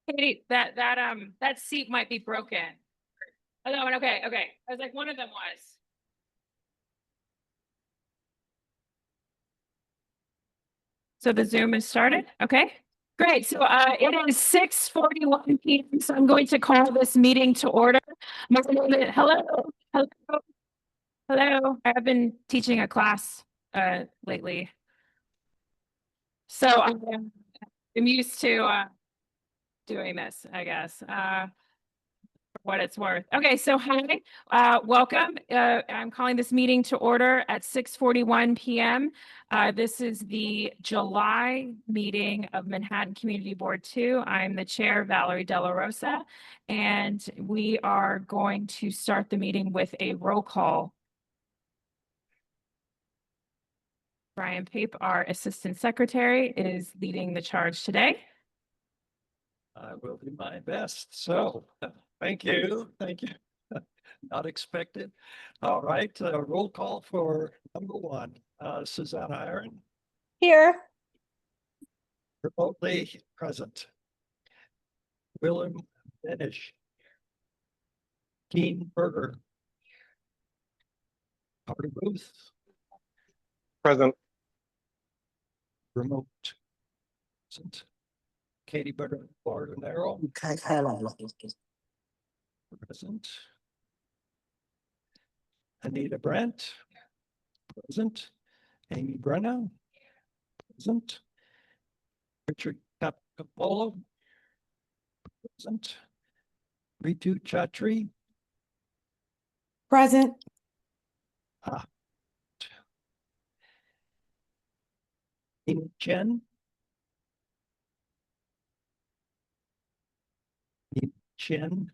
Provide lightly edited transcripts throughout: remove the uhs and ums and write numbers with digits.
Katie, that seat might be broken. Oh, no, okay. I was like, one of them was. So the Zoom is started. Okay, great. So it is 6:41 p.m. So I'm going to call this meeting to order. Hello. I've been teaching a class lately, so I'm used to doing this, I guess. What it's worth. Okay, so hi, welcome. I'm calling this meeting to order at 6:41 p.m. This is the July meeting of Manhattan Community Board 2. I'm the chair, Valerie Della Rosa, and we are going to start the meeting with a roll call. Brian Pape, our assistant secretary, is leading the charge today. I will do my best. So, thank you. Not expected. All right, roll call for number one. Susanna Aaron. Here. Remotely present. Willem Benish. Keen Berger. Carter Booth. Present. Remote. Present. Katie Berger, Florida Narrow. Present. Anita Brandt. Present. Amy Brennan. Present. Richard Capolo. Present. Ritu Chatri. Present. Amy Chen. Chen.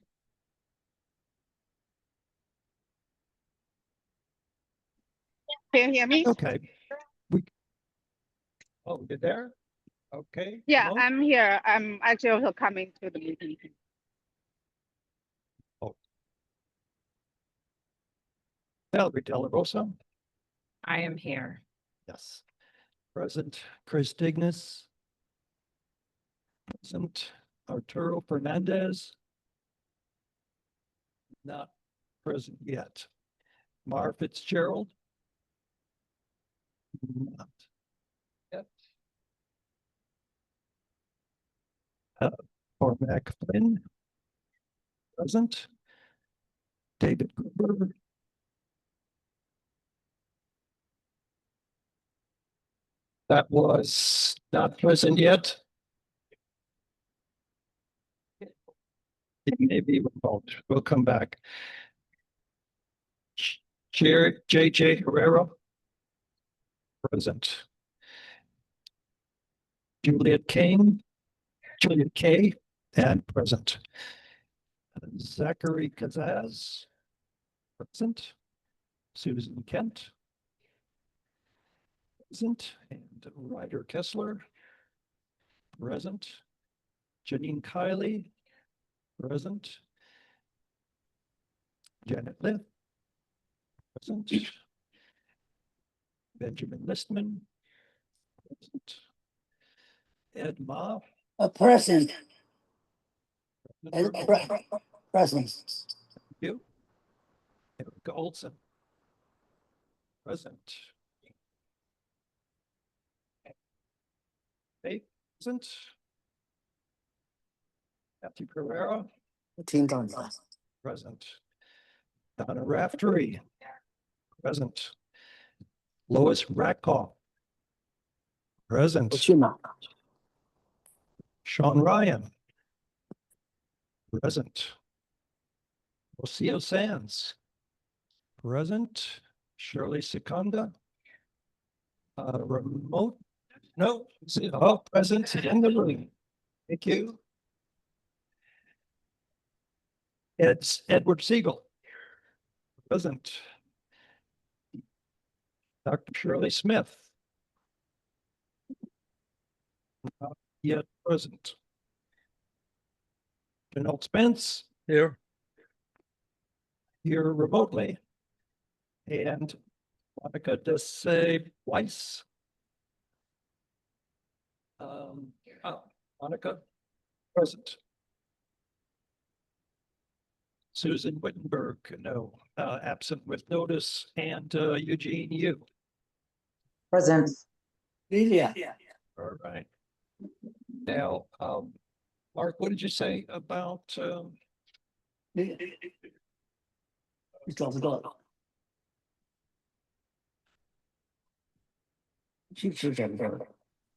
Can you hear me? Okay. Oh, you're there? Okay. Yeah, Hello? I'm here. I'm actually also coming to the meeting. Valerie Della Rosa. I am here. Yes. Present Chris Dignas. Present Arturo Fernandez. Not present yet. Mar Fitzgerald. Not yet. Cormac Flynn. Present. David Cooper. That was not present yet. It may be remote. We'll come back. Chair JJ Herrera. Present. Juliet Kay, and present. Zachary Kazaz. Present. Susan Kent. Present. And Ryder Kessler. Present. Janine Kiley. Present. Janet Lith. Present. Benjamin Listman. Present. Ed Ma. Present. Present. You. Erica Olson. Present. Present. Matthew Carrera. Present. Donna Raftery. Present. Lois Ratkoff. Present. Sean Ryan. Present. Rocio Sands. Present. Shirley Secunda. Remote. No. Oh, present in the room. Thank you. It's Edward Siegel. Present. Dr. Shirley Smith. Not yet present. Janelle Spence. Here. Here remotely. And Monica Desai Weiss. Monica present. Susan Wittenberg, no, absent with notice, and Eugene Yu. Present. Lydia. All right. Now, Mark, what did you say about, You找不到了。是真的，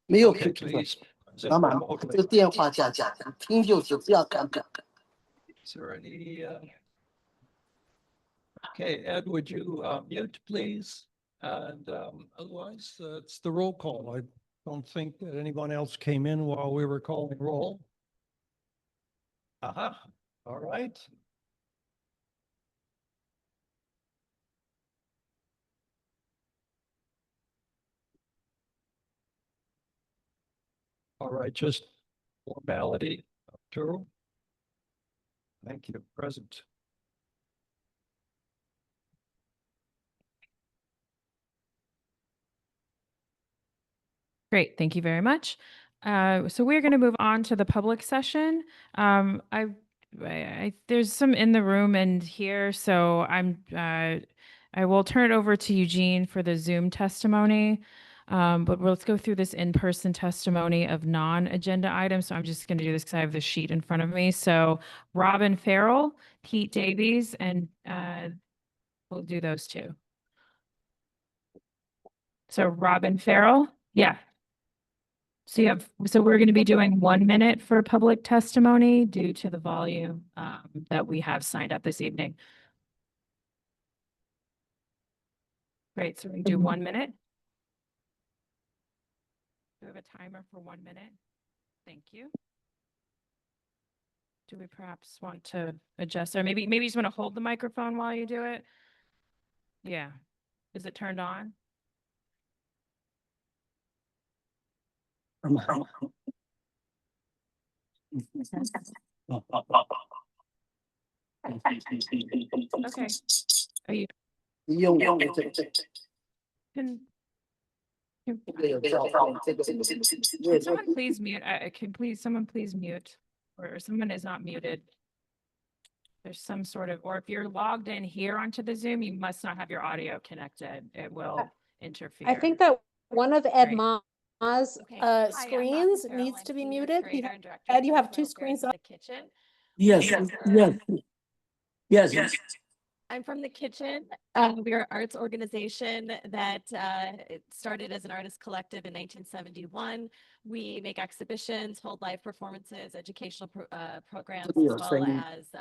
没有 okay, 评论。 please? present 妈妈， remotely. 这电话讲，听就是不要看。 Is there any, okay, Ed, would you mute, please? And otherwise, it's the roll call. I don't think that anyone else came in while we were calling roll. Aha, all right. All right, just formality. True. Thank you, present. Great, thank you very much. So we're going to move on to the public session. There's some in the room and here, so I will turn it over to Eugene for the Zoom testimony. But let's go through this in-person testimony of non-agenda items. So I'm just going to do this because I have the sheet in front of me. So Robin Farrell, Pete Davies, and we'll do those two. So Robin Farrell, yeah. So we're going to be doing 1 minute for public testimony due to the volume that we have signed up this evening. Great, so we do 1 minute. Do we have a timer for 1 minute? Thank you. Do we perhaps want to adjust, or maybe you just want to hold the microphone while you do it? Yeah. Is it turned on? Okay. Are you can someone please mute? Someone please mute, or someone is not muted. There's some sort of, or if you're logged in here onto the Zoom, you must not have your audio connected. It will interfere. I think that one of Ed Great. Ma's Okay. Hi, I'm screens Robin Farrell. needs I'm to be Senior muted. Curator and Director Ed, of you have Cultural two Affairs screens at on. the kitchen. Yes. I'm from the kitchen. We are an arts organization that it started as an artist collective in 1971. We make exhibitions, hold live performances, educational programs, as well as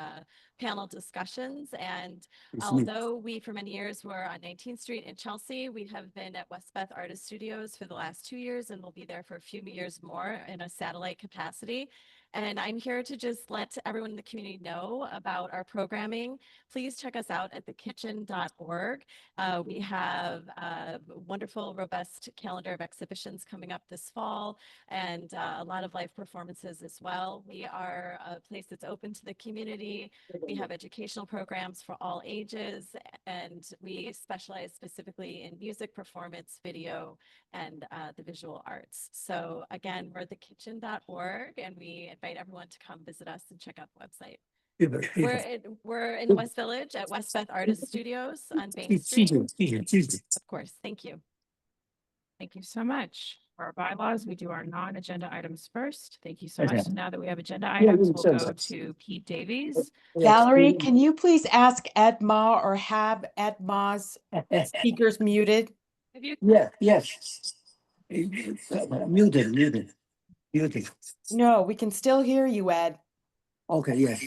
panel discussions. And although we, for many years, were on 19th Street in Chelsea, we have been at Westbeth Artist Studios for the last 2 years, and we'll be there for a few years more in a satellite capacity. And I'm here to just let everyone in the community know about our programming. Please check us out at thekitchen.org. We have a wonderful, robust calendar of exhibitions coming up this fall, and a lot of live performances as well. We are a place that's open to the community. We have educational programs for all ages, and we specialize specifically in music, performance, video, and the visual arts. So again, we're thekitchen.org, and we invite everyone to come visit us and check out the website. We're in West Village at Westbeth Artist Studios on Bain Street. Of course, thank you. Thank you so much. For our bylaws, we do our non-agenda items first. Thank you so much. So now that we have agenda items, we'll go to Pete Davies. Valerie, can you please ask Ed Ma or have Ed Ma's speakers muted? Have you? Yes. Muted. No, we can still hear you, Ed. Okay, yes.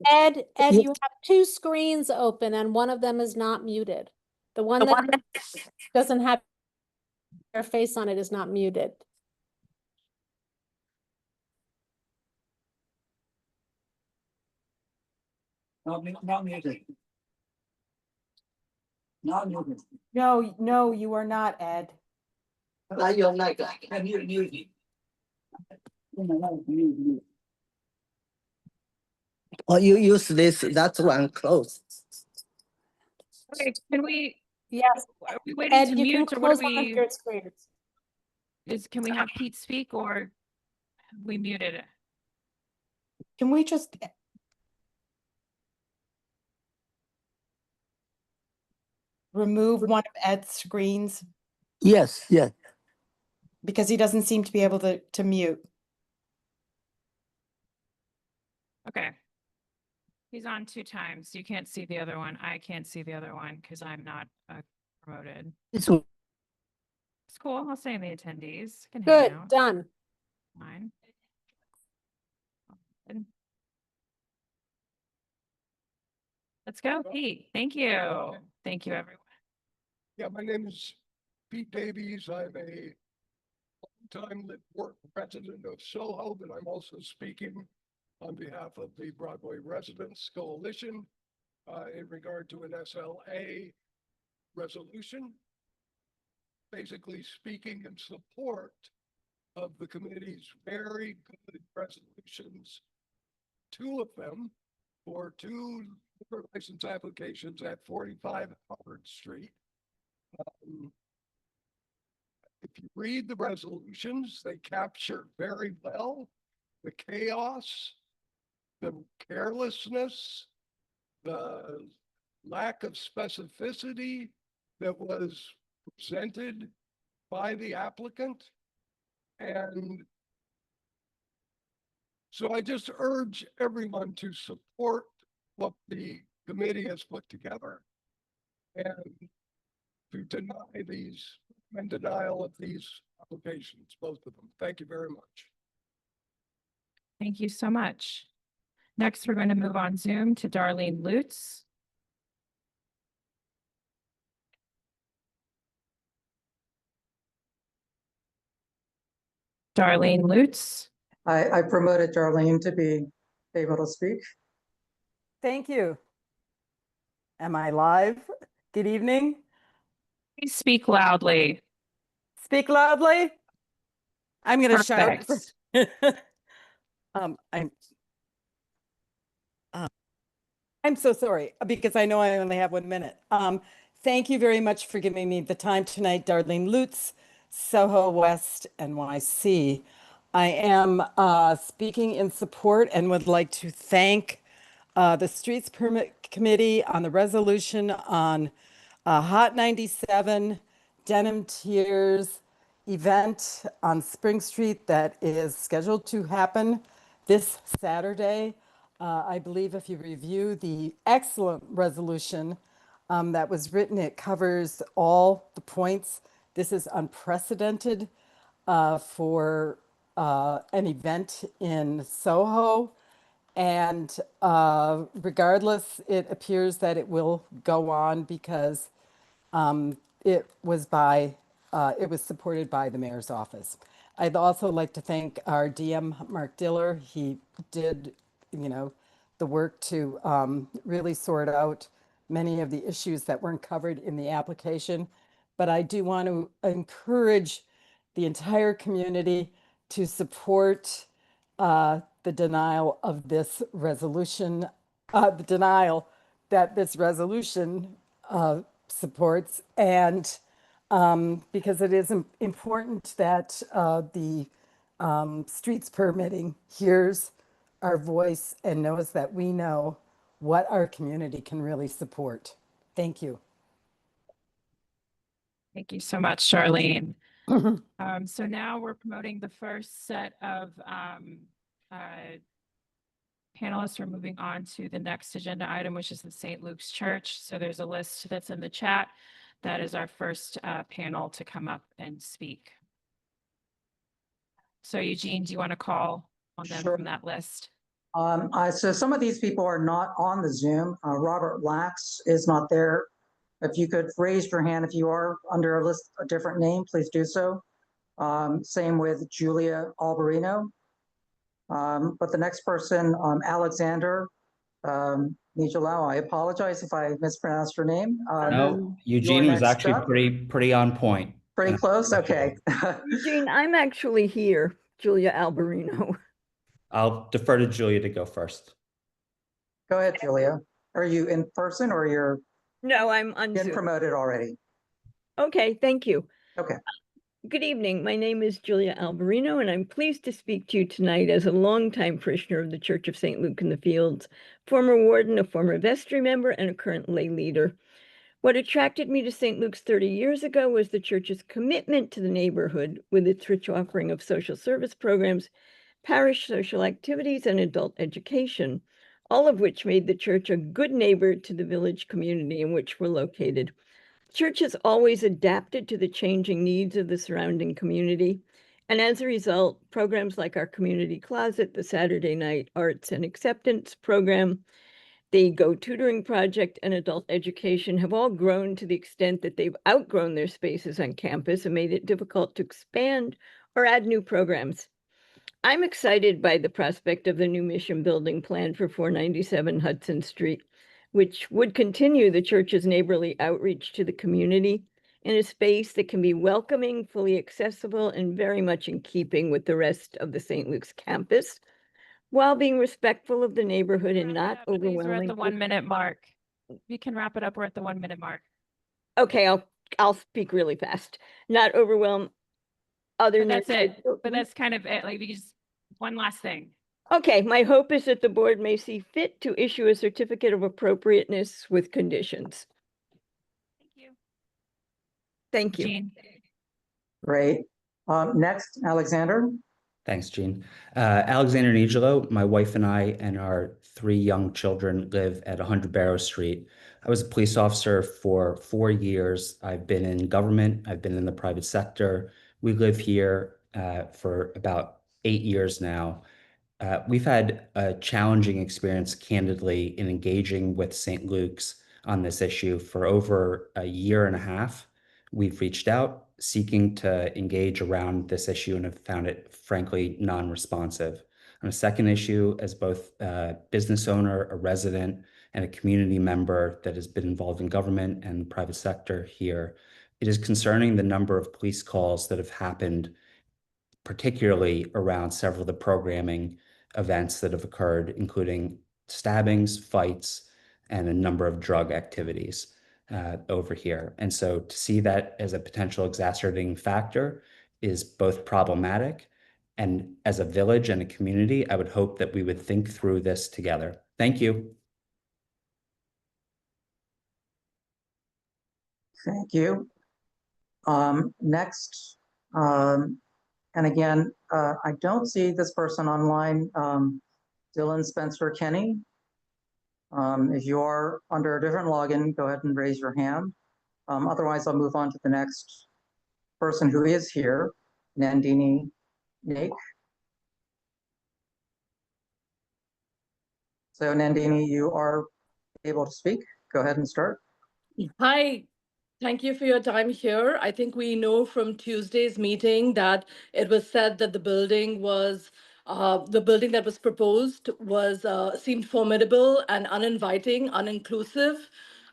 Ed, you have two screens open and one of them is not muted. The one that doesn't have your face on it is not muted. Not muted. Not muted. No, you are not, Ed. You're like muted. Oh, you use this, that's one close. Okay, can we? Yes, Are we waiting Ed, to you can mute, or what close do one of we? your screens. Can we have Pete speak, or we muted it. Can we just remove one of Ed's screens Yes, yes. because he doesn't seem to be able to mute? Okay. He's on 2 times. You can't see the other one. I can't see the other one because I'm not promoted. It's It's cool. I'll stay in the attendees. Can hang Good, out. done. Fine. And- Let's go, Pete. Thank you. Thank you, everyone. Yeah, my name is Pete Davies. I'm a longtime work resident of Soho, but I'm also speaking on behalf of the Broadway Residents Coalition in regard to an SLA resolution, basically speaking in support of the committee's very good resolutions, 2 of them for 2 liquor license applications at 45 Howard Street. If you read the resolutions, they capture very well the chaos, the carelessness, the lack of specificity that was presented by the applicant. And so I just urge everyone to support what the committee has put together and to deny these and denial of these applications, both of them. Thank you very much. Thank you so much. Next, we're going to move on Zoom to Darlene Lutz. Darlene Lutz. I promoted Darlene to be able to speak. Thank you. Am I live? Good evening. Please speak loudly. Speak loudly. I'm going to shout. Perfect. I'm so sorry because I know I only have 1 minute. Thank you very much for giving me the time tonight, Darlene Lutz, Soho West, NYC. I am speaking in support and would like to thank the Streets Permit Committee on the resolution on Hot 97 Denim Tears event on Spring Street that is scheduled to happen this Saturday. I believe if you review the excellent resolution that was written, it covers all the points. This is unprecedented for an event in Soho. And regardless, it appears that it will go on because it was supported by the mayor's office. I'd also like to thank our DM, Mark Diller. He did, the work to really sort out many of the issues that weren't covered in the application. But I do want to encourage the entire community to support the denial of this resolution, the denial that this resolution supports, and because it is important that the streets permitting hears our voice and knows that we know what our community can really support. Thank you. Thank you so much, Charlene. So now we're promoting the first set of panelists. We're moving on to the next agenda item, which is the St. Luke's Church. So there's a list that's in the chat. That is our first panel to come up and speak. So Eugene, do you want to call on them Sure. from that list? So some of these people are not on the Zoom. Robert Lax is not there. If you could raise your hand if you are under a different name, please do so. Same with Julia Alberino. But the next person, Alexander Nijolau, I apologize if I mispronounced your name. No, Eugene was actually pretty on point. Pretty close? Okay. Eugene, I'm actually here, Julia Alberino. I'll defer to Julia to go first. Go ahead, Julia. Are you in person or you're No, I'm on been Zoom. promoted already? Okay, thank you. Okay. Good evening. My name is Julia Alberino, and I'm pleased to speak to you tonight as a longtime parishioner of the Church of St. Luke in the Fields, former warden, a former vestry member, and a current lay leader. What attracted me to St. Luke's 30 years ago was the church's commitment to the neighborhood with its rich offering of social service programs, parish social activities, and adult education, all of which made the church a good neighbor to the village community in which we're located. The church has always adapted to the changing needs of the surrounding community, and as a result, programs like our community closet, the Saturday night arts and acceptance program, the Go Tutoring Project, and adult education have all grown to the extent that they've outgrown their spaces on campus and made it difficult to expand or add new programs. I'm excited by the prospect of the new mission building plan for 497 Hudson Street, which would continue the church's neighborly outreach to the community in a space that can be welcoming, fully accessible, and very much in keeping with the rest of the St. Luke's campus, while being respectful of the neighborhood and not Please, we're at overwhelming. the 1 minute mark. You can wrap it up. We're at the 1 minute mark. Okay, I'll speak really fast. Not overwhelm other. But that's it. But that's kind of it. Like, we just, one last thing. Okay, my hope is that the board may see fit to issue a certificate of appropriateness with conditions. Thank you. Thank you. Jean. Great. Next, Alexander. Thanks, Gene. Alexander Nigelo, my wife and I and our 3 young children live at 100 Barrow Street. I was a police officer for 4 years. I've been in government. I've been in the private sector. We live here for about 8 years now. We've had a challenging experience, candidly, in engaging with St. Luke's on this issue for over a year and a half. We've reached out seeking to engage around this issue and have found it, frankly, non-responsive. On a second issue, as both a business owner, a resident, and a community member that has been involved in government and the private sector here, it is concerning the number of police calls that have happened, particularly around several of the programming events that have occurred, including stabbings, fights, and a number of drug activities over here. And so to see that as a potential exacerbating factor is both problematic, and as a village and a community, I would hope that we would think through this together. Thank you. Thank you. Next, and again, I don't see this person online, Dylan Spencer Kenny. If you are under a different login, go ahead and raise your hand. Otherwise, I'll move on to the next person who is here, Nandini Naik. So Nandini, you are able to speak. Go ahead and start. Hi, thank you for your time here. I think we know from Tuesday's meeting that it was said that the building that was proposed was seemed formidable and uninviting, uninclusive.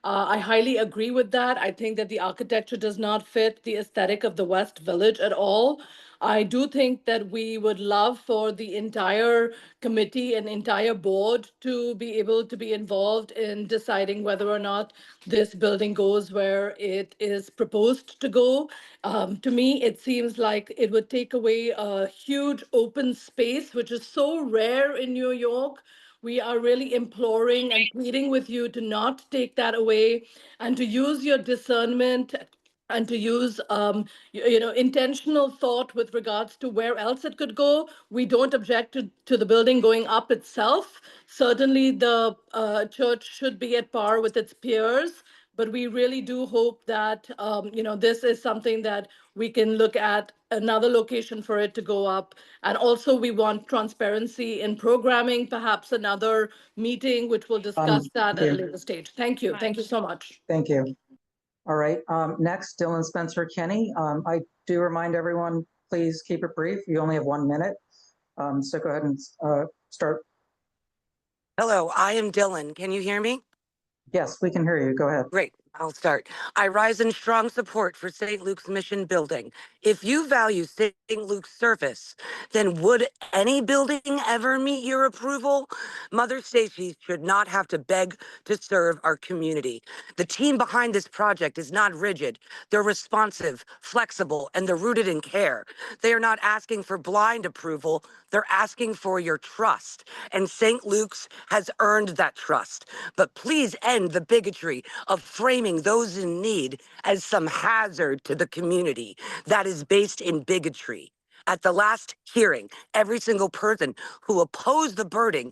I highly agree with that. I think that the architecture does not fit the aesthetic of the West Village at all. I do think that we would love for the entire committee and entire board to be able to be involved in deciding whether or not this building goes where it is proposed to go. To me, it seems like it would take away a huge open space, which is so rare in New York. We are really imploring and pleading with you to not take that away and to use your discernment and to use intentional thought with regards to where else it could go. We don't object to the building going up itself. Certainly the church should be at par with its peers, but we really do hope that this is something that we can look at another location for it to go up. And also we want transparency in programming, perhaps another meeting which will discuss that at a later stage. Thank you. Thank you so much. Thank you. All right, next, Dylan Spencer Kenny. I do remind everyone, please keep it brief. You only have 1 minute. So go ahead and start. Hello, I am Dylan. Can you hear me? Yes, we can hear you. Go ahead. Great. I'll start. I rise in strong support for St. Luke's Mission Building. If you value St. Luke's service, then would any building ever meet your approval? Mother Stacy should not have to beg to serve our community. The team behind this project is not rigid. They're responsive, flexible, and they're rooted in care. They are not asking for blind approval. They're asking for your trust. And St. Luke's has earned that trust. But please end the bigotry of framing those in need as some hazard to the community that is based in bigotry. At the last hearing, every single person who opposed the building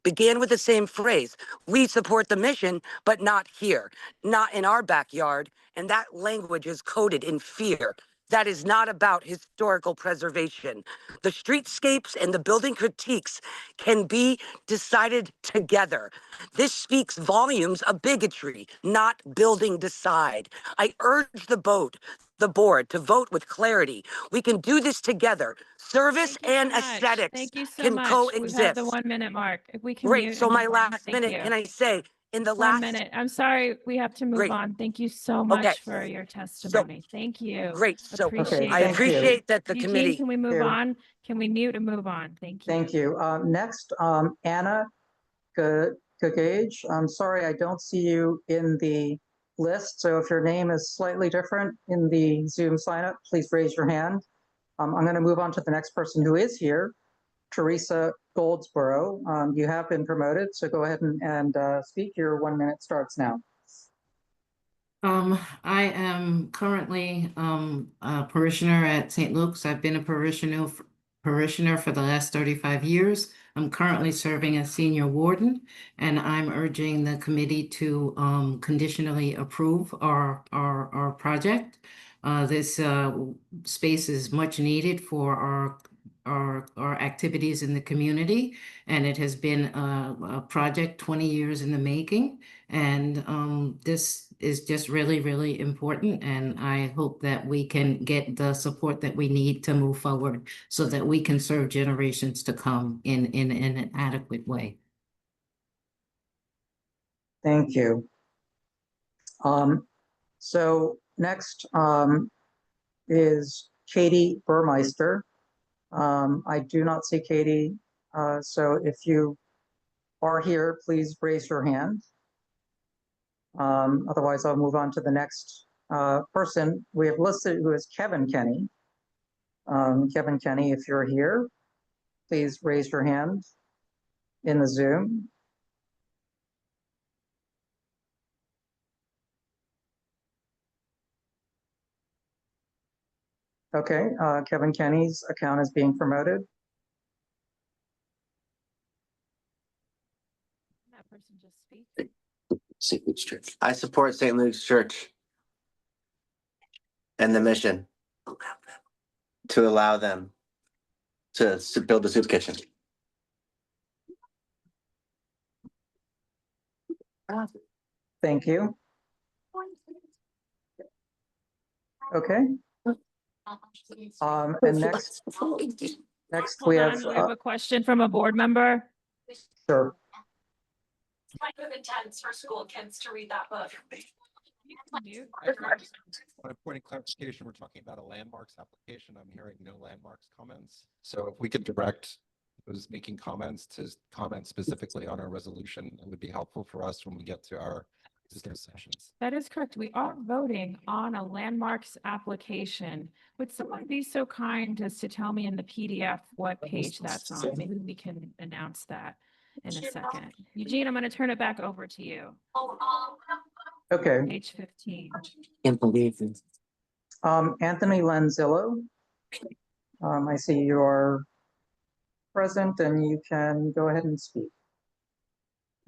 began with the same phrase: we support the mission, but not here, not in our backyard. And that language is coded in fear. That is not about historical preservation. The streetscapes and the building critiques can be decided together. This speaks volumes of bigotry, not building decide. I urge the board to vote with clarity. We can do this together. Service Thank you so and much. aesthetics Thank you so can much. We have coexist. the 1 minute mark. If we can Great. mute So and my move on. last Thank minute, you. can I say, in the 1 last, minute. I'm sorry, we have to move great. on. Thank you so Okay. much for your testimony. Thank you. Great. So Appreciate I it. appreciate that the Eugene, committee. can we move Thank you. on? Can we mute and move on? Thank you. Thank you. Next, Anna Gagage. I'm sorry, I don't see you in the list. So if your name is slightly different in the Zoom sign up, please raise your hand. I'm going to move on to the next person who is here, Teresa Goldsboro. You have been promoted, so go ahead and speak. Your 1 minute starts now. I am currently a parishioner at St. Luke's. I've been a parishioner for the last 35 years. I'm currently serving as senior warden, and I'm urging the committee to conditionally approve our project. This space is much needed for our activities in the community, and it has been a project 20 years in the making. And this is just really, really important. And I hope that we can get the support that we need to move forward so that we can serve generations to come in an adequate way. Thank you. So next is Katie Burmeister. I do not see Katie. So if you are here, please raise your hand. Otherwise, I'll move on to the next person we have listed, who is Kevin Kenny. Kevin Kenny, if you're here, please raise your hand in the Zoom. Okay, Kevin Kenny's account is being promoted. That person just speak. St. Luke's Church. I support St. Luke's Church and the mission to allow them to build a soup kitchen. Thank you. Okay. And next we have a question from a board member. Sure. It's kind of intense for school kids to read that book. On a point of clarification, we're talking about a landmarks application. I'm hearing no landmarks comments. So if we could direct those making comments to comment specifically on our resolution, it would be helpful for us when we get to our business sessions. That is correct. We are voting on a landmarks application. Would someone be so kind as to tell me in the PDF what page that's on? Maybe we can announce that in a second. Eugene, I'm going to turn it back over to you. Okay. Page 15. Anthony Lanzillo. I see you are present and you can go ahead and speak.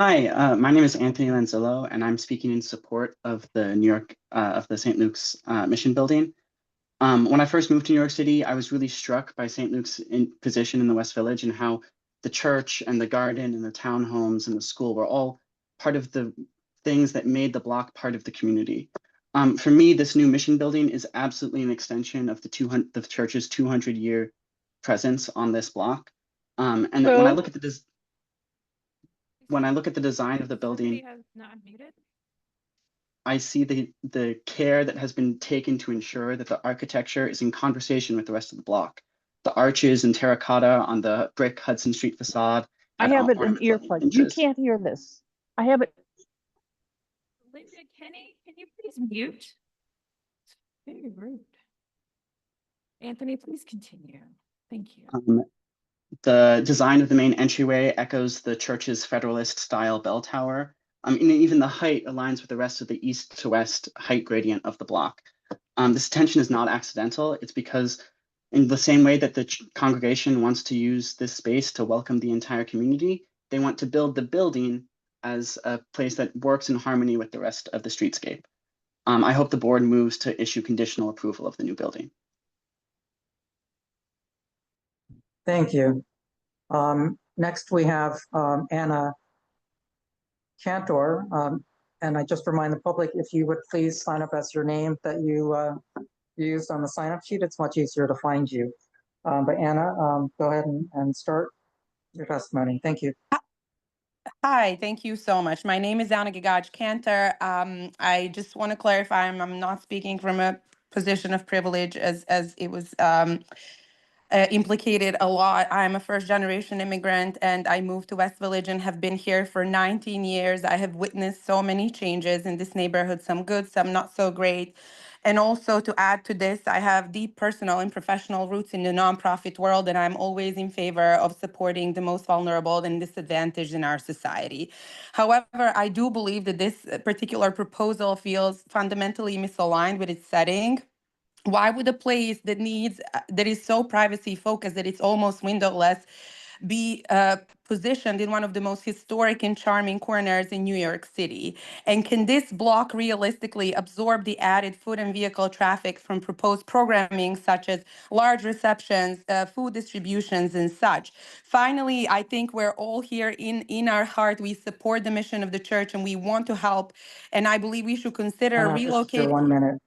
Hi, my name is Anthony Lanzillo, and I'm speaking in support of the of the St. Luke's Mission Building. When I first moved to New York City, I was really struck by St. Luke's position in the West Village and how the church and the garden and the townhomes and the school were all part of the things that made the block part of the community. For me, this new mission building is absolutely an extension of the church's 200-year presence on this block. And when I look at the design of the building, I see the care that has been taken to ensure that the architecture is in conversation with the rest of the block. The arches and terracotta on the brick Hudson Street facade. I have it in earplugs. You can't hear this. I have it. Linda, can you please mute? It's very rude. Anthony, please continue. Thank you. The design of the main entryway echoes the church's Federalist style bell tower. And even the height aligns with the rest of the east to west height gradient of the block. This tension is not accidental. It's because in the same way that the congregation wants to use this space to welcome the entire community, they want to build the building as a place that works in harmony with the rest of the streetscape. I hope the board moves to issue conditional approval of the new building. Thank you. Next, we have Anna Cantor. And I just remind the public, if you would please sign up as your name that you used on the sign-up sheet, it's much easier to find you. But Anna, go ahead and start your testimony. Thank you. Hi, thank you so much. My name is Anna Gagaj Cantor. I just want to clarify, I'm not speaking from a position of privilege as it was implicated a lot. I'm a first-generation immigrant, and I moved to West Village and have been here for 19 years. I have witnessed so many changes in this neighborhood, some good, some not so great. And also to add to this, I have deep personal and professional roots in the nonprofit world, and I'm always in favor of supporting the most vulnerable and disadvantaged in our society. However, I do believe that this particular proposal feels fundamentally misaligned with its setting. Why would a place that is so privacy focused that it's almost windowless be positioned in one of the most historic and charming corners in New York City? And can this block realistically absorb the added foot and vehicle traffic from proposed programming such as large receptions, food distributions, and such? Finally, I think we're all here in our heart. We support the mission of the church and we want to help. And I believe we should consider relocating. 1 minute.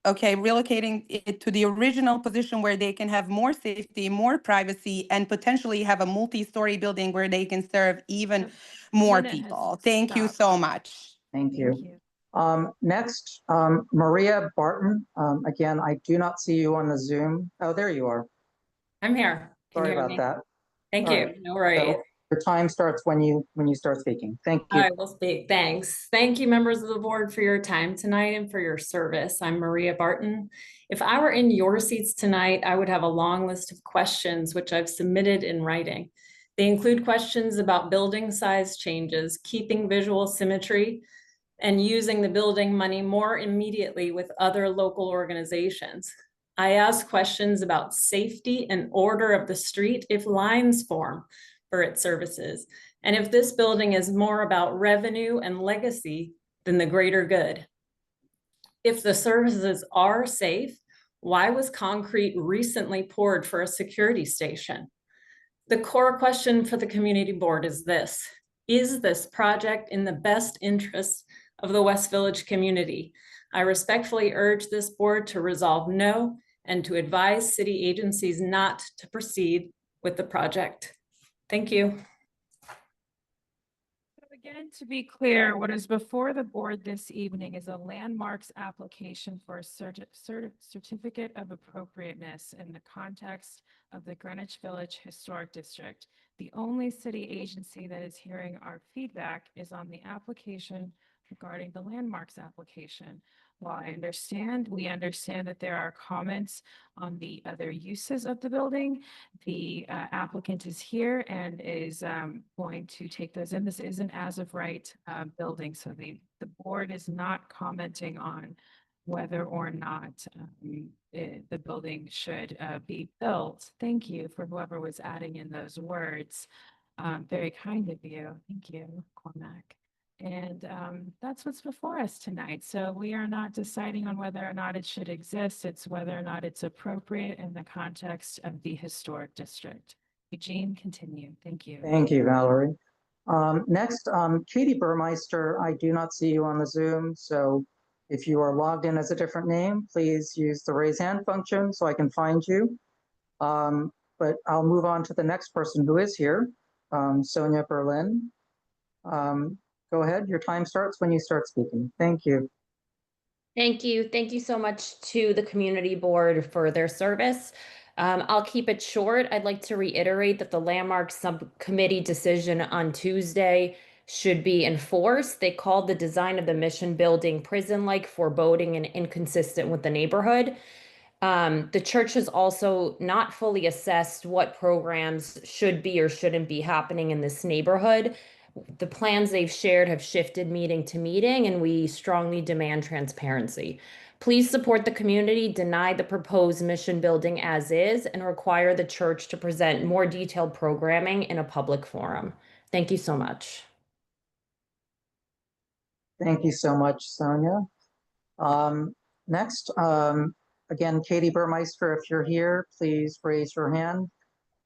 Okay, relocating it to the original position where they can have more safety, more privacy, and potentially have a multi-story building where they can serve even more people. Thank you so much. Thank you. Next, Maria Barton. Again, I do not see you on the Zoom. Oh, there you are. I'm here. Can Sorry you hear about me? that. Thank All you. right. No worries. So your time starts when you start speaking. Thank you. I will speak. Thanks. Thank you, members of the board, for your time tonight and for your service. I'm Maria Barton. If I were in your seats tonight, I would have a long list of questions, which I've submitted in writing. They include questions about building size changes, keeping visual symmetry, and using the building money more immediately with other local organizations. I ask questions about safety and order of the street if lines form for its services, and if this building is more about revenue and legacy than the greater good. If the services are safe, why was concrete recently poured for a security station? The core question for the community board is this: is this project in the best interest of the West Village community? I respectfully urge this board to resolve no and to advise city agencies not to proceed with the project. Thank you. Again, to be clear, what is before the board this evening is a landmarks application for a certificate of appropriateness in the context of the Greenwich Village Historic District. The only city agency that is hearing our feedback is on the application regarding the landmarks application. While we understand that there are comments on the other uses of the building. The applicant is here and is going to take those in. This is an as of right building, so the board is not commenting on whether or not the building should be built. Thank you for whoever was adding in those words. Very kind of you. Thank you, Cormac. And that's what's before us tonight. So we are not deciding on whether or not it should exist. It's whether or not it's appropriate in the context of the historic district. Eugene, continue. Thank you. Thank you, Valerie. Next, Katie Burmeister. I do not see you on the Zoom. So if you are logged in as a different name, please use the raise hand function so I can find you. But I'll move on to the next person who is here, Sonia Berlin. Go ahead. Your time starts when you start speaking. Thank you. Thank you. Thank you so much to the community board for their service. I'll keep it short. I'd like to reiterate that the landmark subcommittee decision on Tuesday should be enforced. They called the design of the mission building prison-like, foreboding, and inconsistent with the neighborhood. The church has also not fully assessed what programs should be or shouldn't be happening in this neighborhood. The plans they've shared have shifted meeting to meeting, and we strongly demand transparency. Please support the community, deny the proposed mission building as is, and require the church to present more detailed programming in a public forum. Thank you so much. Thank you so much, Sonia. Next, again, Katie Burmeister, if you're here, please raise your hand.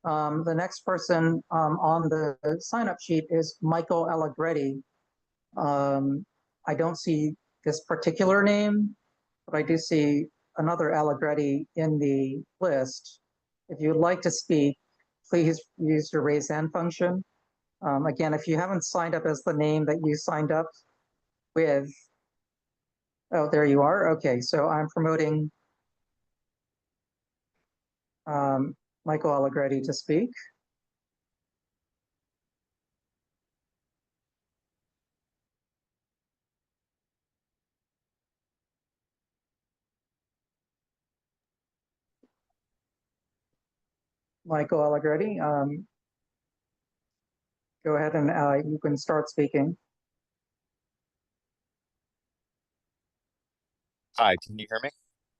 The next person on the sign-up sheet is Michael Allegretti. I don't see this particular name, but I do see another Allegretti in the list. If you'd like to speak, please use your raise hand function. Again, if you haven't signed up as the name that you signed up with, oh, there you are. Okay, so I'm promoting Michael Allegretti to speak. Michael Allegretti, go ahead and you can start speaking. Hi, can you hear me?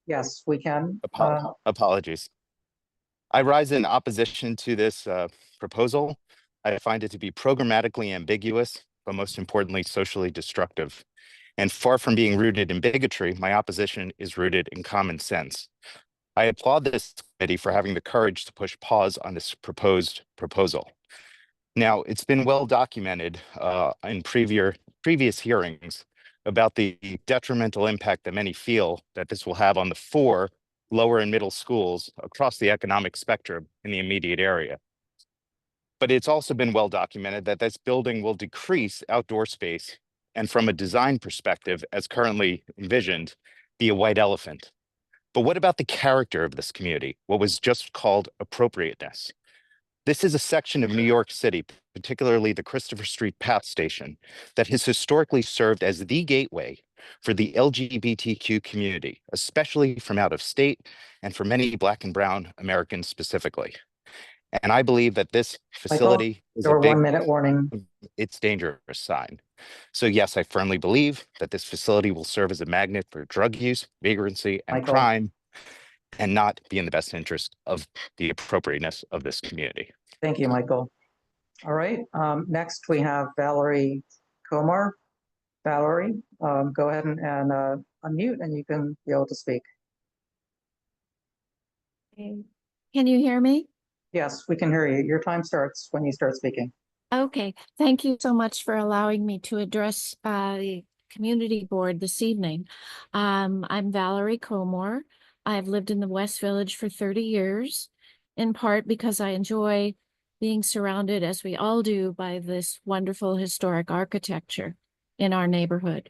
Yes, we can. Apologies. I rise in opposition to this proposal. I find it to be programmatically ambiguous, but most importantly, socially destructive. And far from being rooted in bigotry, my opposition is rooted in common sense. I applaud this committee for having the courage to push pause on this proposed proposal. Now, it's been well documented in previous hearings about the detrimental impact that many feel that this will have on the 4 lower and middle schools across the economic spectrum in the immediate area. But it's also been well documented that this building will decrease outdoor space and, from a design perspective, as currently envisioned, be a white elephant. But what about the character of this community, what was just called appropriateness? This is a section of New York City, particularly the Christopher Street Path Station, that has historically served as the gateway for the LGBTQ community, especially from out of state and for many Black and Brown Americans specifically. And I believe that this facility is a big 1-minute warning. It's dangerous sign. So yes, I firmly believe that this facility will serve as a magnet for drug use, vagrancy, and crime, and not be in the best interest of the appropriateness of this community. Thank you, Michael. All right, next we have Valerie Komar. Valerie, go ahead and unmute and you can be able to speak. Can you hear me? Yes, we can hear you. Your time starts when you start speaking. Okay, thank you so much for allowing me to address the community board this evening. I'm Valerie Komar. I've lived in the West Village for 30 years, in part because I enjoy being surrounded, as we all do, by this wonderful historic architecture in our neighborhood.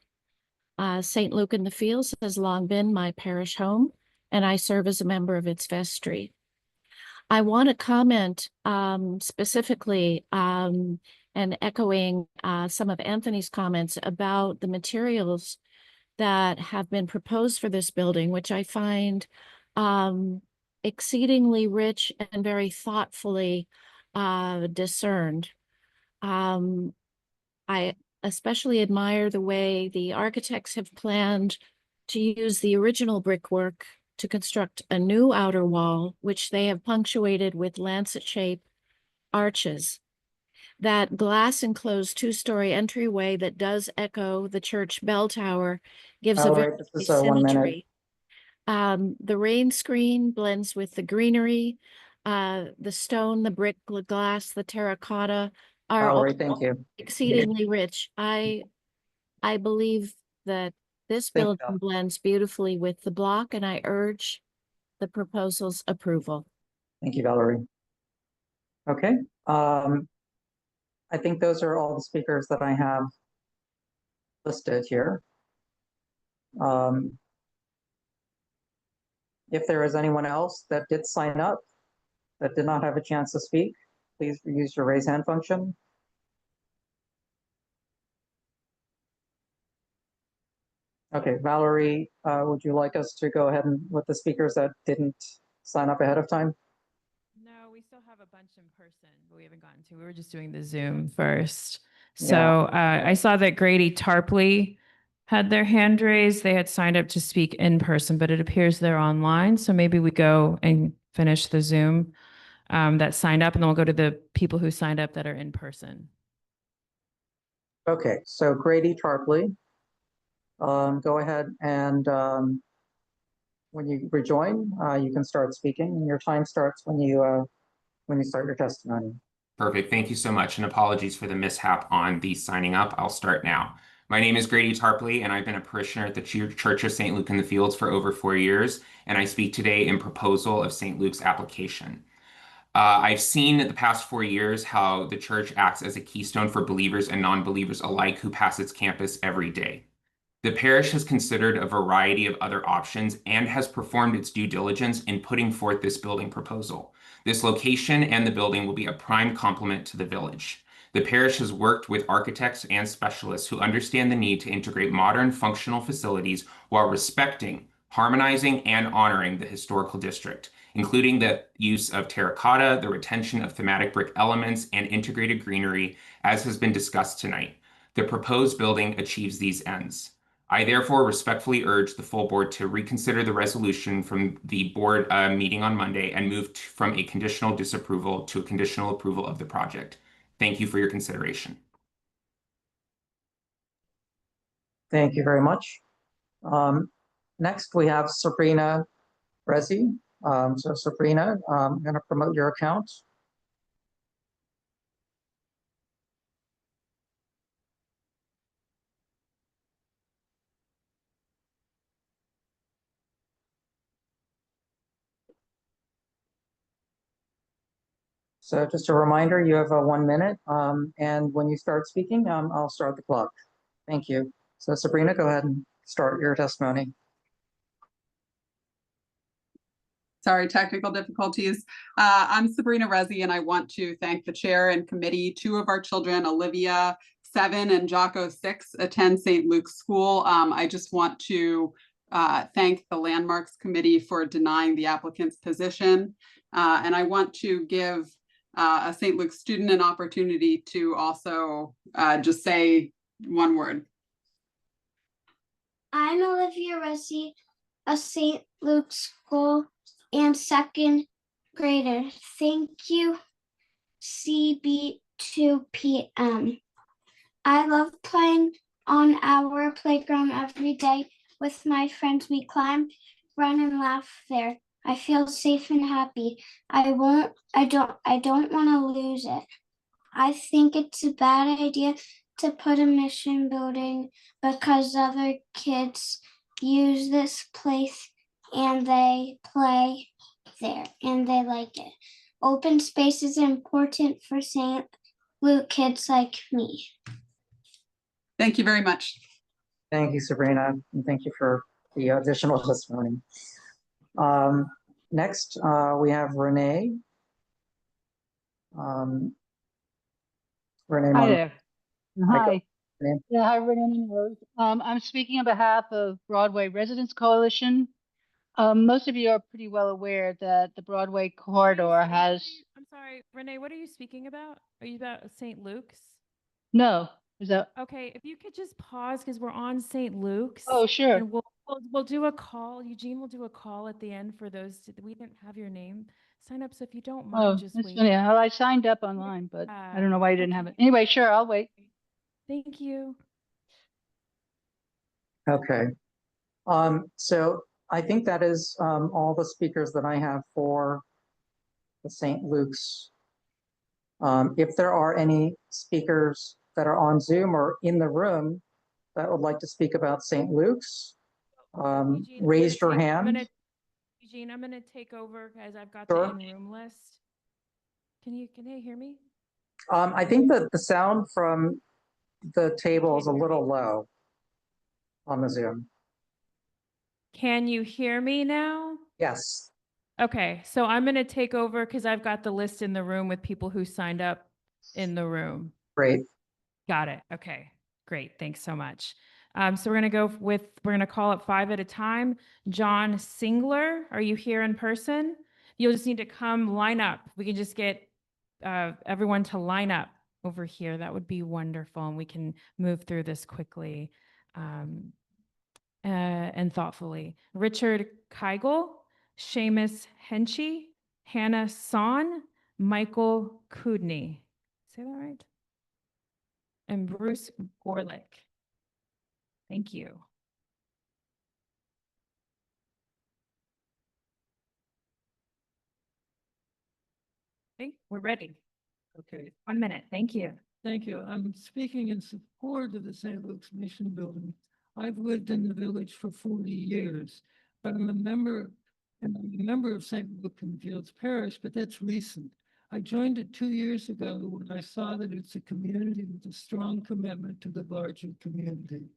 St. Luke in the Fields has long been my parish home, and I serve as a member of its vestry. I want to comment specifically and echoing some of Anthony's comments about the materials that have been proposed for this building, which I find exceedingly rich and very thoughtfully discerned. I especially admire the way the architects have planned to use the original brickwork to construct a new outer wall, which they have punctuated with lancet-shaped arches. That glass-enclosed 2-story entryway that does echo the church bell tower gives a very symmetry. The rain screen blends with the greenery, the stone, the brick, the glass, the terracotta are all thank you. exceedingly rich. I believe that this building blends beautifully with the block, and I urge the proposal's approval. Thank you, Valerie. Okay, I think those are all the speakers that I have listed here. If there is anyone else that did sign up that did not have a chance to speak, please use your raise hand function. Okay, Valerie, would you like us to go ahead and with the speakers that didn't sign up ahead of time? No, we still have a bunch in person, but we haven't gotten to. We were just doing the Zoom first. Yeah. So I saw that Grady Tarpley had their hand raised. They had signed up to speak in person, but it appears they're online. So maybe we go and finish the Zoom that signed up, and then we'll go to the people who signed up that are in person. Okay, so Grady Tarpley, go ahead and when you rejoin, you can start speaking. Your time starts when you start your testimony. Perfect. Thank you so much. And apologies for the mishap on the signing up. I'll start now. My name is Grady Tarpley, and I've been a parishioner at the Church of St. Luke in the Fields for over 4 years, and I speak today in proposal of St. Luke's application. I've seen in the past 4 years how the church acts as a keystone for believers and non-believers alike who pass its campus every day. The parish has considered a variety of other options and has performed its due diligence in putting forth this building proposal. This location and the building will be a prime complement to the village. The parish has worked with architects and specialists who understand the need to integrate modern functional facilities while respecting, harmonizing, and honoring the historical district, including the use of terracotta, the retention of thematic brick elements, and integrated greenery, as has been discussed tonight. The proposed building achieves these ends. I therefore respectfully urge the full board to reconsider the resolution from the board meeting on Monday and move from a conditional disapproval to a conditional approval of the project. Thank you for your consideration. Thank you very much. Next, we have Sabrina Rezi. So Sabrina, I'm going to promote your account. So just a reminder, you have 1 minute, and when you start speaking, I'll start the clock. Thank you. So Sabrina, go ahead and start your testimony. Sorry, technical difficulties. I'm Sabrina Rezi, and I want to thank the chair and committee. 2 of our children, Olivia, 7, and Jocko, 6, attend St. Luke's School. I just want to thank the Landmarks Committee for denying the applicant's position. And I want to give a St. Luke's student an opportunity to also just say one word. I'm Olivia Rezi, a St. Luke's School and 2nd grader. Thank you, CB2 PM. I love playing on our playground every day with my friends. We climb, run, and laugh there. I feel safe and happy. I don't want to lose it. I think it's a bad idea to put a mission building because other kids use this place and they play there and they like it. Open space is important for St. Luke kids like me. Thank you very much. Thank you, Sabrina, and thank you for the additional testimony. Next, we have Renee. Renee. Hi there. Hi. Renee. Yeah, hi, Renee. I'm speaking on behalf of Broadway Residents Coalition. Most of you are pretty well aware that the Broadway corridor has. I'm sorry, Renee, what are you speaking about? Are you about St. Luke's? No, is that? Okay, if you could just pause because we're on St. Luke's. Oh, sure. And we'll do a call. Eugene will do a call at the end for those. We didn't have your name sign up, so if you don't mind, Oh, just that's wait. funny. Well, I signed up online, but I don't know why you didn't have it. Anyway, sure, I'll wait. Thank you. Okay. So I think that is all the speakers that I have for the St. Luke's. If there are any speakers that are on Zoom or in the room that would like to speak about St. Luke's, raise your hand. Eugene, I'm going to take over as I've got Sure. the in-room list. Can they hear me? I think that the sound from the table is a little low on the Zoom. Can you hear me now? Yes. Okay, so I'm going to take over because I've got the list in the room with people who signed up in the room. Great. Got it. Okay, great. Thanks so much. So we're going to call it 5 at a time. John Singler, are you here in person? You'll just need to come line up. We can just get everyone to line up over here. That would be wonderful. And we can move through this quickly and thoughtfully. Richard Keigel, Seamus Henchy, Hannah Son, Michael Kudney. Say that right? And Bruce Gorlick. Thank you. Okay, we're ready. Okay, 1 minute. Thank you. thank you. I'm speaking in support of the St. Luke's Mission Building. I've lived in the village for 40 years, but I'm a member of St. Luke and Fields Parish, but that's recent. I joined it 2 years ago when I saw that it's a community with a strong commitment to the larger community.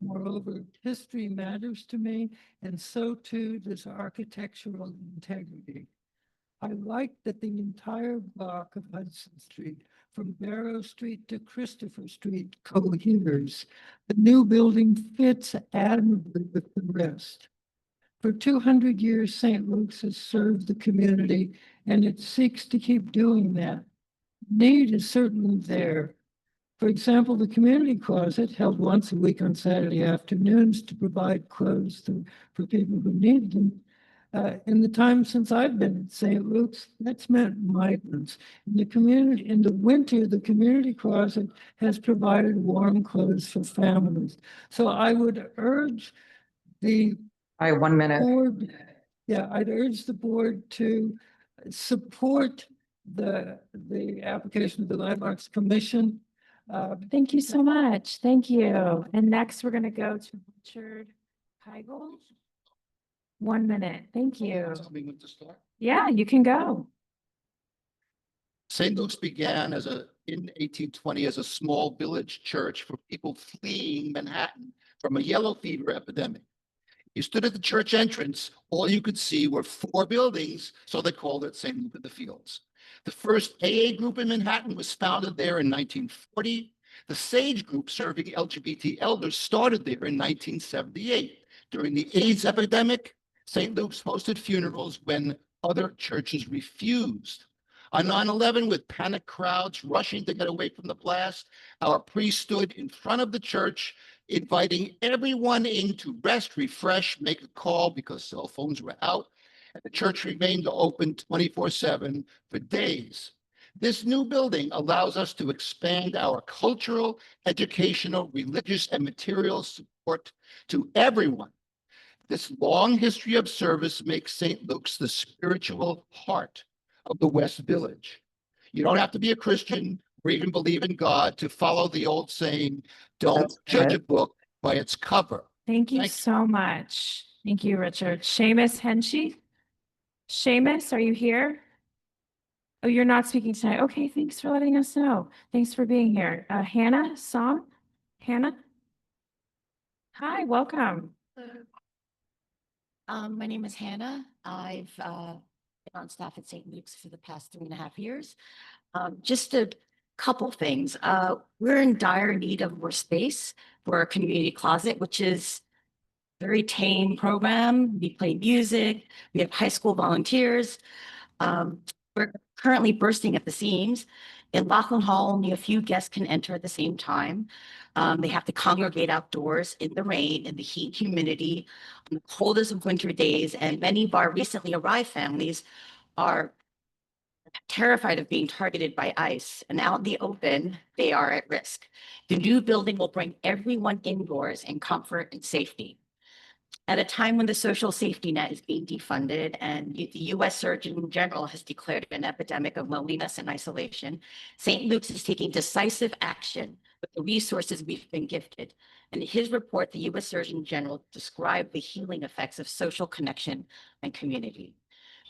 Moreover, history matters to me, and so too does architectural integrity. I like that the entire block of Hudson Street, from Barrow Street to Christopher Street, coheres. The new building fits admirably with the rest. For 200 years, St. Luke's has served the community, and it seeks to keep doing that. Need is certainly there. For example, the community closet, held once a week on Saturday afternoons to provide clothes for people who need them. In the time since I've been at St. Luke's, that's meant migrants. In the winter, the community closet has provided warm clothes for families. So I would urge the 1 minute. board, I'd urge the board to support the application of the Landmarks Commission. Thank you so much. Thank you. And next we're going to go to Richard Heigl. 1 minute. Thank you. Yeah, you can go. St. Luke's began in 1820 as a small village church for people fleeing Manhattan from a yellow fever epidemic. You stood at the church entrance, all you could see were 4 buildings, so they called it St. Luke in the Fields. The first AA group in Manhattan was founded there in 1940. The SAGE group serving LGBT elders started there in 1978. During the AIDS epidemic, St. Luke's hosted funerals when other churches refused. On 9/11, with panicked crowds rushing to get away from the blast, our priest stood in front of the church, inviting everyone in to rest, refresh, make a call because cell phones were out. And the church remained open 24/7 for days. This new building allows us to expand our cultural, educational, religious, and material support to everyone. This long history of service makes St. Luke's the spiritual heart of the West Village. You don't have to be a Christian or even believe in God to follow the old saying, don't judge a book by its cover. Thank you so much. Thank you, Richard. Seamus Henchy. Seamus, are you here? Oh, you're not speaking tonight. Okay, thanks for letting us know. Thanks for being here. Hannah Song? Hannah? Hi, welcome. My name is Hannah. I've been on staff at St. Luke's for the past 3.5 years. Just a couple things. We're in dire need of more space for our community closet, which is a very tame program. We play music. We have high school volunteers. We're currently bursting at the seams. In Laughlin Hall, only a few guests can enter at the same time. They have to congregate outdoors in the rain, in the heat, humidity, on the coldest of winter days, and many of our recently arrived families are terrified of being targeted by ICE, and out in the open, they are at risk. The new building will bring everyone indoors in comfort and safety. At a time when the social safety net is being defunded and the U.S. Surgeon General has declared an epidemic of loneliness and isolation, St. Luke's is taking decisive action with the resources we've been gifted. In his report, the U.S. Surgeon General described the healing effects of social connection and community.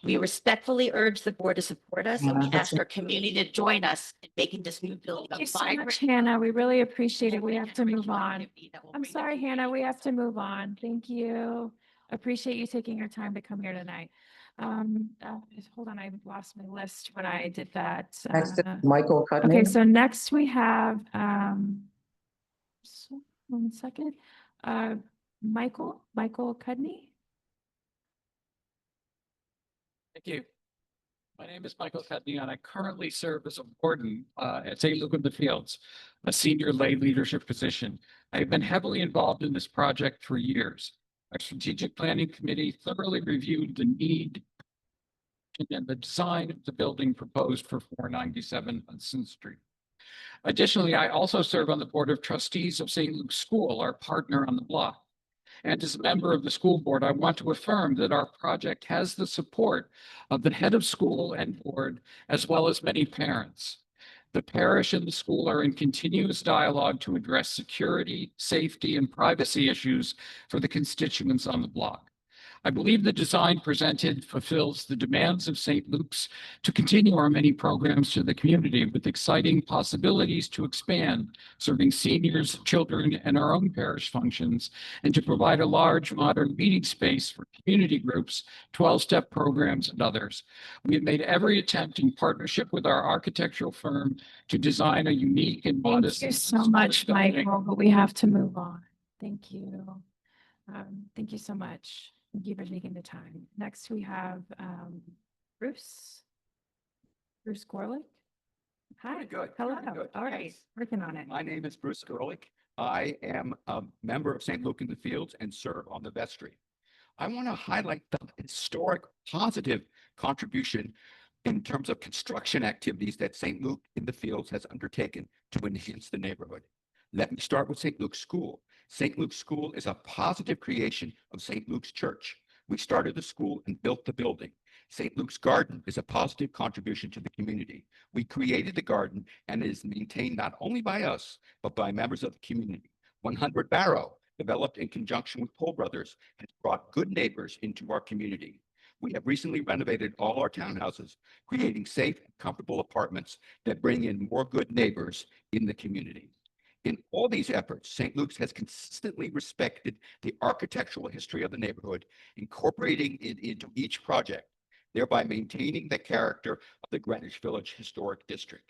We respectfully urge the board to support us, and we ask our community to join us in making this new building Thank a you so vibrant. much, Hannah. We really appreciate it. We have to move on. I'm sorry, Hannah. We have to move on. Thank you. appreciate you taking your time to come here tonight. Hold on, I lost my list when I did that. Next is Michael Cudney. Okay, so next we have, so, 1 second, Michael Cudney. Thank you. My name is Michael Cudney, and I currently serve as a warden at St. Luke in the Fields, a senior lay leadership position. I've been heavily involved in this project for years. Our strategic planning committee thoroughly reviewed the need and the design of the building proposed for 497 Hudson Street. Additionally, I also serve on the Board of Trustees of St. Luke's School, our partner on the block. And as a member of the school board, I want to affirm that our project has the support of the head of school and board, as well as many parents. The parish and the school are in continuous dialogue to address security, safety, and privacy issues for the constituents on the block. I believe the design presented fulfills the demands of St. Luke's to continue our many programs to the community with exciting possibilities to expand, serving seniors, children, and our own parish functions, and to provide a large modern meeting space for community groups, 12-step programs, and others. We have made every attempt in partnership with our architectural firm to design a unique and modest. Thank you so much, Michael, but we have to move on. Thank you. Thank you so much. Thank you for taking the time. Next, we have Bruce Gorlick. Hi. Good. Hello. Good. All right. Working on it. My name is Bruce Gorlick. I am a member of St. Luke in the Fields and serve on the vestry. I want to highlight the historic positive contribution in terms of construction activities that St. Luke in the Fields has undertaken to enhance the neighborhood. Let me start with St. Luke's School. St. Luke's School is a positive creation of St. Luke's Church. We started the school and built the building. St. Luke's Garden is a positive contribution to the community. We created the garden and it is maintained not only by us, but by members of the community. 100 Barrow, developed in conjunction with Toll Brothers, has brought good neighbors into our community. We have recently renovated all our townhouses, creating safe and comfortable apartments that bring in more good neighbors in the community. In all these efforts, St. Luke's has consistently respected the architectural history of the neighborhood, incorporating it into each project, thereby maintaining the character of the Greenwich Village Historic District.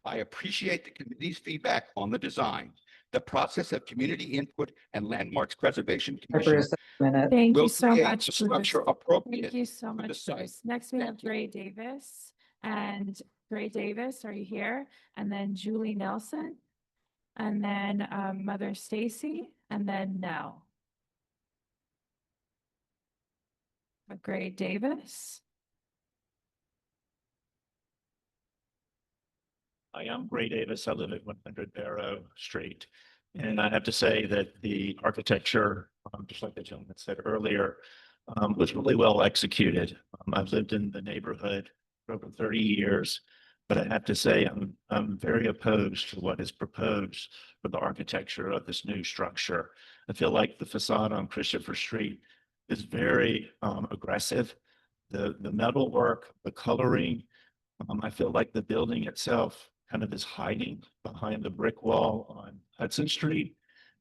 I appreciate the committee's feedback on the design. The process of community input and landmarks preservation commission Thank will you so create much, the structure Bruce. appropriate. Thank you so for the much, site. Bruce. Next, we have Gray Davis. And Gray Davis, are you here? And then Julie Nelson. And then Mother Stacy. And then Nell. Gray Davis. Hi, I'm Ray Davis. I live at 100 Barrow Street. And I have to say that the architecture, just like the gentleman said earlier, was really well executed. I've lived in the neighborhood for over 30 years, but I have to say I'm very opposed to what is proposed for the architecture of this new structure. I feel like the facade on Christopher Street is very aggressive. The metal work, the coloring, I feel like the building itself kind of is hiding behind the brick wall on Hudson Street.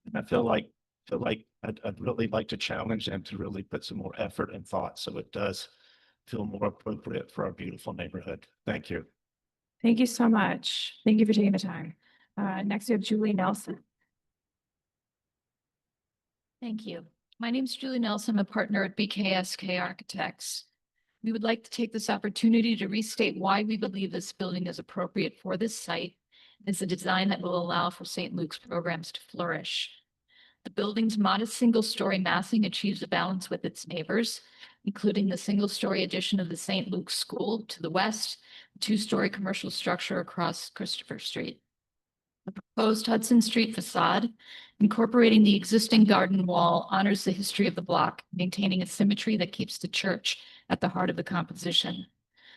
And I feel like I'd really like to challenge them to really put some more effort and thought so it does feel more appropriate for our beautiful neighborhood. Thank you. Thank you so much. Thank you for taking the time. Next, we have Julie Nelson. Thank you. My name is Julie Nelson. I'm a partner at BKSK Architects. We would like to take this opportunity to restate why we believe this building is appropriate for this site. It's a design that will allow for St. Luke's programs to flourish. The building's modest single-story massing achieves a balance with its neighbors, including the single-story addition of the St. Luke's School to the west, two-story commercial structure across Christopher Street. The proposed Hudson Street facade, incorporating the existing garden wall, honors the history of the block, maintaining a symmetry that keeps the church at the heart of the composition.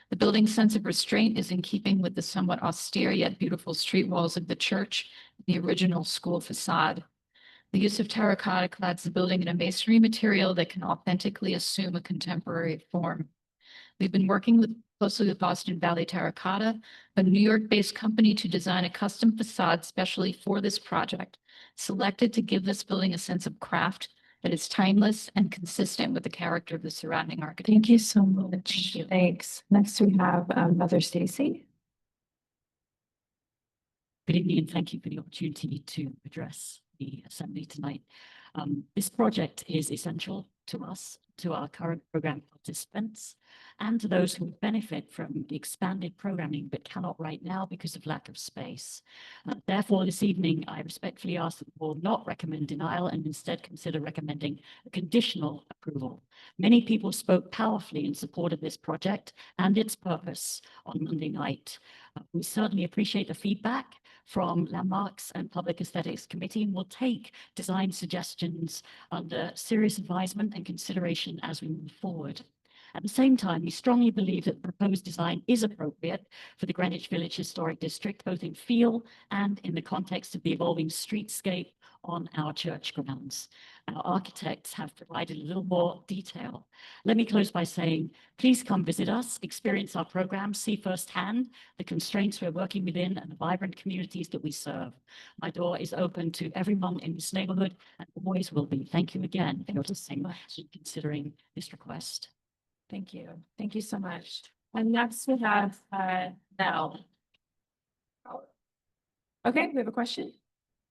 The building's sense of restraint is in keeping with the somewhat austere yet beautiful street walls of the church, the original school facade. The use of terracotta clads the building in a masonry material that can authentically assume a contemporary form. We've been working closely with Boston Valley Terracotta, a New York-based company, to design a custom facade specially for this project, selected to give this building a sense of craft that is timeless and consistent with the character of the surrounding architecture. Thank you so much. Thank you. Thanks. Next we have Mother Stacy. Good evening, and thank you for the opportunity to address the assembly tonight. This project is essential to us, to our current program participants, and to those who benefit from the expanded programming but cannot right now because of lack of space. Therefore, this evening, I respectfully ask that the board not recommend denial and instead consider recommending a conditional approval. Many people spoke powerfully in support of this project and its purpose on Monday night. We certainly appreciate the feedback from Landmarks and Public Aesthetics Committee, and will take design suggestions under serious advisement and consideration as we move forward. At the same time, we strongly believe that the proposed design is appropriate for the Greenwich Village Historic District, both in feel and in the context of the evolving streetscape on our church grounds. Our architects have provided a little more detail. Let me close by saying, please come visit us, experience our program, see firsthand the constraints we're working within and the vibrant communities that we serve. My door is open to everyone in this neighborhood and always will be. Thank you again for considering this request. Thank you. Thank you so much. And next we have Nell. Okay, we have a question.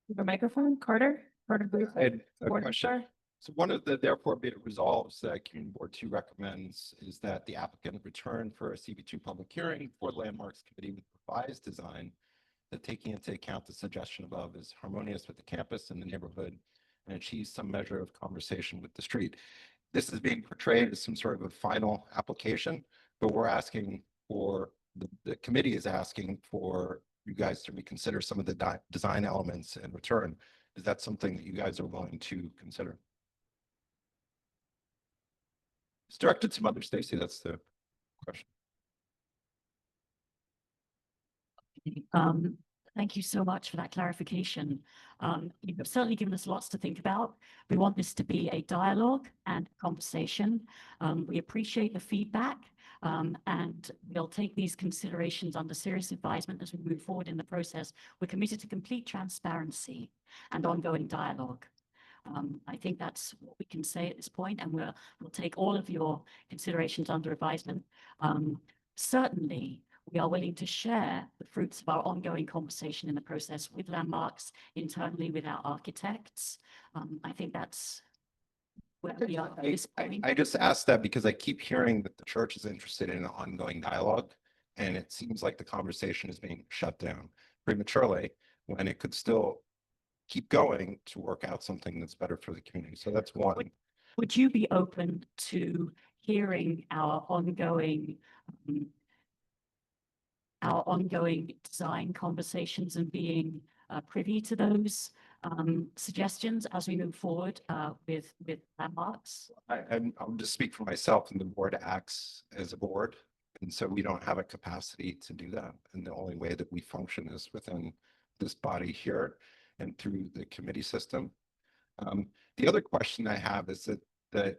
We have a microphone. Carter Booth. I had a Board question. Member. So one of the therefore be it resolves that Community Board 2 recommends is that the applicant return for a CB2 public hearing for the Landmarks Committee with revised design that, taking into account the suggestion above, is harmonious with the campus and the neighborhood and achieves some measure of conversation with the street. This is being portrayed as some sort of a final application, but we're asking for, the committee is asking for you guys to reconsider some of the design elements and return. Is that something that you guys are willing to consider? It's directed to Mother Stacy. That's the question. Thank you so much for that clarification. You've certainly given us lots to think about. We want this to be a dialogue and conversation. We appreciate the feedback, and we'll take these considerations under serious advisement as we move forward in the process. We're committed to complete transparency and ongoing dialogue. I think that's what we can say at this point, and we'll take all of your considerations under advisement. Certainly, we are willing to share the fruits of our ongoing conversation in the process with Landmarks, internally with our architects. I think that's where we are at this point. I just asked that because I keep hearing that the church is interested in an ongoing dialogue, and it seems like the conversation is being shut down prematurely when it could still keep going to work out something that's better for the community. So that's one. Would you be open to hearing our ongoing design conversations and being privy to those suggestions as we move forward with Landmarks? I'll just speak for myself, and the board acts as a board. And so we don't have a capacity to do that. And the only way that we function is within this body here and through the committee system. The other question I have is that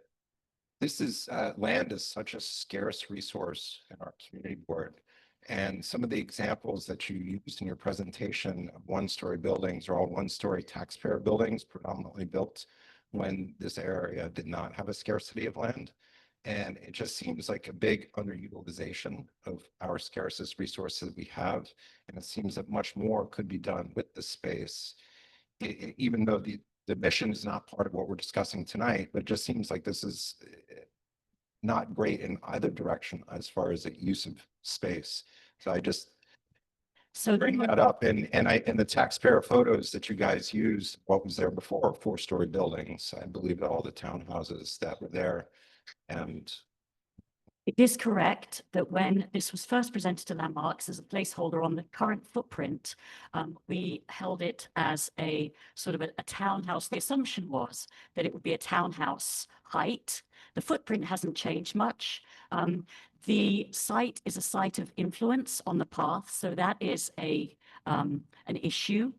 this is land is such a scarce resource in our community board. And some of the examples that you used in your presentation of one-story buildings are all one-story taxpayer buildings, predominantly built when this area did not have a scarcity of land. And it just seems like a big underutilization of our scarcest resources we have. And it seems that much more could be done with the space, even though the mission is not part of what we're discussing tonight, but it just seems like this is not great in either direction as far as the use of space. So I just bring that up, and the taxpayer photos that you guys used, what was there before, 4-story buildings, I believe all the townhouses that were there. And it is correct that when this was first presented to Landmarks as a placeholder on the current footprint, we held it as a sort of a townhouse. The assumption was that it would be a townhouse height. The footprint hasn't changed much. The site is a site of influence on the path, so that is an issue,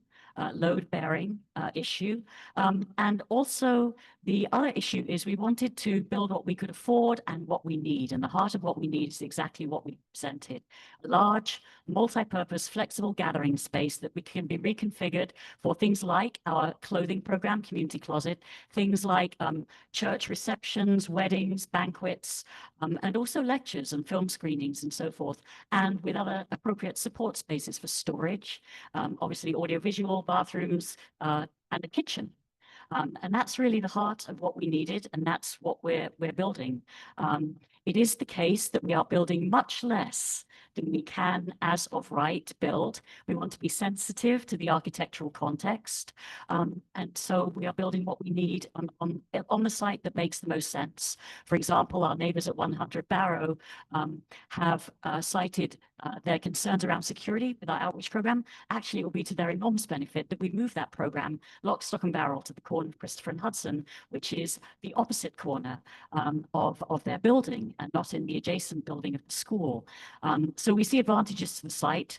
load-bearing issue. And also The other issue is we wanted to build what we could afford and what we need. And the heart of what we need is exactly what we presented. A large, multi-purpose, flexible gathering space that we can be reconfigured for things like our clothing program, Community Closet, things like church receptions, weddings, banquets, and also lectures and film screenings and so forth, and with other appropriate support spaces for storage, obviously audiovisual, bathrooms, and a kitchen. And that's really the heart of what we needed, and that's what we're building. It is the case that we are building much less than we can, as of right, build. We want to be sensitive to the architectural context, and so we are building what we need on the site that makes the most sense. For example, our neighbors at 100 Barrow have cited their concerns around security with our outreach program. Actually, it will be to their enormous benefit that we move that program lock, stock and barrel to the corner of Christopher and Hudson, which is the opposite corner of their building and not in the adjacent building of the school. So we see advantages to the site.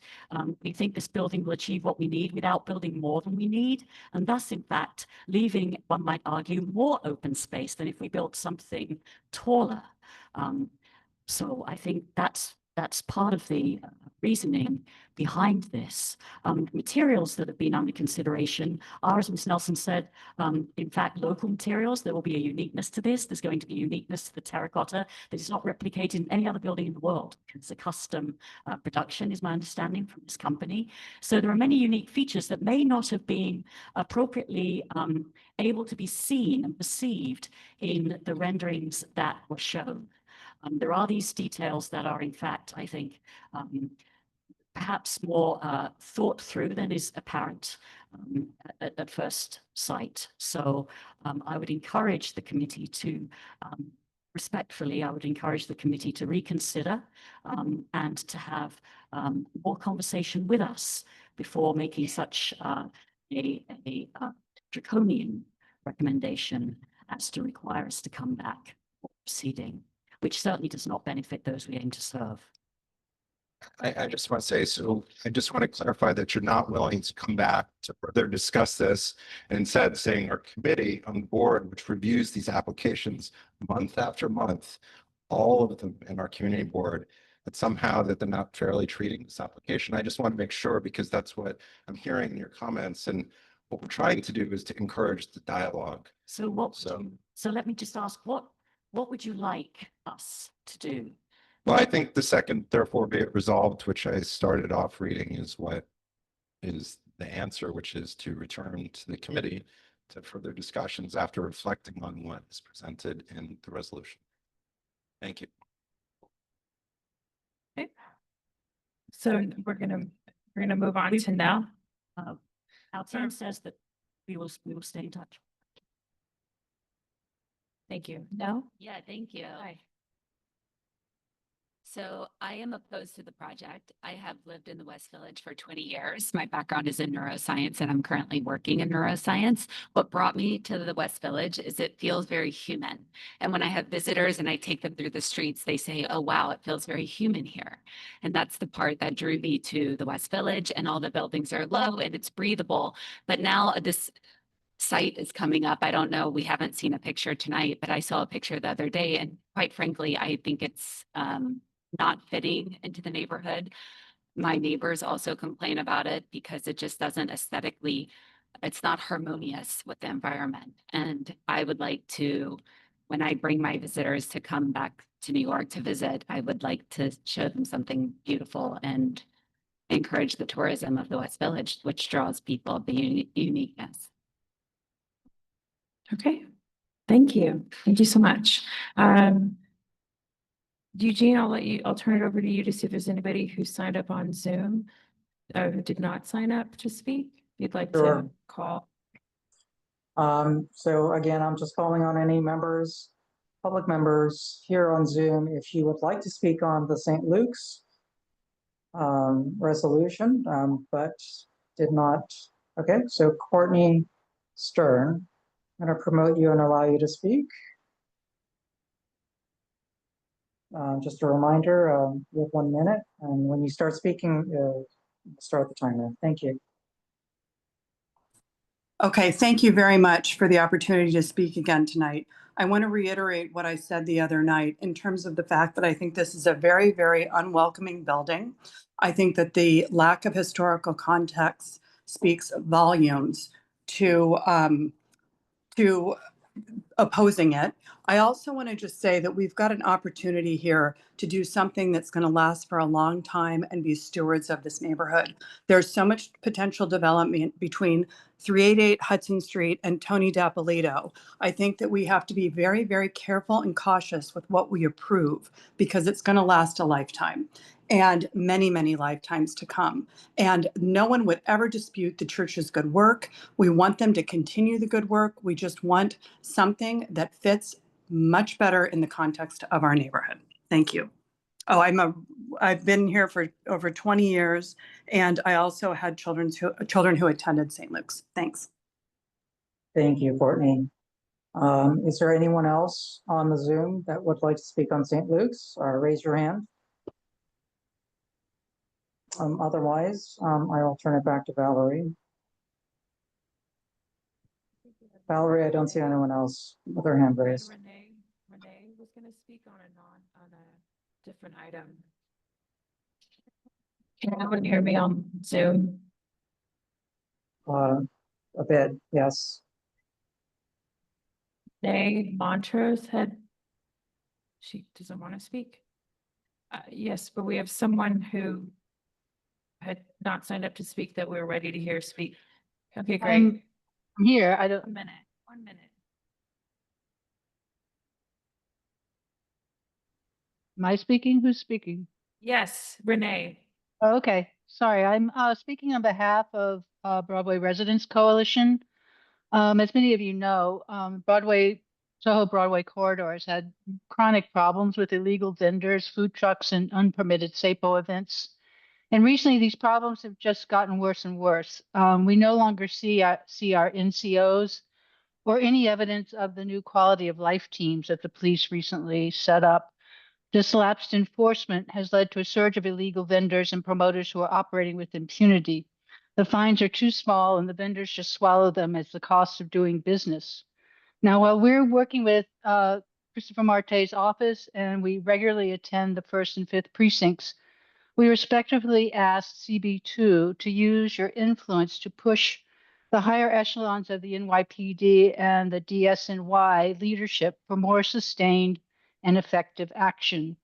We think this building will achieve what we need without building more than we need, and thus, in fact, leaving, one might argue, more open space than if we built something taller. So I think that's part of the reasoning behind this. Materials that have been under consideration are, as Ms. Nelson said, in fact, local materials. There will be a uniqueness to this. There's going to be uniqueness to the terracotta that is not replicated in any other building in the world. It's a custom production, is my understanding from this company. So there are many unique features that may not have been appropriately able to be seen and perceived in the renderings that were shown. There are these details that are, in fact, I think, perhaps more thought through than is apparent at first sight. So I would encourage the committee to, respectfully, I would encourage the committee to reconsider and to have more conversation with us before making such a draconian recommendation as to require us to come back for proceeding, which certainly does not benefit those we aim to serve. I just want to say, so I just want to clarify that you're not willing to come back to further discuss this, and instead saying our committee on the board, which reviews these applications month after month, all of them in our community board, that somehow that they're not fairly treating this application. I just want to make sure, because that's what I'm hearing in your comments, and what we're trying to do is to encourage the dialogue. So let me just ask, what would you like us to do? Well, I think the second, therefore be it resolved, which I started off reading, is what is the answer, which is to return to the committee to further discussions after reflecting on what is presented in the resolution. Thank you. Okay. So we're gonna move on to now. Our team says that we will stay in touch. Thank you. No? Yeah, thank you. Hi. So I am opposed to the project. I have lived in the West Village for 20 years. My background is in neuroscience and I'm currently working in neuroscience. What brought me to the West Village is it feels very human. And when I have visitors and I take them through the streets, they say, oh, wow, it feels very human here. And that's the part that drew me to the West Village, and all the buildings are low and it's breathable. But now this site is coming up. I don't know, we haven't seen a picture tonight, but I saw a picture the other day, and quite frankly, I think it's not fitting into the neighborhood. My neighbors also complain about it because it just doesn't aesthetically, it's not harmonious with the environment. And I would like to, when I bring my visitors to come back to New York to visit, I would like to show them something beautiful and encourage the tourism of the West Village, which draws people of the uniqueness. Okay. Thank you. Thank you so much. Eugene, I'll turn it over to you to see if there's anybody who signed up on Zoom who did not sign up to speak. If you'd like Sure. to call. So again, I'm just calling on any members, public members here on Zoom. If you would like to speak on the St. Luke's resolution, but did not. Okay, so Courtney Stern, I'm going to promote you and allow you to speak. Just a reminder, you have 1 minute, and when you start speaking, start the timer. Thank you. Okay, thank you very much for the opportunity to speak again tonight. I want to reiterate what I said the other night in terms of the fact that I think this is a very, very unwelcoming building. I think that the lack of historical context speaks volumes to opposing it. I also want to just say that we've got an opportunity here to do something that's going to last for a long time and be stewards of this neighborhood. There's so much potential development between 388 Hudson Street and Tony D'Appolito. I think that we have to be very, very careful and cautious with what we approve because it's going to last a lifetime and many, many lifetimes to come. And no one would ever dispute the church's good work. We want them to continue the good work. We just want something that fits much better in the context of our neighborhood. Thank you. Oh, I've been here for over 20 years, and I also had children who attended St. Luke's. Thanks. Thank you, Courtney. Is there anyone else on the Zoom that would like to speak on St. Luke's? Raise your hand. Otherwise, I will turn it back to Valerie. Valerie, I don't see anyone else with their hand raised. Renee was going to speak on a different item. Can anyone hear me on Zoom? A bit, yes. Montrose she doesn't want to speak. Yes, but we have someone who had not signed up to speak that we're ready to hear speak. Okay, great. I'm here. I don't. 1 minute. 1 minute. Am I speaking? Who's speaking? Yes, Renee. Oh, okay. Sorry, I'm speaking on behalf of Broadway Residents Coalition. As many of you know, Soho Broadway corridor has had chronic problems with illegal vendors, food trucks, and unpermitted SAPO events. And recently, these problems have just gotten worse and worse. We no longer see our NCOs or any evidence of the new quality of life teams that the police recently set up. This lapsed enforcement has led to a surge of illegal vendors and promoters who are operating with impunity. The fines are too small and the vendors just swallow them as the cost of doing business. Now, while we're working with Christopher Marte's office and we regularly attend the 1st and 5th precincts, we respectfully ask CB2 to use your influence to push the higher echelons of the NYPD and the DSNY leadership for more sustained and effective action.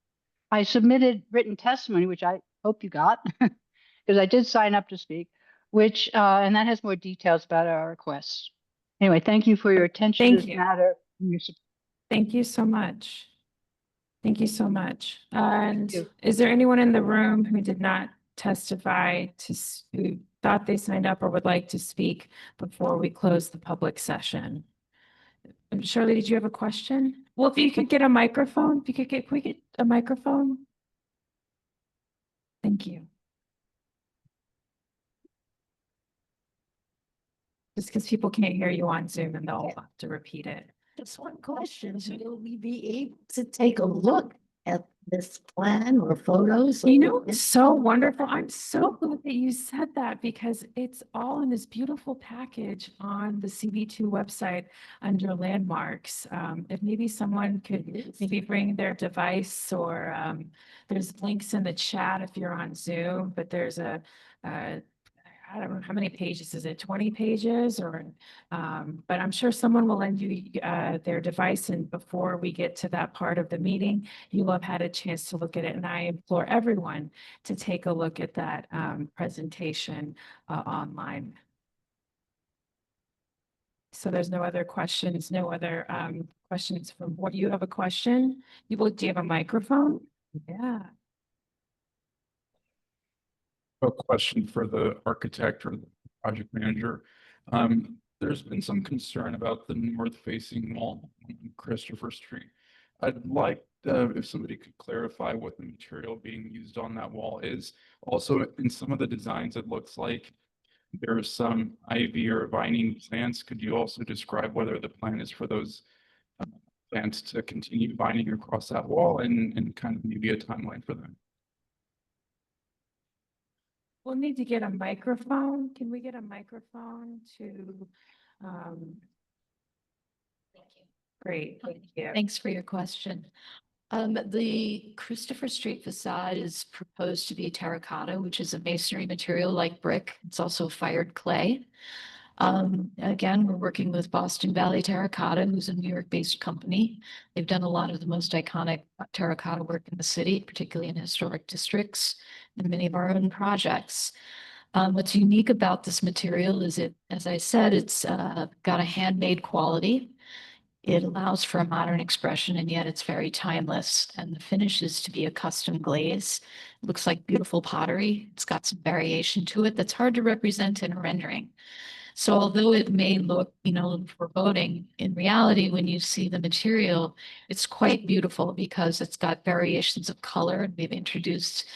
I submitted written testimony, which I hope you got, because I did sign up to speak, and that has more details about our requests. Anyway, thank you for your attention to this matter and your support. Thank you so much. Thank you so much. And is there anyone in the room who did not testify who thought they signed up or would like to speak before we close the public session? Shirley, did you have a question? Well, if you could get a microphone, can we get a microphone? Thank you. Just because people can't hear you on Zoom and they'll have to repeat it. Just one question. So will we be able to take a look at this plan or photos? You know, it's so wonderful. I'm so glad that you said that because it's all in this beautiful package on the CB2 website under landmarks. If maybe someone could maybe bring their device or there's links in the chat if you're on Zoom, but there's I don't know how many pages is it, 20 pages or, but I'm sure someone will lend you their device and before we get to that part of the meeting, you will have had a chance to look at it. And I implore everyone to take a look at that presentation online. So there's no other questions, no other questions from what you have a question? Do you have a microphone? Yeah. A question for the architect or the project manager. There's been some concern about the north-facing wall on Christopher Street. I'd like if somebody could clarify what the material being used on that wall is. Also, in some of the designs, it looks like there's some ivy or vining plants. Could you also describe whether the plan is for those plants to continue vining across that wall and kind of maybe a timeline for them? We'll need to get a microphone. Can we get a microphone to Great, thank you. Thanks for your question. The Christopher Street facade is proposed to be terracotta, which is a masonry material like brick. It's also fired clay. Again, we're working with Boston Valley Terracotta, who's a New York-based company. They've done a lot of the most iconic terracotta work in the city, particularly in historic districts, and many of our own projects. What's unique about this material is it, as I said, it's got a handmade quality. It allows for a modern expression, and yet it's very timeless. And the finish is to be a custom glaze. It looks like beautiful pottery. It's got some variation to it that's hard to represent in a rendering. So although it may look, foreboding, in reality, when you see the material, it's quite beautiful because it's got variations of color. We've introduced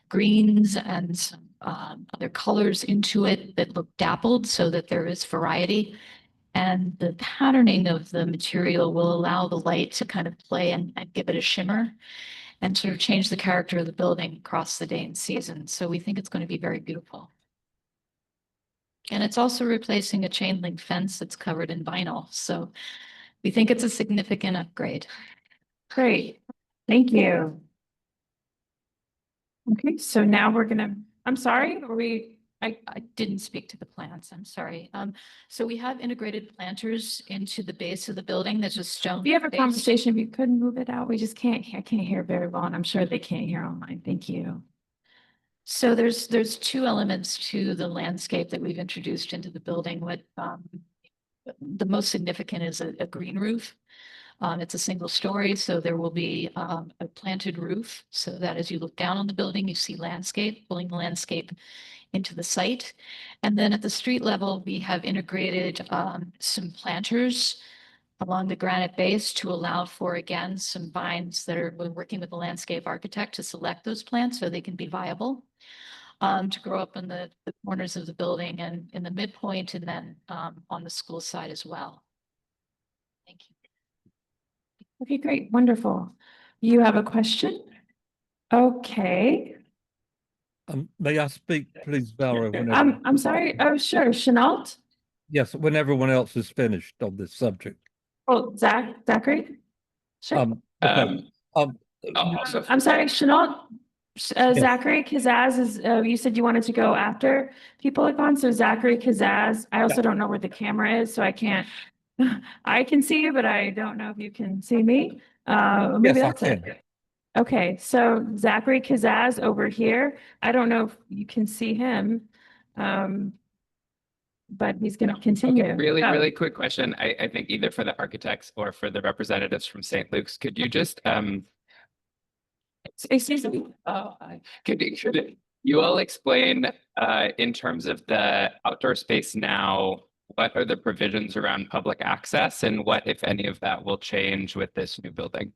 greens and some other colors into it that look dappled so that there is variety. And the patterning of the material will allow the light to kind of play and give it a shimmer and sort of change the character of the building across the day and season. So we think it's going to be very beautiful. And it's also replacing a chain link fence that's covered in vinyl. So we think it's a significant upgrade. Great, thank you. Okay, so now we're I'm sorry, I didn't speak to the plants, I'm sorry. So we have integrated planters into the base of the building that's just stone. If you have a base. conversation, if you could move it out, we just I can't hear very well, and I'm sure they can't hear online. Thank you. So there's two elements to the landscape that we've introduced into the building. What the most significant is a green roof. It's a single story, so there will be a planted roof so that as you look down on the building, you see landscape, pulling the landscape into the site. And then at the street level, we have integrated some planters along the granite base to allow for, again, some vines that we're working with the landscape architect to select those plants so they can be viable to grow up in the corners of the building and in the midpoint and then on the school side as well. Thank you. Okay, great, wonderful. You have a question? Okay. May I speak, please, Valerie? I'm sorry. Oh, sure. Chenault? Yes, when everyone else is finished on this subject. Oh, Zachary? Sure. Also, I'm sorry, Chenault? Zachary Kazaz is, you said you wanted to go after people had gone. So Zachary Kazaz, I also don't know where the camera is, so I can't, I can see you, but I don't know if you can see me. Maybe yes, that's it. Okay, so Zachary Kazaz over here. I don't know if you can see him. But he's going to continue. Okay, really quick question. I think either for the architects or for the representatives from St. Luke's, could you just excuse me. Could you all explain in terms of the outdoor space now, what are the provisions around public access and what, if any, of that will change with this new building?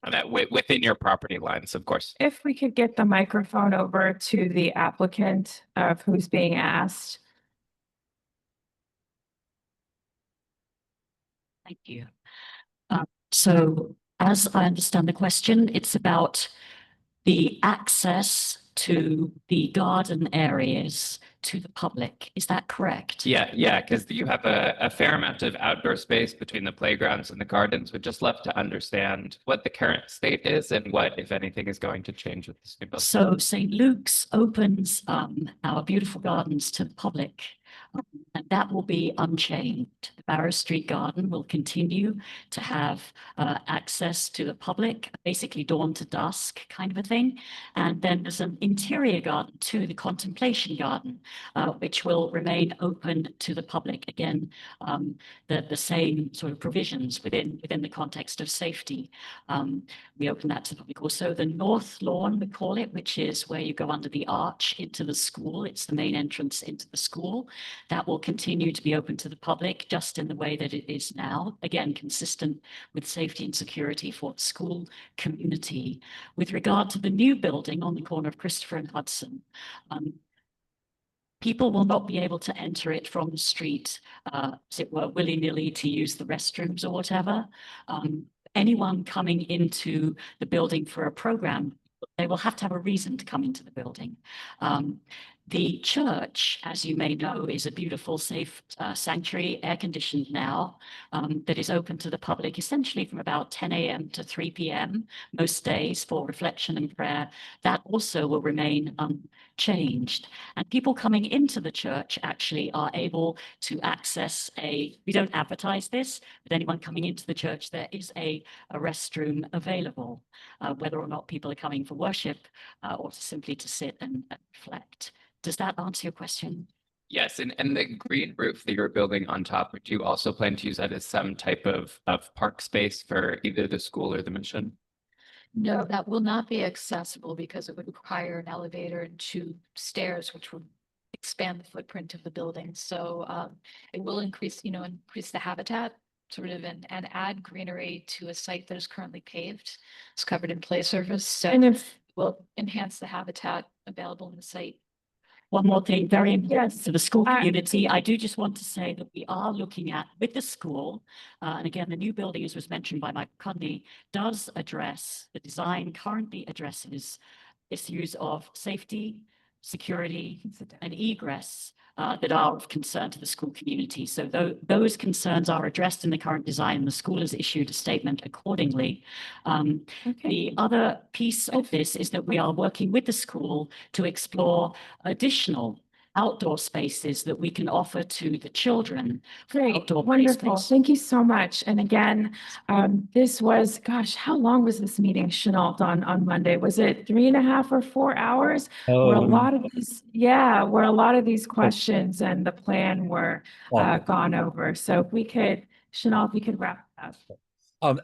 And that within your property lines, of course. If we could get the microphone over to the applicant of who's being asked. Thank you. So as I understand the question, it's about the access to the garden areas to the public. Is that correct? Yeah, because you have a fair amount of outdoor space between the playgrounds and the gardens. We'd just love to understand what the current state is and what, if anything, is going to change with this new building. So St. Luke's opens our beautiful gardens to the public. And that will be unchanged. The Barrow Street Garden will continue to have access to the public, basically dawn to dusk kind of a thing. And then there's an interior garden too, the Contemplation Garden, which will remain open to the public. Again, the same sort of provisions within the context of safety. We open that to the public. Also, the North Lawn, we call it, which is where you go under the arch into the school. It's the main entrance into the school. That will continue to be open to the public just in the way that it is now, again, consistent with safety and security for the school community. With regard to the new building on the corner of Christopher and Hudson, people will not be able to enter it from the street, as it were, willy-nilly to use the restrooms or whatever. Anyone coming into the building for a program, they will have to have a reason to come into the building. The church, as you may know, is a beautiful, safe sanctuary, air-conditioned now, that is open to the public essentially from about 10 a.m. to 3 p.m. most days for reflection and prayer. That also will remain unchanged. And people coming into the church actually are able to access we don't advertise this, but anyone coming into the church, there is a restroom available, whether or not people are coming for worship or simply to sit and reflect. Does that answer your question? Yes, and the green roof that you're building on top, would you also plan to use that as some type of park space for either the school or the mission? No, that will not be accessible because it would require an elevator and 2 stairs, which would expand the footprint of the building. So it will increase the habitat sort of and add greenery to a site that is currently paved. It's covered in play surface. So it will enhance the habitat available in the site. One more thing, very important to the school community. I do just want to say that we are looking at, with the school, and again, the new building, as was mentioned by Mike Cudney, does address, the design currently addresses issues of safety, security, and egress that are of concern to the school community. So those concerns are addressed in the current design, and the school has issued a statement accordingly. The other piece of this is that we are working with the school to explore additional outdoor spaces that we can offer to the children. Great, wonderful. Thank you so much. And again, this was, gosh, how long was this meeting, Chenault, on Monday? Was it 3.5 or 4 hours? Where a lot of these questions and the plan were gone over. So if we could, Chenault, if we could wrap up.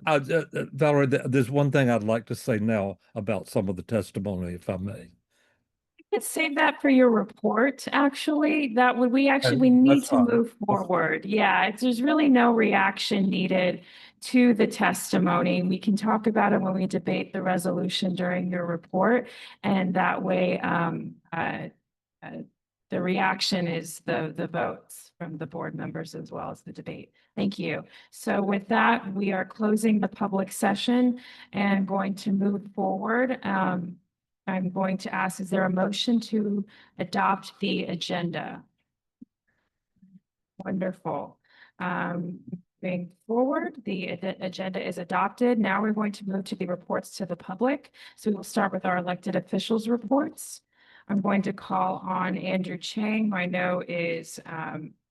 Valerie, there's one thing I'd like to say now about some of the testimony, if I may. Let's save that for your report, actually. We need to move forward. Yeah, there's really no reaction needed to the testimony. We can talk about it when we debate the resolution during your report. And that way, the reaction is the votes from the board members as well as the debate. Thank you. So with that, we are closing the public session and going to move forward. I'm going to ask, is there a motion to adopt the agenda? Wonderful. Moving forward, the agenda is adopted. Now we're going to move to the reports to the public. So we will start with our elected officials reports. I'm going to call on Andrew Chang, who I know is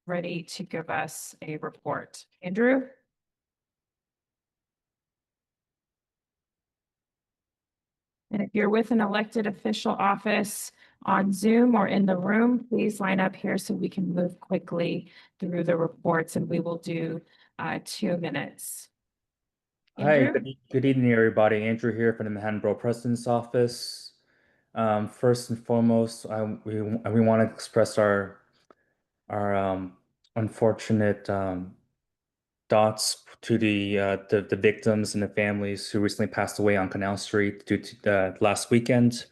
ready to give us a report. Andrew? And if you're with an elected official office on Zoom or in the room, please line up here so we can move quickly through the reports, and we will do 2 minutes. Hi, Andrew? good evening, everybody. Andrew here from the Manhattan Borough President's Office. First and foremost, we want to express our unfortunate thoughts to the victims and the families who recently passed away on Canal Street due to last weekend.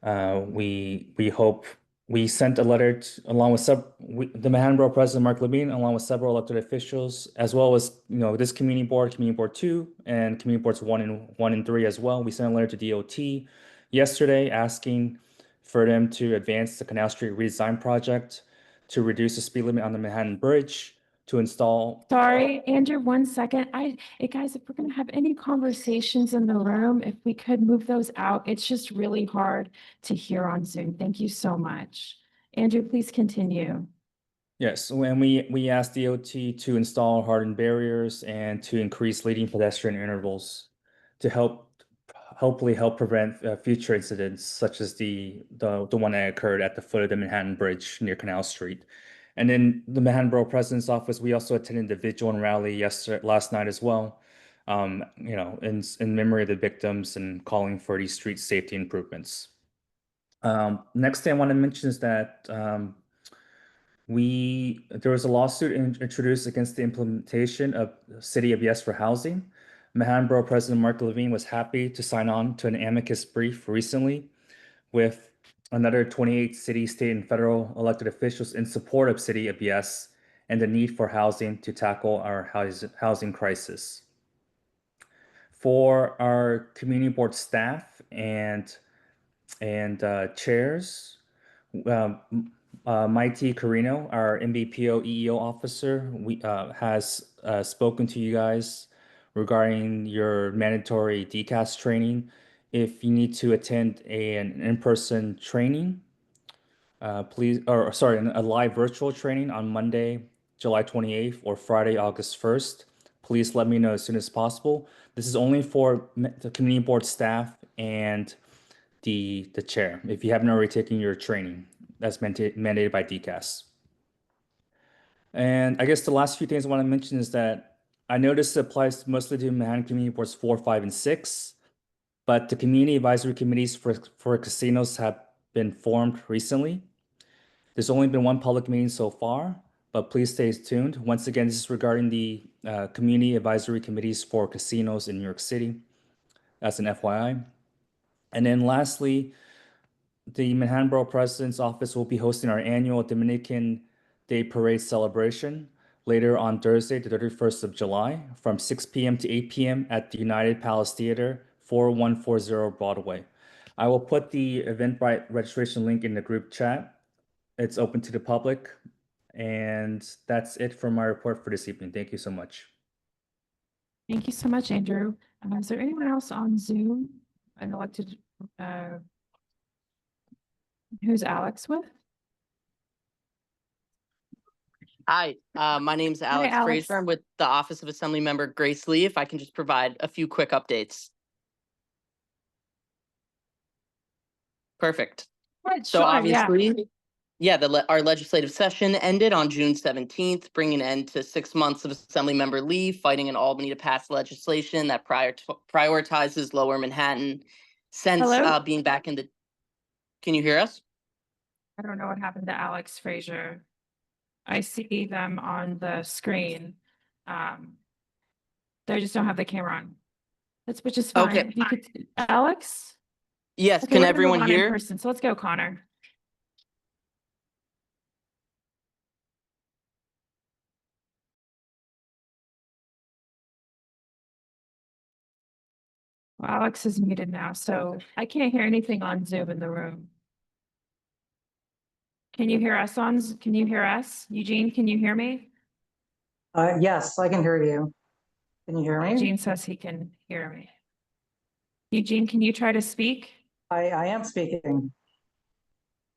We hope we sent a letter along with the Manhattan Borough President Mark Levine, along with several elected officials, as well as this Community Board 2, and Community Boards 1 and 3 as well. We sent a letter to DOT yesterday asking for them to advance the Canal Street redesign project to reduce the speed limit on the Manhattan Bridge, to install. Sorry, Andrew, 1 second. Guys, if we're going to have any conversations in the room, if we could move those out, it's just really hard to hear on Zoom. Thank you so much. Andrew, please continue. Yes, when we asked DOT to install hardened barriers and to increase leading pedestrian intervals to hopefully help prevent future incidents such as the one that occurred at the foot of the Manhattan Bridge near Canal Street. And in the Manhattan Borough President's Office, we also attended the vigil and rally last night as well, in memory of the victims and calling for these street safety improvements. Next thing I want to mention is that there was a lawsuit introduced against the implementation of City of Yes for Housing. Manhattan Borough President Mark Levine was happy to sign on to an amicus brief recently with another 28 city, state, and federal elected officials in support of City of Yes and the need for housing to tackle our housing crisis. For our community board staff and chairs, Maite Carino, our MBPO EEO officer, has spoken to you guys regarding your mandatory DCAS training. If you need to attend an in-person training, please, or sorry, a live virtual training on Monday, July 28th or Friday, August 1st, please let me know as soon as possible. This is only for the community board staff and the chair, if you haven't already taken your training that's mandated by DCAS. And I guess the last few things I want to mention is that I noticed it applies mostly to Manhattan Community Boards 4, 5, and 6, but the community advisory committees for casinos have been formed recently. There's only been one public meeting so far, but please stay tuned. Once again, this is regarding the community advisory committees for casinos in New York City. That's an FYI. And then lastly, the Manhattan Borough President's Office will be hosting our annual Dominican Day Parade celebration later on Thursday, the 31st of July, from 6 p.m. to 8 p.m. at the United Palace Theater, 4140 Broadway. I will put the Eventbrite registration link in the group chat. It's open to the public. And that's it for my report for this evening. Thank you so much. Thank you so much, Andrew. Is there anyone else on Zoom? An elected, who's Alex with? Hi, my name's Alex Alex. Fraser. I'm with the Office of Assembly Member Grace Lee. If I can just provide a few quick updates. Perfect. Right, So sure, obviously, our legislative session ended on June 17th, bringing an end to 6 months of Assembly Member Lee fighting in Albany to pass legislation that prioritizes Lower Manhattan. Since being back in the, can you hear us? I don't know what happened to Alex Fraser. I see them on the screen. They just don't have the camera on. Which is fine. Okay. If you could, Alex? Yes, Okay, can we're gonna move everyone on hear? in person. So let's go, Connor. Well, Alex is muted now, so I can't hear anything on Zoom in the room. Can you hear us can you hear us? Eugene, can you hear me? Yes, I can hear you. Can you hear me? Eugene says he can hear me. Eugene, can you try to speak? I am speaking.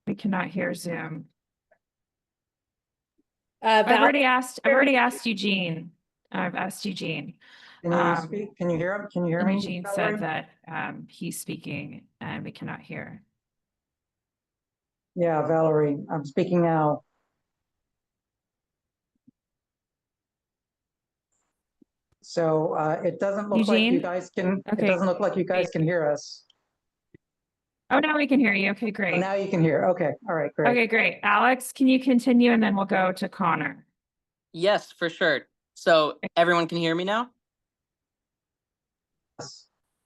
We cannot hear Zoom. Val- I've already asked Eugene. I've asked Eugene. Can you speak? Can you hear him? Can you hear And me? Eugene Valerie? said that he's speaking and we cannot hear. Yeah, Valerie, I'm speaking now. So it doesn't look like you Eugene? guys can, it Okay. doesn't look like you guys can hear us. Oh, now we can hear you. Okay, Oh, great. now you can hear. Okay, all right, great. Okay, great. Alex, can you continue and then we'll go to Connor. Yes, for sure. So everyone can hear me now?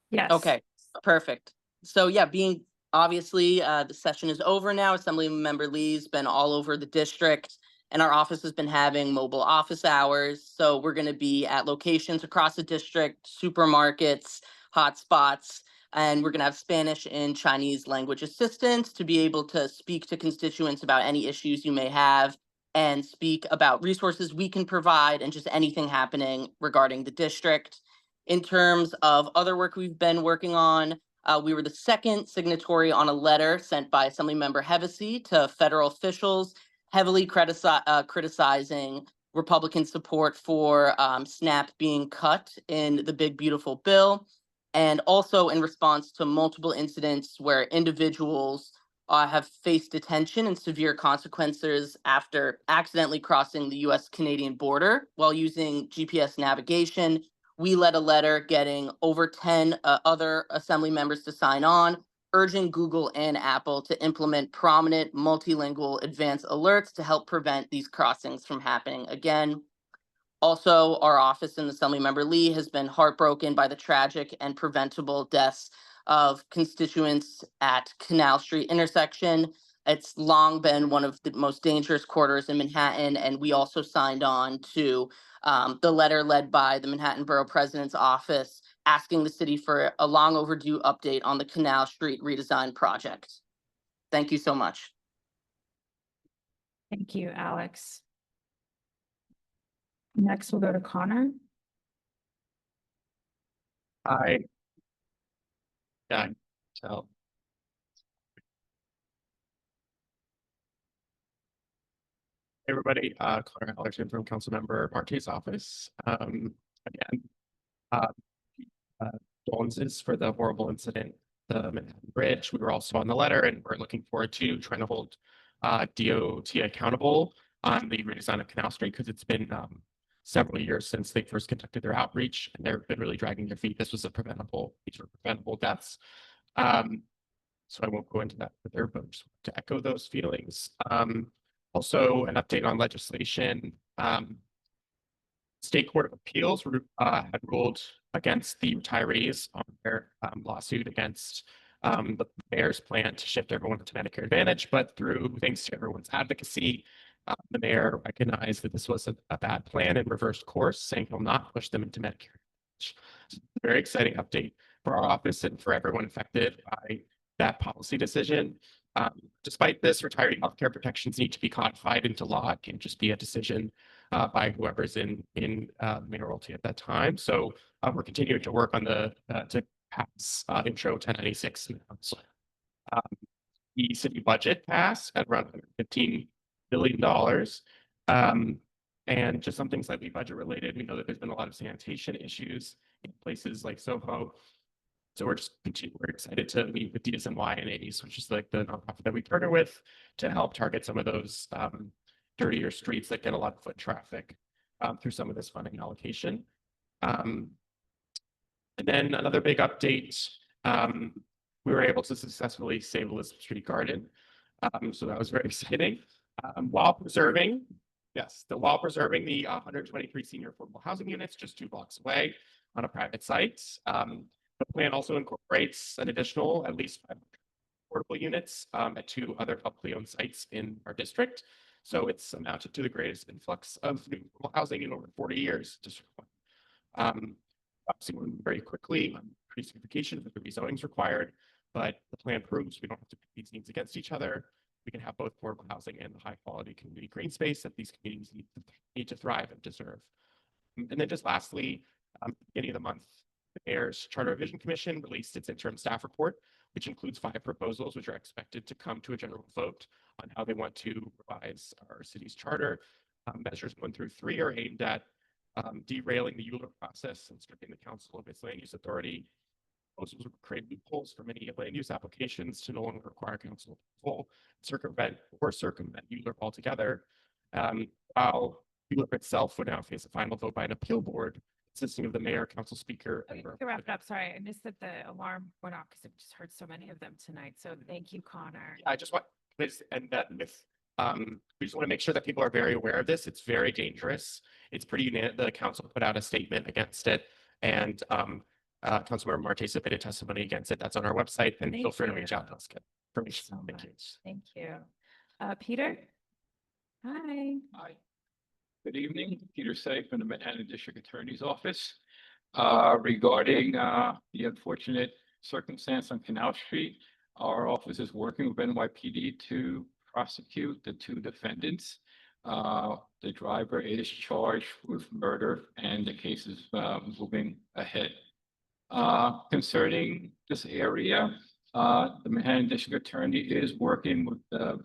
Yes. Okay, perfect. So yeah, being obviously the session is over now. Assembly Member Lee's been all over the district and our office has been having mobile office hours. So we're going to be at locations across the district, supermarkets, hotspots, and we're going to have Spanish and Chinese language assistants to be able to speak to constituents about any issues you may have and speak about resources we can provide and just anything happening regarding the district. In terms of other work we've been working on, we were the second signatory on a letter sent by Assemblymember Hevesy to federal officials, heavily criticizing Republican support for SNAP being cut in the big beautiful bill, and also in response to multiple incidents where individuals have faced detention and severe consequences after accidentally crossing the US-Canadian border while using GPS navigation. We led a letter getting over 10 other assembly members to sign on, urging Google and Apple to implement prominent multilingual advanced alerts to help prevent these crossings from happening again. Also, our office and Assemblymember Lee has been heartbroken by the tragic and preventable deaths of constituents at Canal Street intersection. It's long been one of the most dangerous corridors in Manhattan, and we also signed on to the letter led by the Manhattan Borough President's Office asking the city for a long overdue update on the Canal Street redesign project. Thank you so much. Thank you, Alex. Next, we'll go to Connor. Hi. Yeah, so. Hey, everybody, Connor Allerton from Councilmember Marte's office. Again, uh, condolences for the horrible incident, the Manhattan Bridge. We were also on the letter, and we're looking forward to trying to hold DOT accountable on the redesign of Canal Street, because it's been several years since they first conducted their outreach, and they've been really dragging their feet. This was a these were preventable deaths. So I won't go into that further, but just want to echo those feelings. Also, an update on legislation. State Court of Appeals had ruled against the retirees on their lawsuit against the mayor's plan to shift everyone to Medicare Advantage, but through thanks to everyone's advocacy, the mayor recognized that this was a bad plan and reversed course, saying he'll not push them into Medicare. So it's a very exciting update for our office and for everyone affected by that policy decision. Despite this, retiree healthcare protections need to be codified into law. It can't just be a decision by whoever's in mayoralty at that time. So we're continuing to work on to pass intro 1096 now. So, the city budget passed at around $15 billion. And just some things that we budget related. We know that there's been a lot of sanitation issues in places like Soho. So we're excited to meet with DSNY and ACE, which is like the nonprofit that we partner with, to help target some of those dirtier streets that get a lot of foot traffic through some of this funding allocation. And then another big update, we were able to successfully save Elizabeth Street Garden. So that was very exciting. While preserving the 123 senior affordable housing units just 2 blocks away on a private site. The plan also incorporates an additional at least 500 affordable units at 2 other publicly owned sites in our district. So it's amounted to the greatest influx of new affordable housing in over 40 years. Obviously, we're moving very quickly on pre-certification if the rezoning is required, but the plan proves we don't have to put these needs against each other. We can have both affordable housing and the high quality community green space that these communities need to thrive and deserve. And then just lastly, beginning of the month, the Mayor's Charter Revision Commission released its interim staff report, which includes 5 proposals, which are expected to come to a general vote on how they want to revise our city's charter. Measures 1 through 3 are aimed at derailing the ULURP process and stripping the council of its land use authority. Proposals would create loopholes for many land use applications to no longer require council approval, circumvent ULURP altogether. While ULURP itself would now face a final vote by an appeal board consisting of the mayor, council speaker, and Wrap it up. Sorry, I missed that the alarm went off because I've just heard so many of them tonight. So thank you, Connor. I just want to end that with we just want to make sure that people are very aware of this. It's very dangerous. It's pretty unanimous. The council put out a statement against it, and Councilmember Marte submitted testimony against it. That's on our website, and feel free to reach out to us. Get information. Thank you. Thank you. Peter. Hi. Hi. Good evening, Peter Say from the Manhattan District Attorney's Office. Regarding the unfortunate circumstance on Canal Street, our office is working with NYPD to prosecute the 2 defendants. The driver is charged with murder, and the case is moving ahead. Concerning this area, the Manhattan District Attorney is working with the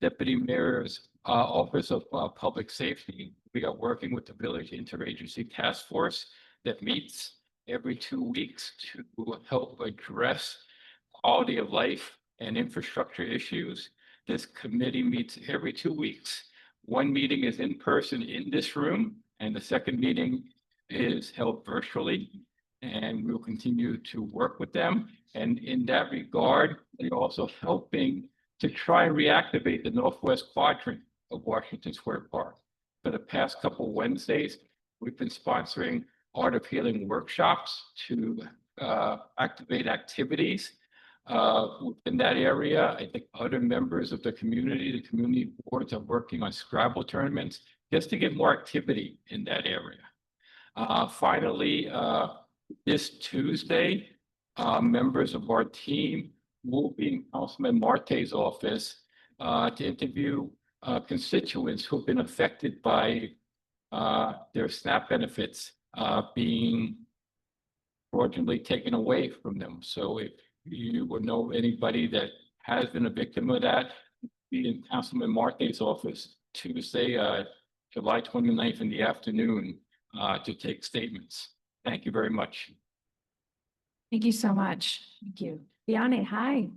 Deputy Mayor's Office of Public Safety. We are working with the Village Interagency Task Force that meets every 2 weeks to help address quality of life and infrastructure issues. This committee meets every 2 weeks. 1 meeting is in person in this room, and the second meeting is held virtually. And we'll continue to work with them. And in that regard, they're also helping to try and reactivate the northwest quadrant of Washington Square Park. For the past couple Wednesdays, we've been sponsoring art of healing workshops to activate activities in that area. I think other members of the community boards are working on Scrabble tournaments just to get more activity in that area. Finally, this Tuesday, members of our team will be in Councilman Marte's office to interview constituents who've been affected by their SNAP benefits being fraudulently taken away from them. So if you would know anybody that has been a victim of that, be in Councilman Marte's office Tuesday, July 29th in the afternoon to take statements. Thank you very much. Thank you so much. Thank you. Biane, hi.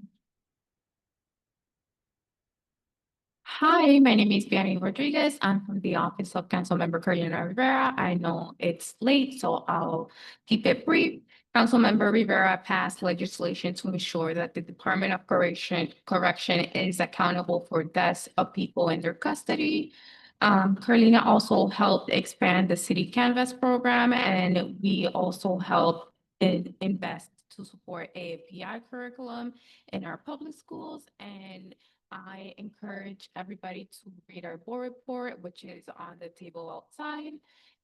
Hi, my name is Biane Rodriguez. I'm from the Office of Councilmember Carolina Rivera. I know it's late, so I'll keep it brief. Councilmember Rivera passed legislation to ensure that the Department of Correction is accountable for deaths of people in their custody. Carolina also helped expand the City Canvas program, and we also helped invest to support API curriculum in our public schools. And I encourage everybody to read our board report, which is on the table outside.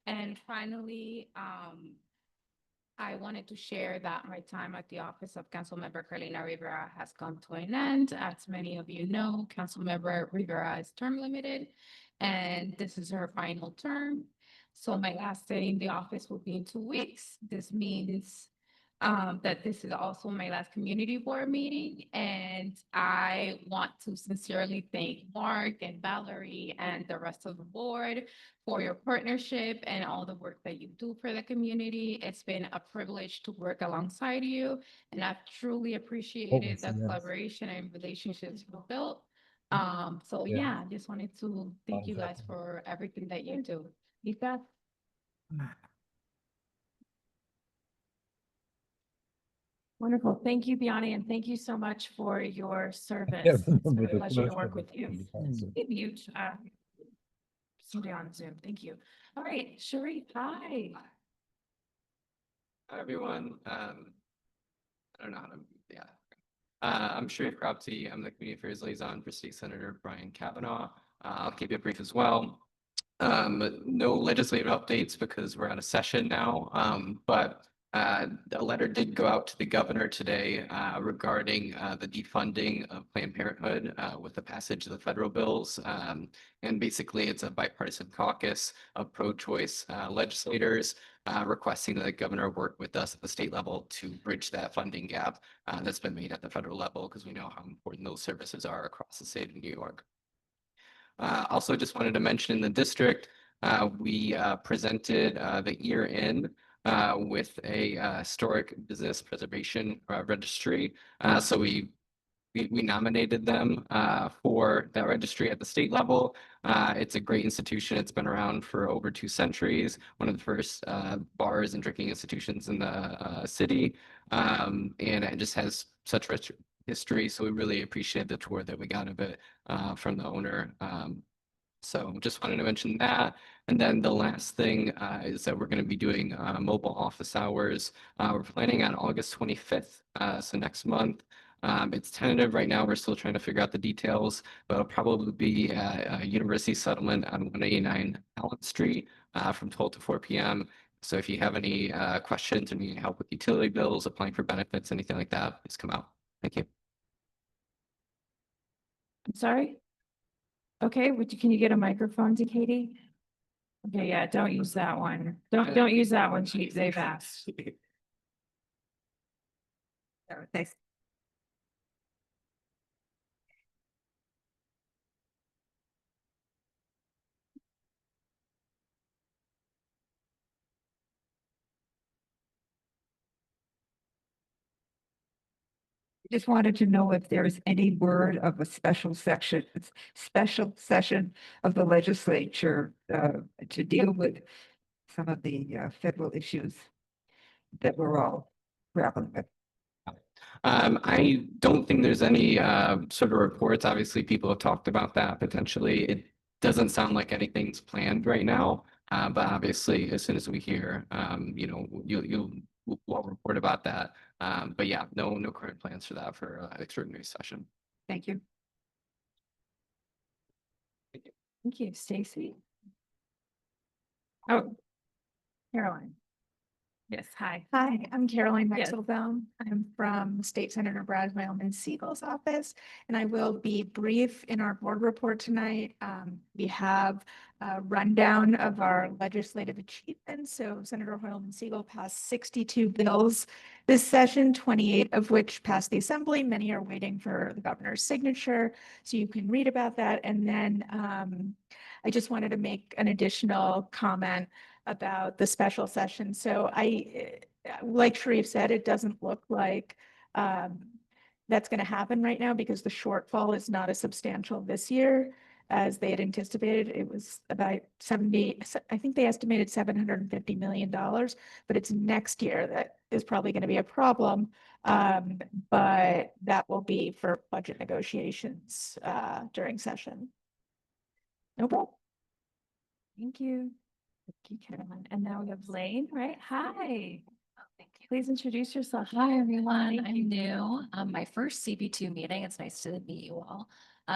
And finally, I wanted to share that my time at the office of Councilmember Carolina Rivera has come to an end. As many of you know, Councilmember Rivera is term limited, and this is her final term. So my last day in the office will be in 2 weeks. This means that this is also my last community board meeting, and I want to sincerely thank Mark and Valerie and the rest of the board for your partnership and all the work that you do for the community. It's been a privilege to work alongside you, and I've truly appreciated the collaboration and relationships we've built. So yeah, I just wanted to thank you guys for everything that you do. Lisa? Wonderful. Thank you, Biane, and thank you so much for your service. It's been a pleasure to work with you. Mute somebody on Zoom. Thank you. All right, Sharif, hi. Hi, everyone. I don't know how to, yeah. I'm Sharif Krabti. I'm the Community Affairs Liaison for State Senator Brian Kavanaugh. I'll keep it brief as well. No legislative updates because we're out of session now, but a letter did go out to the governor today regarding the defunding of Planned Parenthood with the passage of the federal bills. And basically, it's a bipartisan caucus of pro-choice legislators requesting that the governor work with us at the state level to bridge that funding gap that's been made at the federal level, because we know how important those services are across the state of New York. Also, just wanted to mention in the district, we presented the year in with a historic business preservation registry. So we nominated them for that registry at the state level. It's a great institution. It's been around for over 2 centuries, one of the first bars and drinking institutions in the city. And it just has such rich history. So we really appreciate the tour that we got of it from the owner. So just wanted to mention that. And then the last thing is that we're going to be doing mobile office hours. We're planning on August 25th, so next month. It's tentative right now. We're still trying to figure out the details, but it'll probably be at University Settlement on 189 Allen Street from 12 to 4 p.m. So if you have any questions or need help with utility bills, applying for benefits, anything like that, please come out. Thank you. I'm sorry? Okay, can you get a microphone to Katie? Okay, yeah, don't use that one. Don't use that one, Chief. They've asked. Thanks. Just wanted to know if there's any word of a special session of the legislature to deal with some of the federal issues that we're all grappling with. I don't think there's any sort of reports. Obviously, people have talked about that potentially. It doesn't sound like anything's planned right now. But obviously, as soon as we hear, we'll report about that. But yeah, no current plans for that for extraordinary session. Thank you. Thank you, Stacy. Oh, Caroline. Yes, hi. Hi, I'm Caroline Yes. Maxwell-Baum. I'm from State Senator Brad Wildman Siegel's office, and I will be brief in our board report tonight. We have a rundown of our legislative achievements. So Senator Wildman Siegel passed 62 bills this session, 28 of which passed the assembly. Many are waiting for the governor's signature, so you can read about that. And then I just wanted to make an additional comment about the special session. So like Sharif said, it doesn't look like that's going to happen right now because the shortfall is not as substantial this year as they had anticipated. It was about 70, I think they estimated $750 million, but it's next year that is probably going to be a problem. But that will be for budget negotiations during session. No problem. Thank you. Thank you, Caroline. And now we have Lane, right? Hi. Please introduce yourself. Hi, everyone. I'm new. My first CB2 meeting. It's nice to meet you all.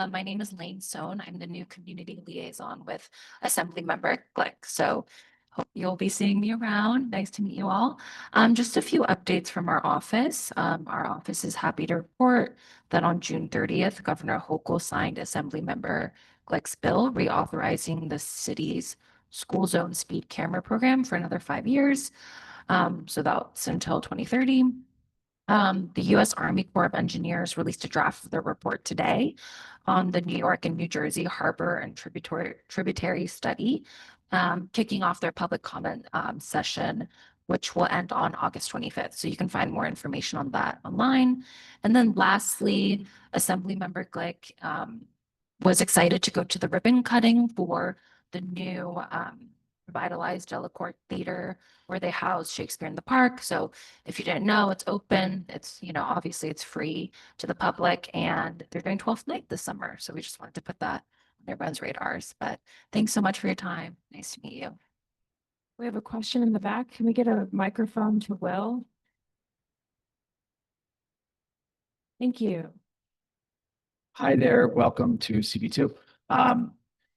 My name is Lane Sohn. I'm the new community liaison with Assemblymember Glick. So hope you'll be seeing me around. Nice to meet you all. Just a few updates from our office. Our office is happy to report that on June 30th, Governor Hochul signed Assemblymember Glick's bill reauthorizing the city's school zone speed camera program for another 5 years. So that's until 2030. The U.S. Army Corps of Engineers released a draft of their report today on the New York and New Jersey harbor and tributary study, kicking off their public comment session, which will end on August 25th. So you can find more information on that online. And then lastly, Assemblymember Glick was excited to go to the ribbon cutting for the new revitalized Delacorte Theater where they house Shakespeare in the Park. So if you didn't know, it's open. It's, obviously it's free to the public and they're doing 12th night this summer. So we just wanted to put that on everyone's radars. But thanks so much for your time. Nice to meet you. We have a question in the back. Can we get a microphone to Will? Thank you. Hi there, welcome to CB2.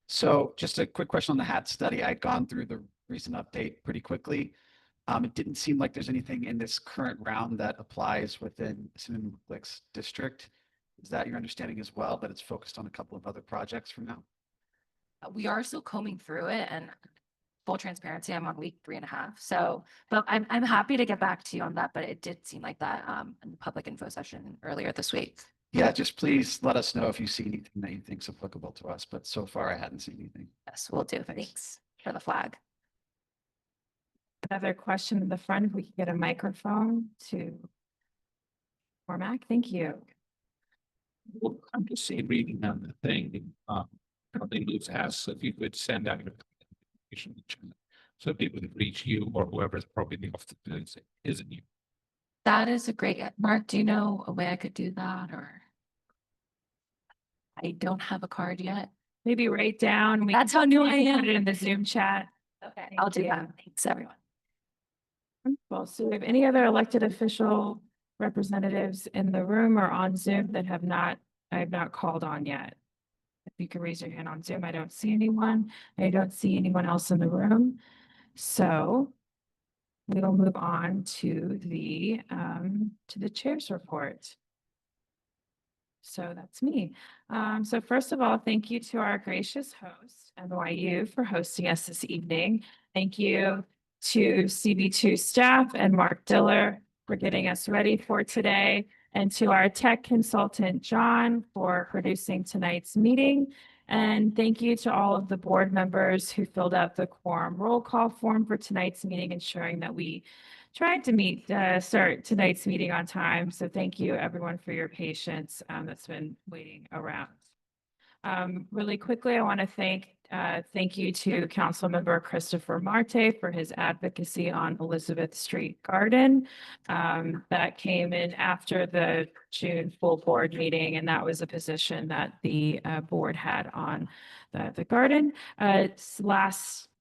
So just a quick question on the HAT study. I'd gone through the recent update pretty quickly. It didn't seem like there's anything in this current round that applies within Assemblymember Glick's district. Is that your understanding as well, that it's focused on a couple of other projects for now? We are still combing through it, and full transparency, I'm on week 3.5. So, but I'm happy to get back to you on that, but it did seem like that in the public info session earlier this week. Yeah, just please let us know if you see anything that you think is applicable to us, but so far I hadn't seen anything. Yes, we'll do. Thanks for the flag. Another question in the front, if we could get a microphone to Cormac. Thank you. Well, I'm just saying, reading on the thing, probably Luke's asked if you could send out your information so people can reach you or whoever's probably the office isn't you. That is a great, Mark, do you know a way I could do that, or? I don't have a card yet. Maybe write down. That's how new I am. Put it in the Zoom chat. Okay, I'll do that. Thanks, everyone. Well, so we have any other elected official representatives in the room or on Zoom that I have not called on yet? If you can raise your hand on Zoom, I don't see anyone. I don't see anyone else in the room. So we'll move on to the chair's report. So that's me. So first of all, thank you to our gracious host, NYU, for hosting us this evening. Thank you to CB2 staff and Mark Diller for getting us ready for today, and to our tech consultant, John, for producing tonight's meeting. And thank you to all of the board members who filled out the quorum roll call form for tonight's meeting, ensuring that we tried to start tonight's meeting on time. So thank you everyone for your patience that's been waiting around. Really quickly, I want to thank you to Councilmember Christopher Marte for his advocacy on Elizabeth Street Garden. That came in after the June full board meeting, and that was a position that the board had on the garden. It's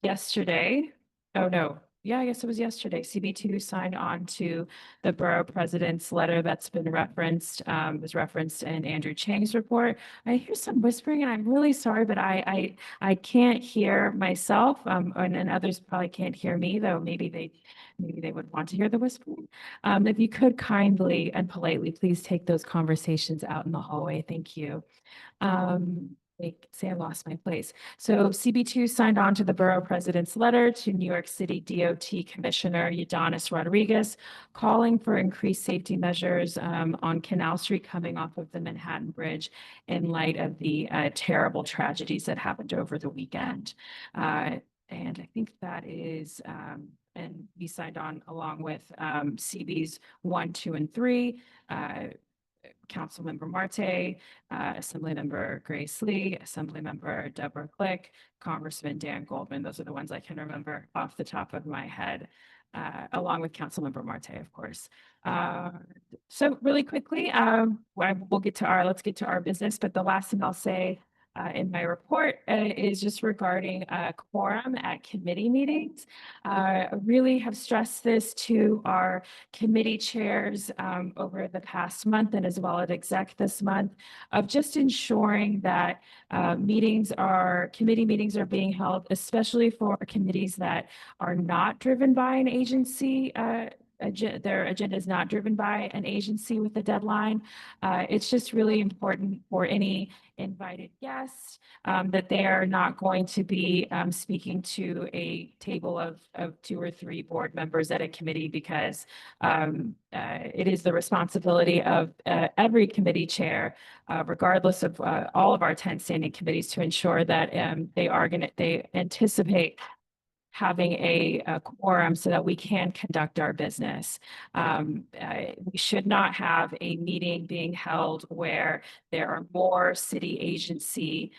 yesterday. Oh no, yeah, I guess it was yesterday, CB2 signed on to the borough president's letter that's been referenced, was referenced in Andrew Chang's report. I hear some whispering and I'm really sorry, but I can't hear myself, and others probably can't hear me, though maybe they would want to hear the whispering. If you could kindly and politely, please take those conversations out in the hallway. Thank you. Say I lost my place. So CB2 signed on to the borough president's letter to New York City DOT Commissioner Udonis Rodriguez, calling for increased safety measures on Canal Street coming off of the Manhattan Bridge in light of the terrible tragedies that happened over the weekend. And I think that is, and we signed on along with CB's 1, 2, and 3. Councilmember Marte, Assemblymember Grace Lee, Assemblymember Deborah Click, Congressman Dan Goldman. Those are the ones I can remember off the top of my head, along with Councilmember Marte, of course. So really quickly, let's get to our business, but the last thing I'll say in my report is just regarding quorum at committee meetings. I really have stressed this to our committee chairs over the past month and as well as exec this month of just ensuring that committee meetings are being held, especially for committees that are not driven by an agency, their agenda is not driven by an agency with a deadline. It's just really important for any invited guests that they are not going to be speaking to a table of 2 or 3 board members at a committee, because it is the responsibility of every committee chair, regardless of all of our 10 standing committees, to ensure that they anticipate having a quorum so that we can conduct our business. We should not have a meeting being held where there are more city agency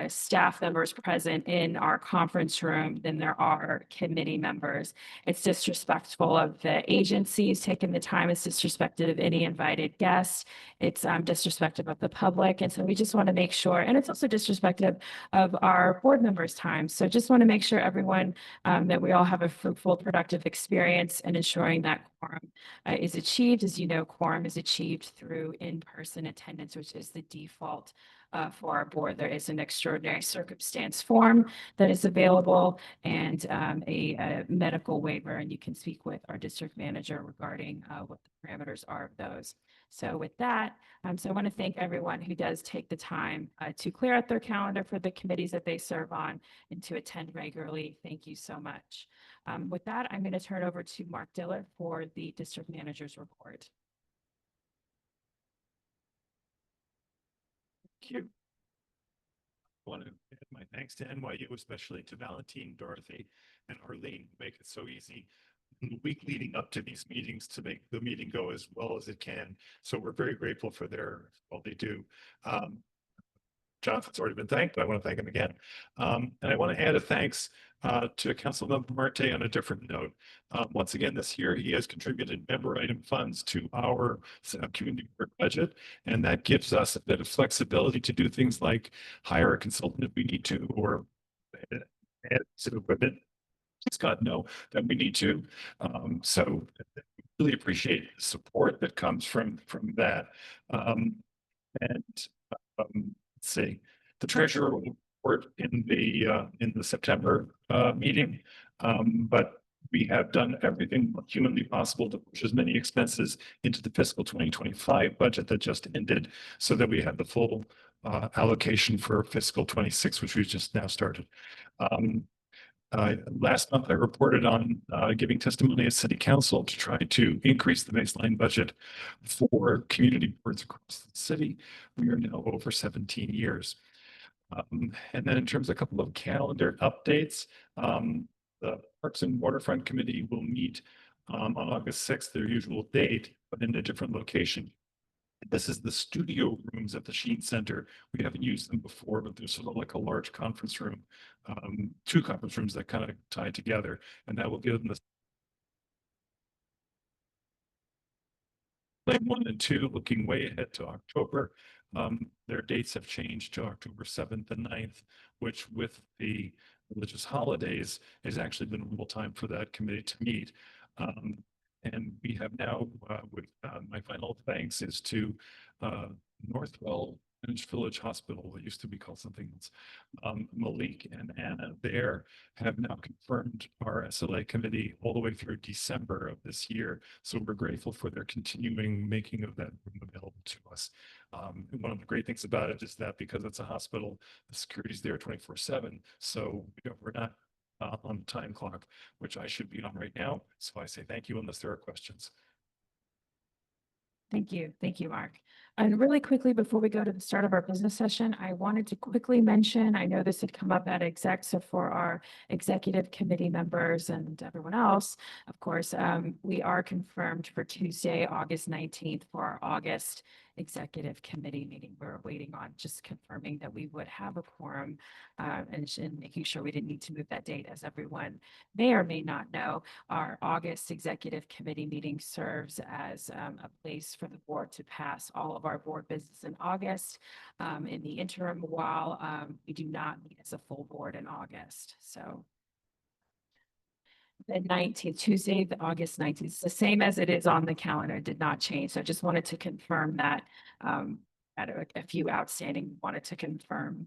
staff members present in our conference room than there are committee members. It's disrespectful of the agencies taking the time. It's disrespectful of any invited guests. It's disrespectful of the public. And so we just want to make sure, and it's also disrespectful of our board members' time. So just want to make sure everyone that we all have a fruitful, productive experience, and ensuring that quorum is achieved. As you know, quorum is achieved through in-person attendance, which is the default for our board. There is an extraordinary circumstance form that is available and a medical waiver, and you can speak with our district manager regarding what the parameters are of those. So with that, so I want to thank everyone who does take the time to clear out their calendar for the committees that they serve on and to attend regularly. Thank you so much. With that, I'm going to turn over to Mark Diller for the district manager's report. Thank you. I want to add my thanks to NYU, especially to Valentine, Dorothy, and Arlene, who make it so easy in the week leading up to these meetings to make the meeting go as well as it can. So we're very grateful for all they do. Jonathan's already been thanked, but I want to thank him again. And I want to add a thanks to Councilmember Marte on a different note. Once again, this year, he has contributed member item funds to our community board budget, and that gives us a bit of flexibility to do things like hire a consultant if we need to, or add some equipment. Please God know that we need to. So really appreciate the support that comes from that. Let's see, the treasurer will report in the September meeting, but we have done everything humanly possible to push as many expenses into the fiscal 2025 budget that just ended, so that we have the full allocation for fiscal 26, which we've just now started. Last month, I reported on giving testimony at City Council to try to increase the baseline budget for community boards across the city. We are now over 17 years. And then in terms of a couple of calendar updates, the Parks and Waterfront Committee will meet on August 6th, their usual date, but in a different location. This is the studio rooms at the Sheen Center. We haven't used them before, but there's sort of like a large conference room, 2 conference rooms that kind of tie together, and that will give them the Lane 1 and 2, looking way ahead to October. Their dates have changed to October 7th and 9th, which with the religious holidays has actually been a real time for that committee to meet. And we have now, my final thanks is to Northwell Village Hospital, that used to be called something else. Malik and Anna there have now confirmed our SLA committee all the way through December of this year. So we're grateful for their continuing making of that room available to us. And one of the great things about it is that because it's a hospital, the security's there 24/7. So we're not on the time clock, which I should be on right now. So I say thank you unless there are questions. Thank you. Thank you, Mark. And really quickly, before we go to the start of our business session, I wanted to quickly mention, I know this had come up at exec, so for our executive committee members and everyone else, of course, we are confirmed for Tuesday, August 19th for our August executive committee meeting. We're waiting on just confirming that we would have a quorum and making sure we didn't need to move that date. As everyone may or may not know, our August executive committee meeting serves as a place for the board to pass all of our board business in August. In the interim, while we do not meet as a full board in August. So the 19th, Tuesday, the August 19th, it's the same as it is on the calendar, it did not change. So I just wanted to confirm that. Had a few outstanding, wanted to confirm.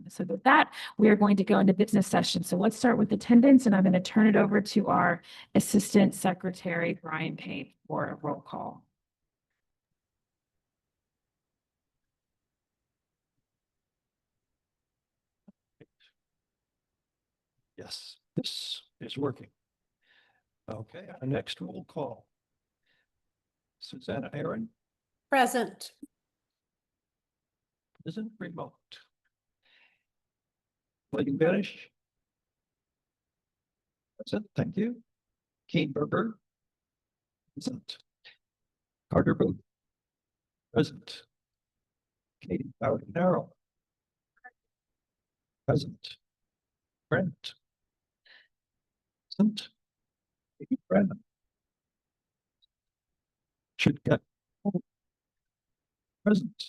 So with that, we are going to go into business session. So let's start with attendance, and I'm going to turn it over to our Assistant Secretary, Brian Payne, for a roll call. Yes, this is working. Okay, our next roll call. Susanna Aaron. Present. Isn't remote. William Benish. Present, thank you. Keen Berger. Present. Carter Booth. Present. Katie Bowden-Darrell. Present. Brent. Present. Katie Brennan. Should get present.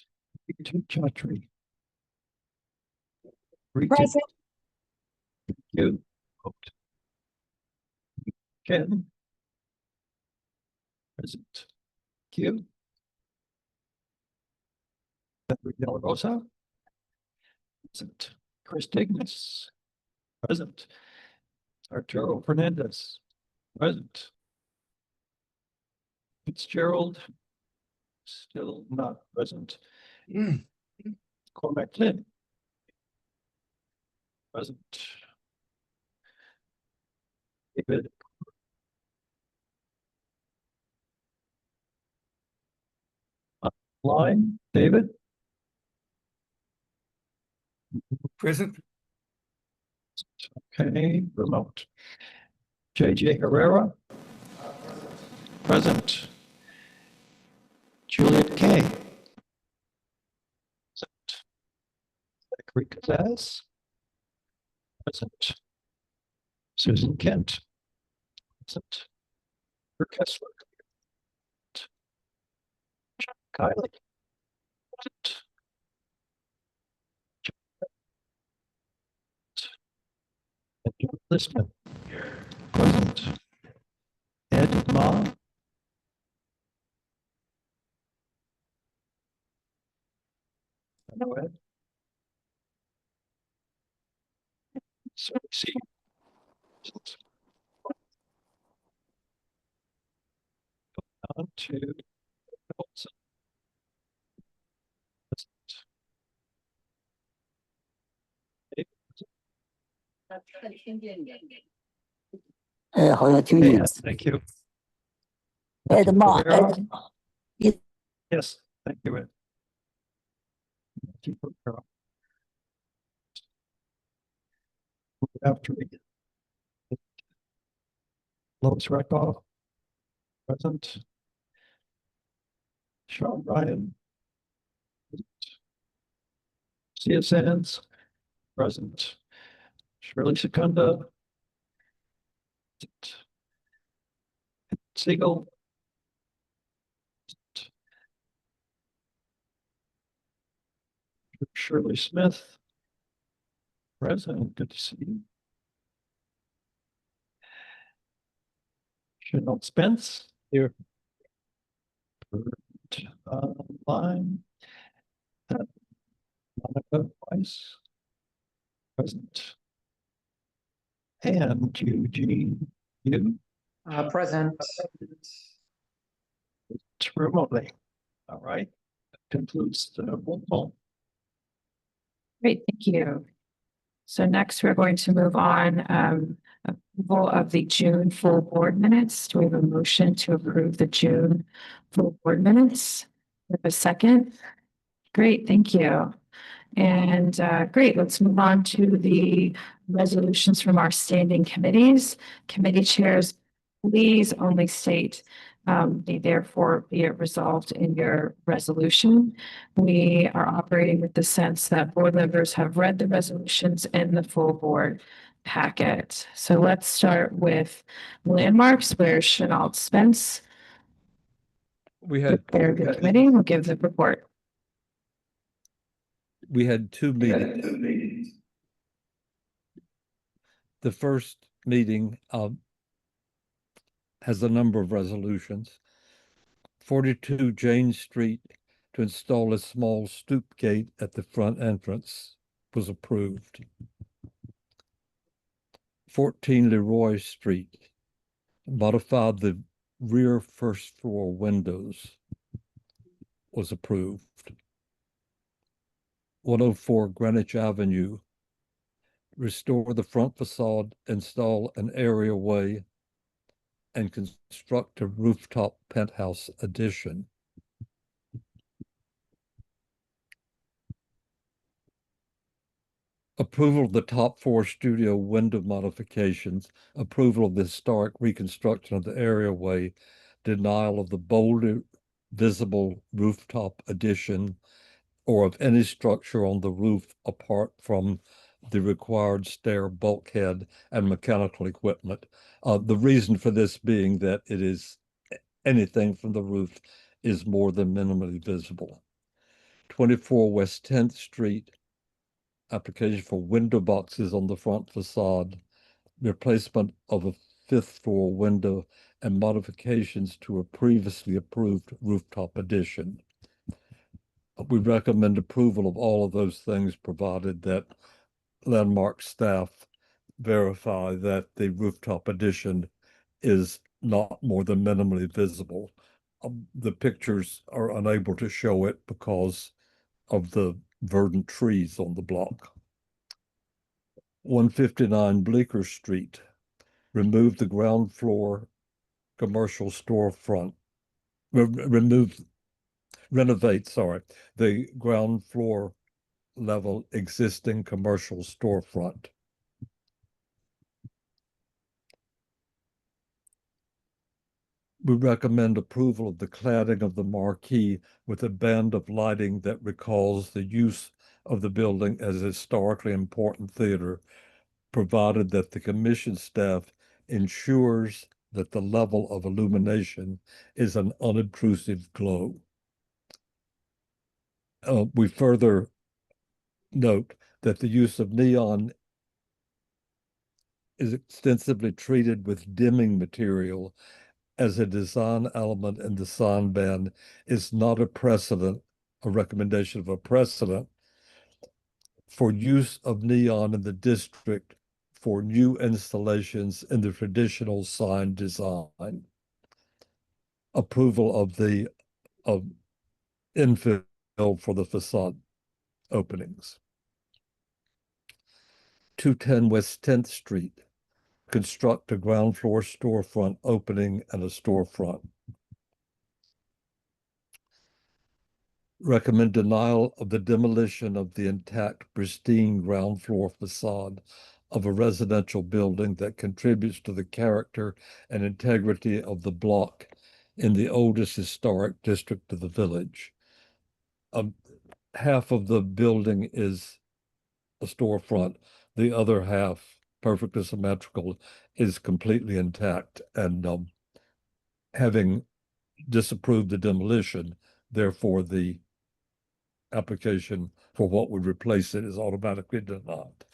CB2 Chaudhry. Present. Thank you. Vote. Ken. Present. Q. Edward De La Rosa. Present. Chris Dignas. Present. Arturo Fernandez. Present. Fitzgerald. Still not present. Cormac Flynn. Present. David. Line, David. Present. Okay, remote. JJ Herrera. Present. Juliet Kay. Present. Zachary Kazaz. Present. Susan Kent. Present. Kirk Kessler. Kylie. Present. And John Listman. Present. Ed Ma. No Ed. So see. On to Wilson. Thank you. Yes, thank you, Ed. After me. Lois Rakoff. Present. Sean Ryan. Sia Sands. Present. Shirley Secunda. Siegel. Shirley Smith. Present. Good to see you. Reginald Spence. Here. Line. Monica Weiss. Present. And Eugene, you Present. remotely. All right. That concludes the roll call. Great, thank you. So next, we're going to move on, approval of the June full board minutes. Do we have a motion to approve the June full board minutes? With a second? Great, thank you. And great, let's move on to the resolutions from our standing committees. Committee chairs, please only state therefore be it resolved in your resolution. We are operating with the sense that board members have read the resolutions in the full board packet. So let's start with landmarks where Chenault Spence, We had chair of the committee, will give the report. we had two meetings. The first meeting has a number of resolutions. 42 Jane Street to install a small stoop gate at the front entrance was approved. 14 Leroy Street modified the rear first floor windows was approved. 104 Greenwich Avenue, restore the front facade, install an areaway, and construct a rooftop penthouse addition. Approval of the top four studio window modifications, approval of the historic reconstruction of the areaway, denial of the bolded visible rooftop addition, or of any structure on the roof apart from the required stair bulkhead and mechanical equipment. The reason for this being that it is anything from the roof is more than minimally visible. 24 West 10th Street, application for window boxes on the front facade, replacement of a fifth floor window, and modifications to a previously approved rooftop addition. We recommend approval of all of those things, provided that landmark staff verify that the rooftop addition is not more than minimally visible. The pictures are unable to show it because of the verdant trees on the block. 159 Bleecker Street, remove the ground floor commercial storefront. Renovate, the ground floor level existing commercial storefront. We recommend approval of the cladding of the marquee with a band of lighting that recalls the use of the building as a historically important theater, provided that the commission staff ensures that the level of illumination is an unobtrusive glow. We further note that the use of neon is extensively treated with dimming material as a design element in the sign ban is not a recommendation of a precedent for use of neon in the district for new installations in the traditional sign design. Approval of the infill for the facade openings. 210 West 10th Street, construct a ground floor storefront opening and a storefront. Recommend denial of the demolition of the intact, pristine ground floor facade of a residential building that contributes to the character and integrity of the block in the oldest historic district of the village. Half of the building is a storefront. The other half, perfectly symmetrical, is completely intact. And having disapproved the demolition, therefore the application for what would replace it is automatically denied.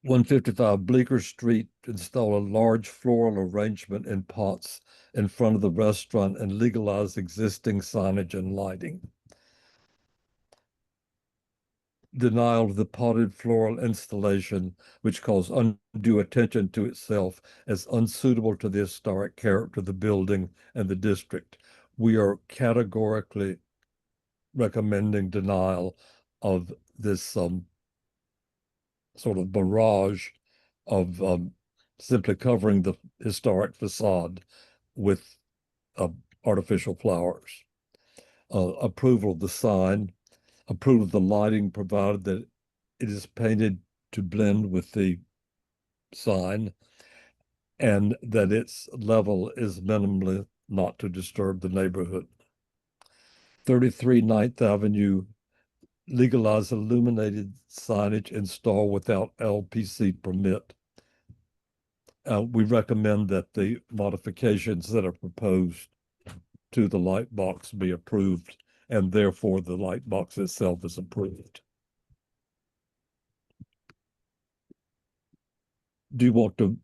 155 Bleecker Street, install a large floral arrangement in pots in front of the restaurant and legalize existing signage and lighting. Denial of the potted floral installation, which calls undue attention to itself as unsuitable to the historic character of the building and the district. We are categorically recommending denial of this sort of barrage of simply covering the historic facade with artificial flowers. Approval of the sign, approval of the lighting provided that it is painted to blend with the sign and that its level is minimally not to disturb the neighborhood. 33 9th Avenue, legalize illuminated signage installed without LPC permit. We recommend that the modifications that are proposed to the light box be approved, and therefore the light box itself is approved. Do you want to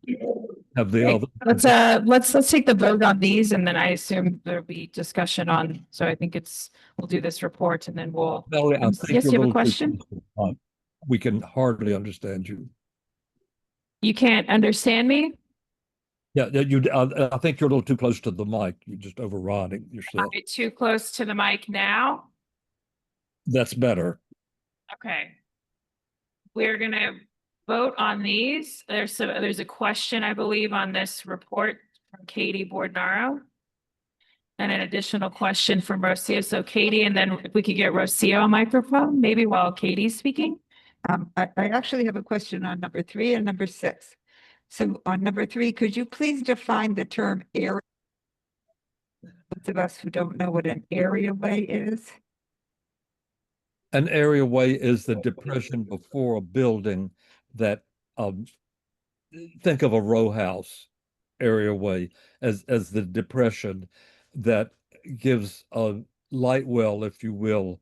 have the other? Let's take the vote on these, and then I assume there'll be discussion on, so I think we'll do this report and then we'll. Valerie, I think Yes, you're you have a little too question? close. We can hardly understand you. You can't understand me? Yeah, I think you're a little too close to the mic. You're just overriding yourself. Am I too close to the mic now? That's better. Okay. We're gonna vote on these. There's a question, I believe, on this report from Katie Bordnaro. And an additional question from Rocio. So Katie, and then if we could get Rocio a microphone, maybe while Katie's speaking. I actually have a question on number 3 and number 6. So on number 3, could you please define the term area? Those of us who don't know what an areaway is. An areaway is the depression before a building that, think of a row house areaway as the depression that gives a light well, if you will,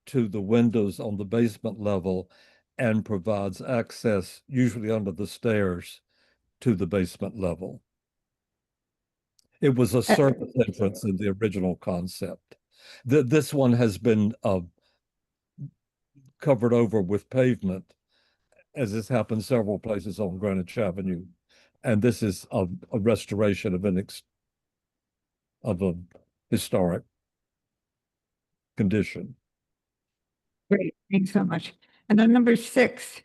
to the windows on the basement level and provides access, usually under the stairs, to the basement level. It was a surface entrance in the original concept. This one has been covered over with pavement, as has happened several places on Greenwich Avenue. And this is a restoration of a historic condition. Great, thanks so much. And then number 6,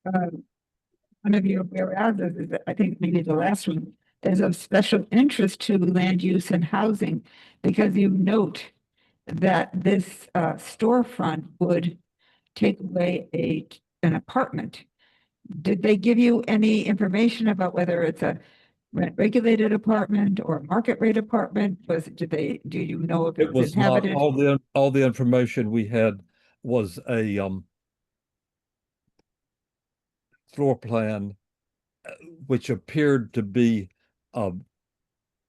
one of your whereases is, I think maybe the last one, is of special interest to land use and housing, because you note that this storefront would take away an apartment. Did they give you any information about whether it's a rent-regulated apartment or market rate apartment? Do you know if It was not inhabited? all the information we had was a floor plan, which appeared to be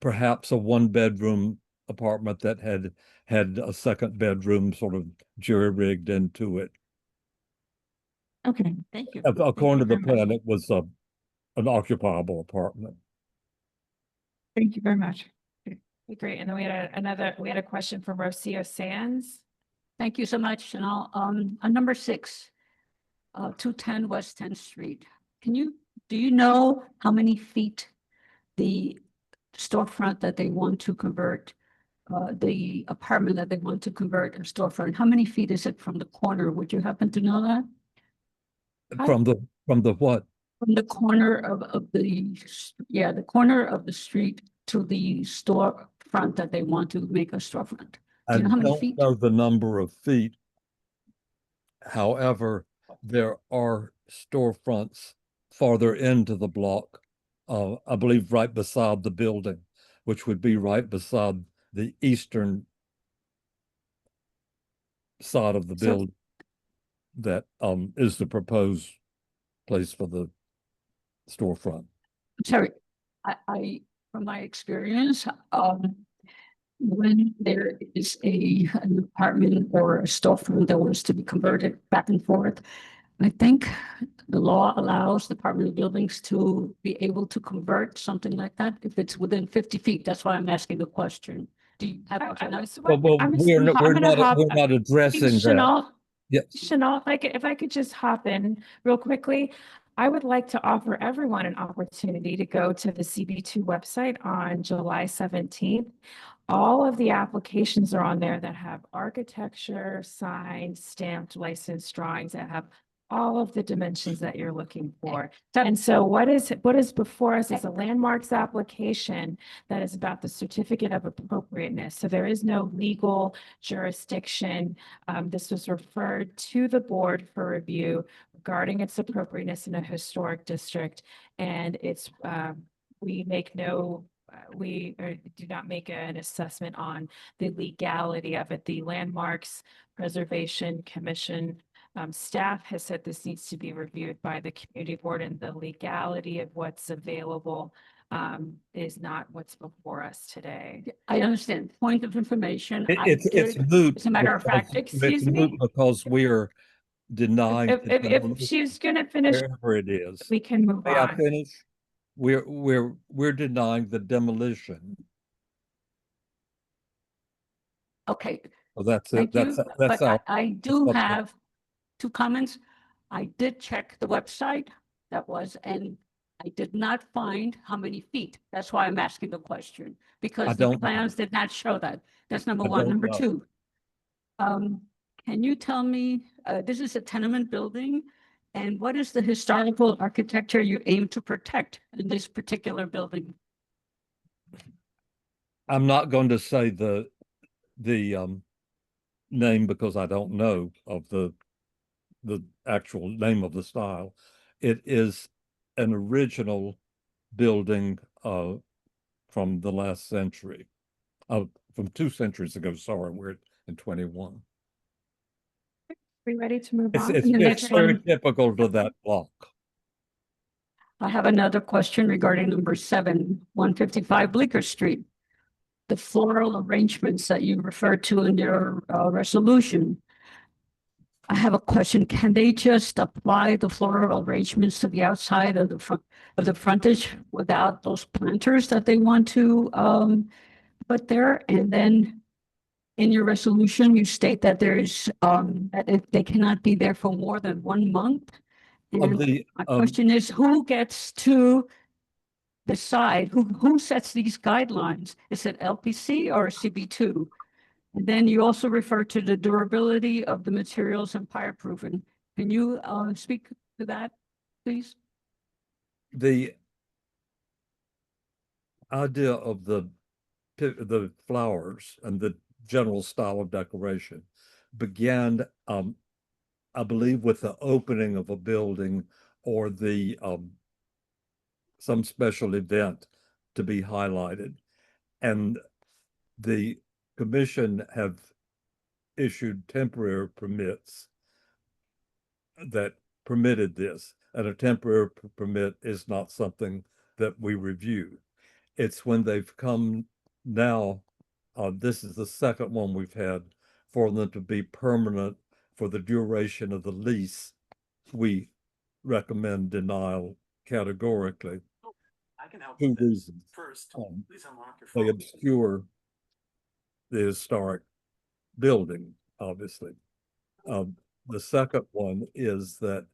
perhaps a 1-bedroom apartment that had a second bedroom sort of jury-rigged into it. Okay, thank you. According to the plan, it was an occupiable apartment. Thank you very much. Great. And then we had a question from Rocio Sands. Thank you so much. And on number 6, 210 West 10th Street. Do you know how many feet the storefront that they want to convert, the apartment that they want to convert a storefront, how many feet is it from the corner? Would you happen to know that? From the what? From the corner of the corner of the street to the storefront that they want to make a storefront. Do you know how many feet? I don't know the number of feet. However, there are storefronts farther into the block, I believe right beside the building, which would be right beside the eastern side of the building. That is the proposed place for the storefront. Sorry, I from my experience, when there is an apartment or a storefront that wants to be converted back and forth, I think the law allows Department of Buildings to be able to convert something like that if it's within 50 feet. That's why I'm asking the question. Do you have? Well, we're not addressing that. Chanel, Yes. Chanel, if I could just hop in real quickly, I would like to offer everyone an opportunity to go to the CB2 website on July 17th. All of the applications are on there that have architecture, signed, stamped, licensed drawings that have all of the dimensions that you're looking for. And so what is before us is a landmarks application that is about the certificate of appropriateness. So there is no legal jurisdiction. This was referred to the board for review regarding its appropriateness in a historic district. And it's, we make no do not make an assessment on the legality of it. The Landmarks Preservation Commission staff has said this needs to be reviewed by the community board, and the legality of what's available is not what's before us today. I understand. Point of information. It's moot. As a matter of fact, excuse it's moot me? because we're denying. If she's gonna finish, wherever it is, we can move May I on. finish? We're denying the demolition. Okay. So that's it. Thank you. That's But our. I do that's have two comments. I did check the website and I did not find how many feet. That's why I'm asking the question, because the plans did not show that. That's number one. Number two, can you tell me, this is a tenement building, and what is the historical architecture you aim to protect in this particular building? I'm not going to say the name because I don't know of the actual name of the style. It is an original building from the last century, from 2 centuries ago. Sorry, we're in 21. We ready to move on? It's very typical to that block. I have another question regarding number 7, 155 Bleecker Street. The floral arrangements that you referred to in your resolution. I have a question. Can they just apply the floral arrangements to the outside of the frontage without those planters that they want to put there? And then in your resolution, you state that there's that they cannot be there for more than 1 month. And my question is, who gets to decide, who sets these guidelines? Is it LPC or CB2? And then you also refer to the durability of the materials and fireproofing. Can you speak to that, please? The idea of the flowers and the general style of decoration began, I believe, with the opening of a building or the some special event to be highlighted. And the commission have issued temporary permits that permitted this. And a temporary permit is not something that we review. It's when they've come now, this is the second one we've had, for them to be permanent for the duration of the lease, we recommend denial categorically. I can help 2 with this. reasons. First, please unlock your They phone. obscure the historic building, obviously. The second one is that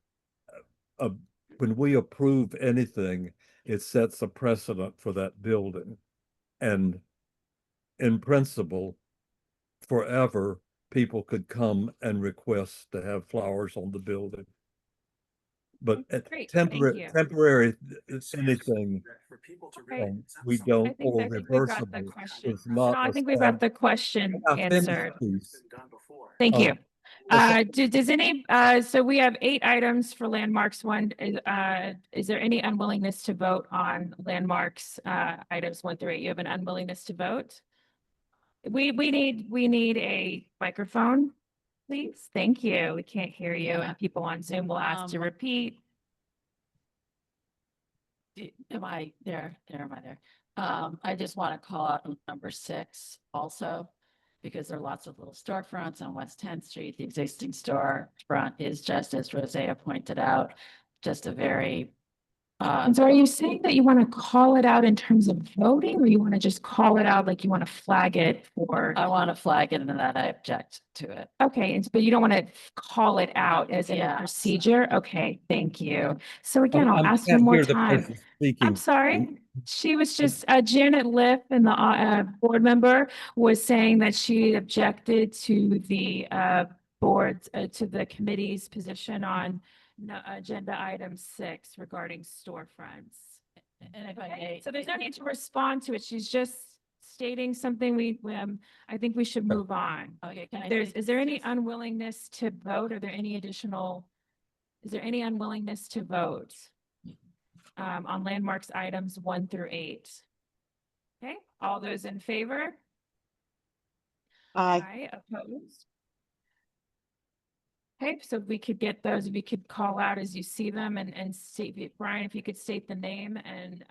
when we approve anything, it sets a precedent for that building. And in principle, forever, people could come and request to have flowers on the building. But at temporary, it's anything we don't, or reversible is not. I think we've got the question answered. Thank you. Does any, so we have 8 items for landmarks. Is there any unwillingness to vote on landmarks, items 1 through 8? You have an unwillingness to vote? We need a microphone, please. Thank you. We can't hear you, and people on Zoom will ask to repeat. Am I there? Am I there? I just want to call out number 6 also. because there are lots of little storefronts on West 10th Street. The existing storefront is just, as Rosea pointed out, just a very And so are you saying that you want to call it out in terms of voting, or you want to just call it out like you want to flag it for? I want to flag it and that I object to it. Okay, but you don't want to call it out as in a Yes. procedure? Okay, thank you. So again, I'll ask can't one more hear the time. person I'm speaking. sorry. She was just, Janet Liff, and the board member was saying that she objected to the board's, to the committee's position on agenda item 6 regarding storefronts. And if I Okay, may. so there's no need to respond to it. She's just stating something I think we should move on. Okay, can I? Is there any unwillingness to vote? Is there any unwillingness to vote on landmarks items 1 through 8? Okay, all those in favor? Aye, opposed? Okay, so we could get those, we could call out as you see them and see, Brian, if you could state the name, and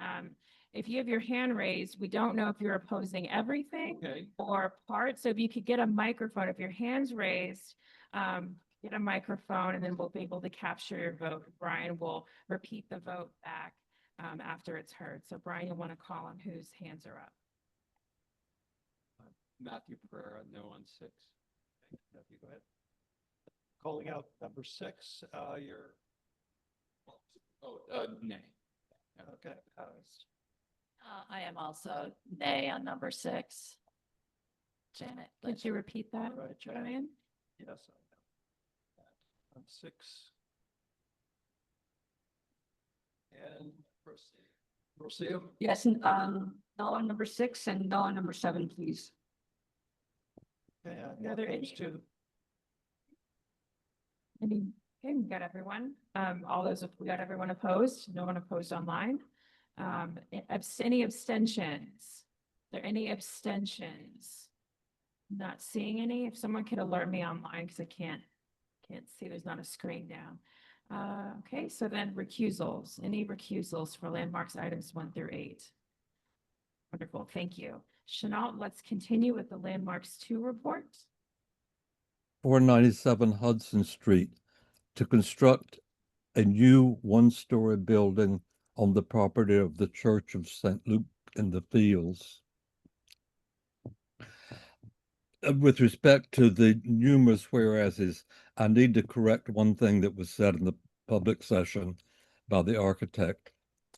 if you have your hand raised, we don't know if you're opposing everything or part. So if you could get a microphone, if your hand's raised, get a microphone, and then we'll be able to capture your vote. Brian will repeat the vote back after it's heard. So Brian, you'll want to call on whose hands are up. Matthew Pereira, no on 6. Matthew, go ahead. Calling out number 6, you're. Nay. Okay. I am also nay on number 6. Janet, Could you repeat that, Right, Brian? Yes, I know. On 6. And proceed. Yes, no on number 6 and no on number 7, please. Okay, I Are there got any- those two. Okay, we got everyone. We got everyone opposed. No one opposed online. Any abstentions? Are there any abstentions? Not seeing any. If someone could alert me online, because I can't see, there's not a screen down. Okay, so then recusals. Any recusals for landmarks items 1 through 8? Wonderful, thank you. Chenault, let's continue with the landmarks 2 report. 497 Hudson Street to construct a new one-story building on the property of the Church of St. Luke in the Fields. With respect to the numerous whereases, I need to correct one thing that was said in the public session by the architect.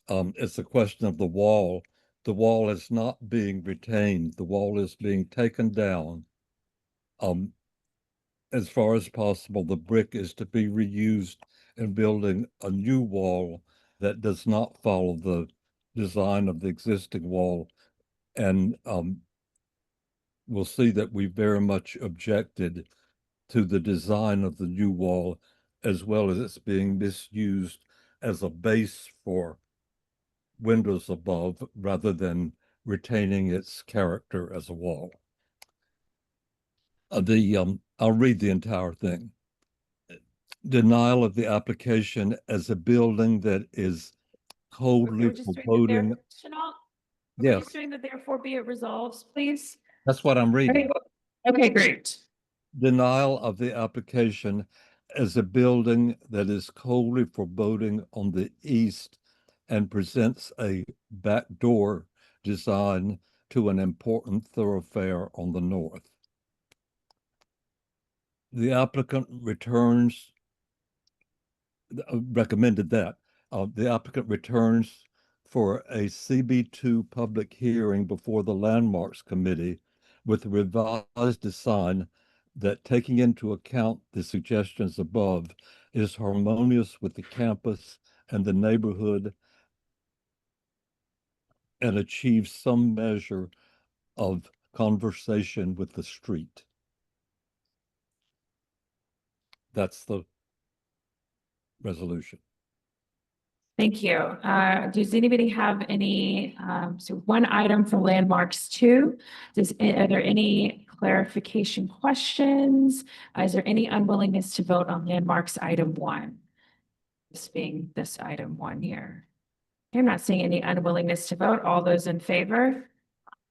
It's a question of the wall. The wall is not being retained. The wall is being taken down. As far as possible, the brick is to be reused in building a new wall that does not follow the design of the existing wall. And we'll see that we very much objected to the design of the new wall, as well as it's being misused as a base for windows above rather than retaining its character as a wall. I'll read the entire thing. Denial of the application as a building that is coldly We're just doing the foreboding. Chenault, we're Yes, just doing the therefore be it resolves, please. that's what I'm reading. Okay, great. Denial of the application as a building that is coldly foreboding on the east and presents a backdoor design to an important thoroughfare on the north. The applicant recommended that. The applicant returns for a CB2 public hearing before the Landmarks Committee with a revised design that, taking into account the suggestions above, is harmonious with the campus and the neighborhood and achieves some measure of conversation with the street. That's the resolution. Thank you. Does anybody have any, so one item for landmarks 2, are there any clarification questions? Is there any unwillingness to vote on landmarks item 1? This being this item 1 here. I'm not seeing any unwillingness to vote. All those in favor?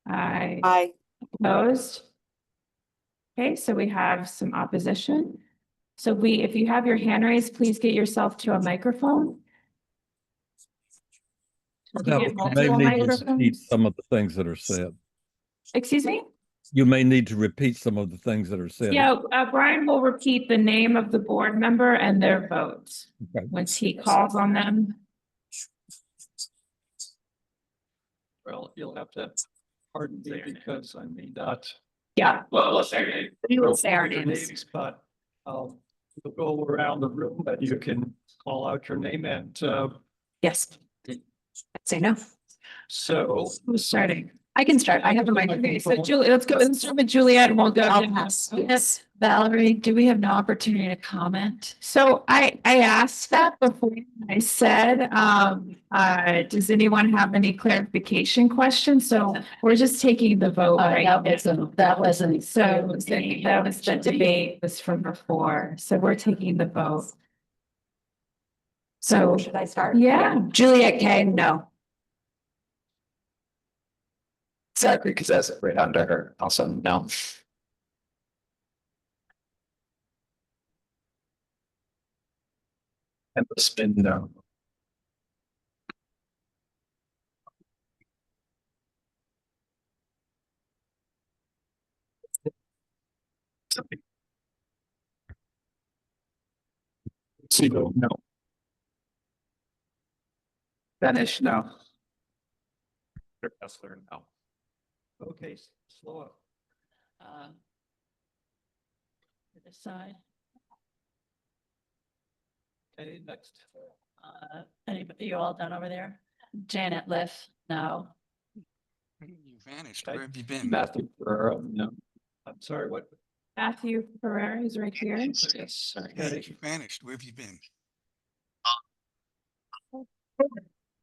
Aye. Opposed? Okay, so we have some opposition. So if you have your hand raised, please get yourself to a microphone. Now, Get you may multiple need to repeat microphones. some of the things that are said. Excuse me? You may need to repeat some of the things that are said. Yeah, Brian will repeat the name of the board member and their votes Okay. once he calls on them. Well, you'll have to pardon me because I may not. Yeah, well, let's say we will say our your names. But we'll go around the room and you can call out your name and Yes. Say no. so. Who's starting? I can start. I have a microphone. Okay, so Julie, let's start with Juliet and we'll go. I'll pass. Yes, Valerie, do we have no opportunity to comment? So I asked that before. I said, does anyone have any clarification questions? So we're just taking the vote, right? That wasn't. So that was the debate was from before. So we're taking the vote. So Should I start? yeah, Juliet K, no. So because that's right under her. Also, no. And the spin no. Siegel, no. Finish, no. Kessler, no. Okay, slow up. This side. Okay, next. Anybody, you all done over there? Janet Liff, no. You vanished. Where have you been? Matthew Ferrero, no. I'm sorry, what? Matthew Ferrer is right here. Yes, sorry. Hey, you vanished. Where have you been?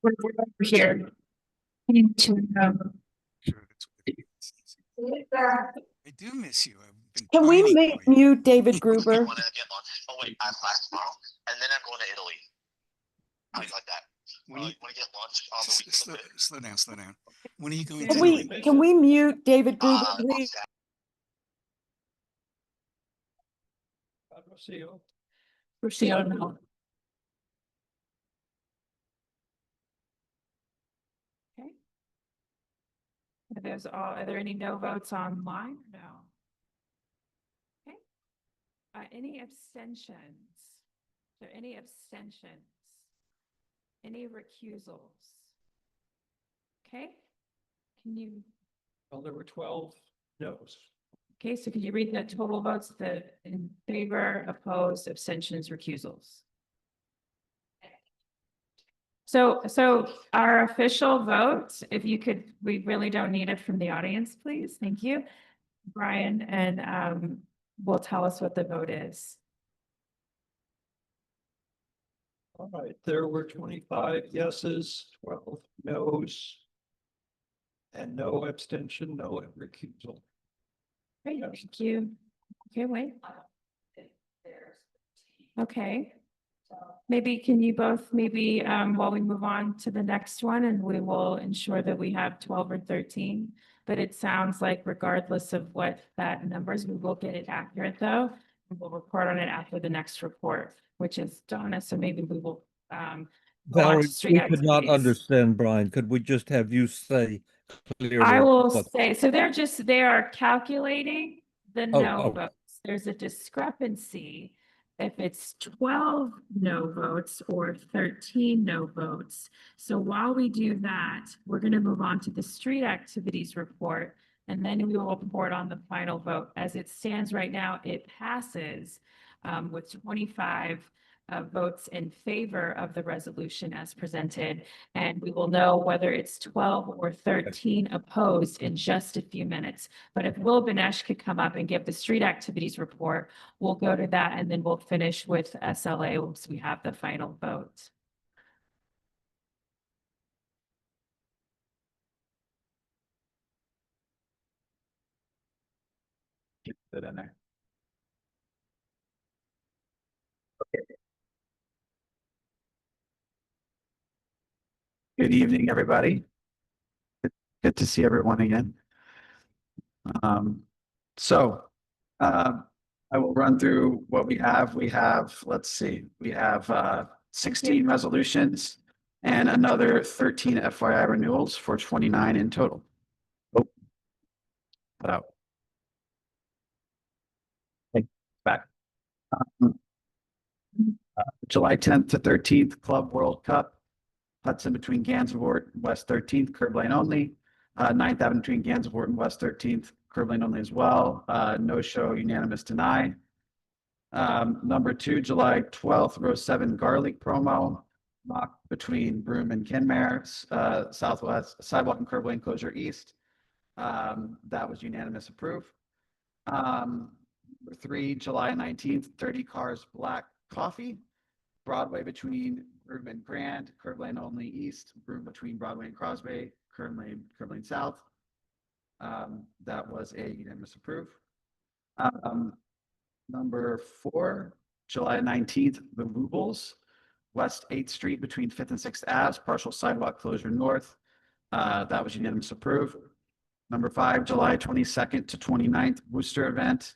We're over here. Need to, Sure, that's what I do miss you. I've been Can we pining for you. mute David Gruber? Oh wait, I'm back tomorrow, and then I'm going to Italy. How do you like that? When you want to get lunch on the weekend? Slow down. When are you going to Italy? Can we mute David Gruber, please? Rocio. Rocio, no. okay. Are there any no votes online? No. Okay. Any abstentions? Are there any abstentions? Any recusals? Okay. Can you? Well, there were 12 no's. Okay, so could you read the total votes in favor, opposed, abstentions, recusals? So our official vote, if you could, we really don't need it from the audience, please. Thank you, Brian, and will tell us what the vote is. All right, there were 25 yeses, 12 no's, and no abstention, no recusal. Great, thank you. Okay, wait. Okay. Maybe can you both while we move on to the next one and we will ensure that we have 12 or 13. But it sounds like regardless of what that numbers, we will get it accurate though. And we'll report on it after the next report, which is Donna. So maybe we will Valerie, we could not understand, Brian. Could we just have you say clearly? I will say, so they are calculating the no votes. There's a discrepancy if it's 12 no votes or 13 no votes. So while we do that, we're going to move on to the street activities report, and then we will report on the final vote. As it stands right now, it passes with 25 votes in favor of the resolution as presented. And we will know whether it's 12 or 13 opposed in just a few minutes. But if Will Banesh could come up and give the street activities report, we'll go to that and then we'll finish with SLA once we have the final vote. Get that in there. Good evening, everybody. Good to see everyone again. So I will run through what we have. We have, let's see, we have 16 resolutions and another 13 FYI renewals for 29 in total. Oh. Put out. Okay, back. July 10th to 13th, Club World Cup. Hudson between Gansevoort and West 13th, curb lane only. 9th Avenue between Gansevoort and West 13th, curb lane only as well. No show, unanimous deny. Number 2, July 12th, row 7, garlic promo. Mock between Broome and Kenmare, southwest, sidewalk and curb lane closure east. That was unanimous approve. Number 3, July 19th, 30 cars black coffee. Broadway between Broome and Grand, curb lane only east. Broome between Broadway and Crosby, curb lane south. That was a unanimous approve. Number 4, July 19th, the Rubles, West 8th Street between 5th and 6th Ave, partial sidewalk closure north. That was unanimous approve. Number 5, July 22nd to 29th, Worcester event.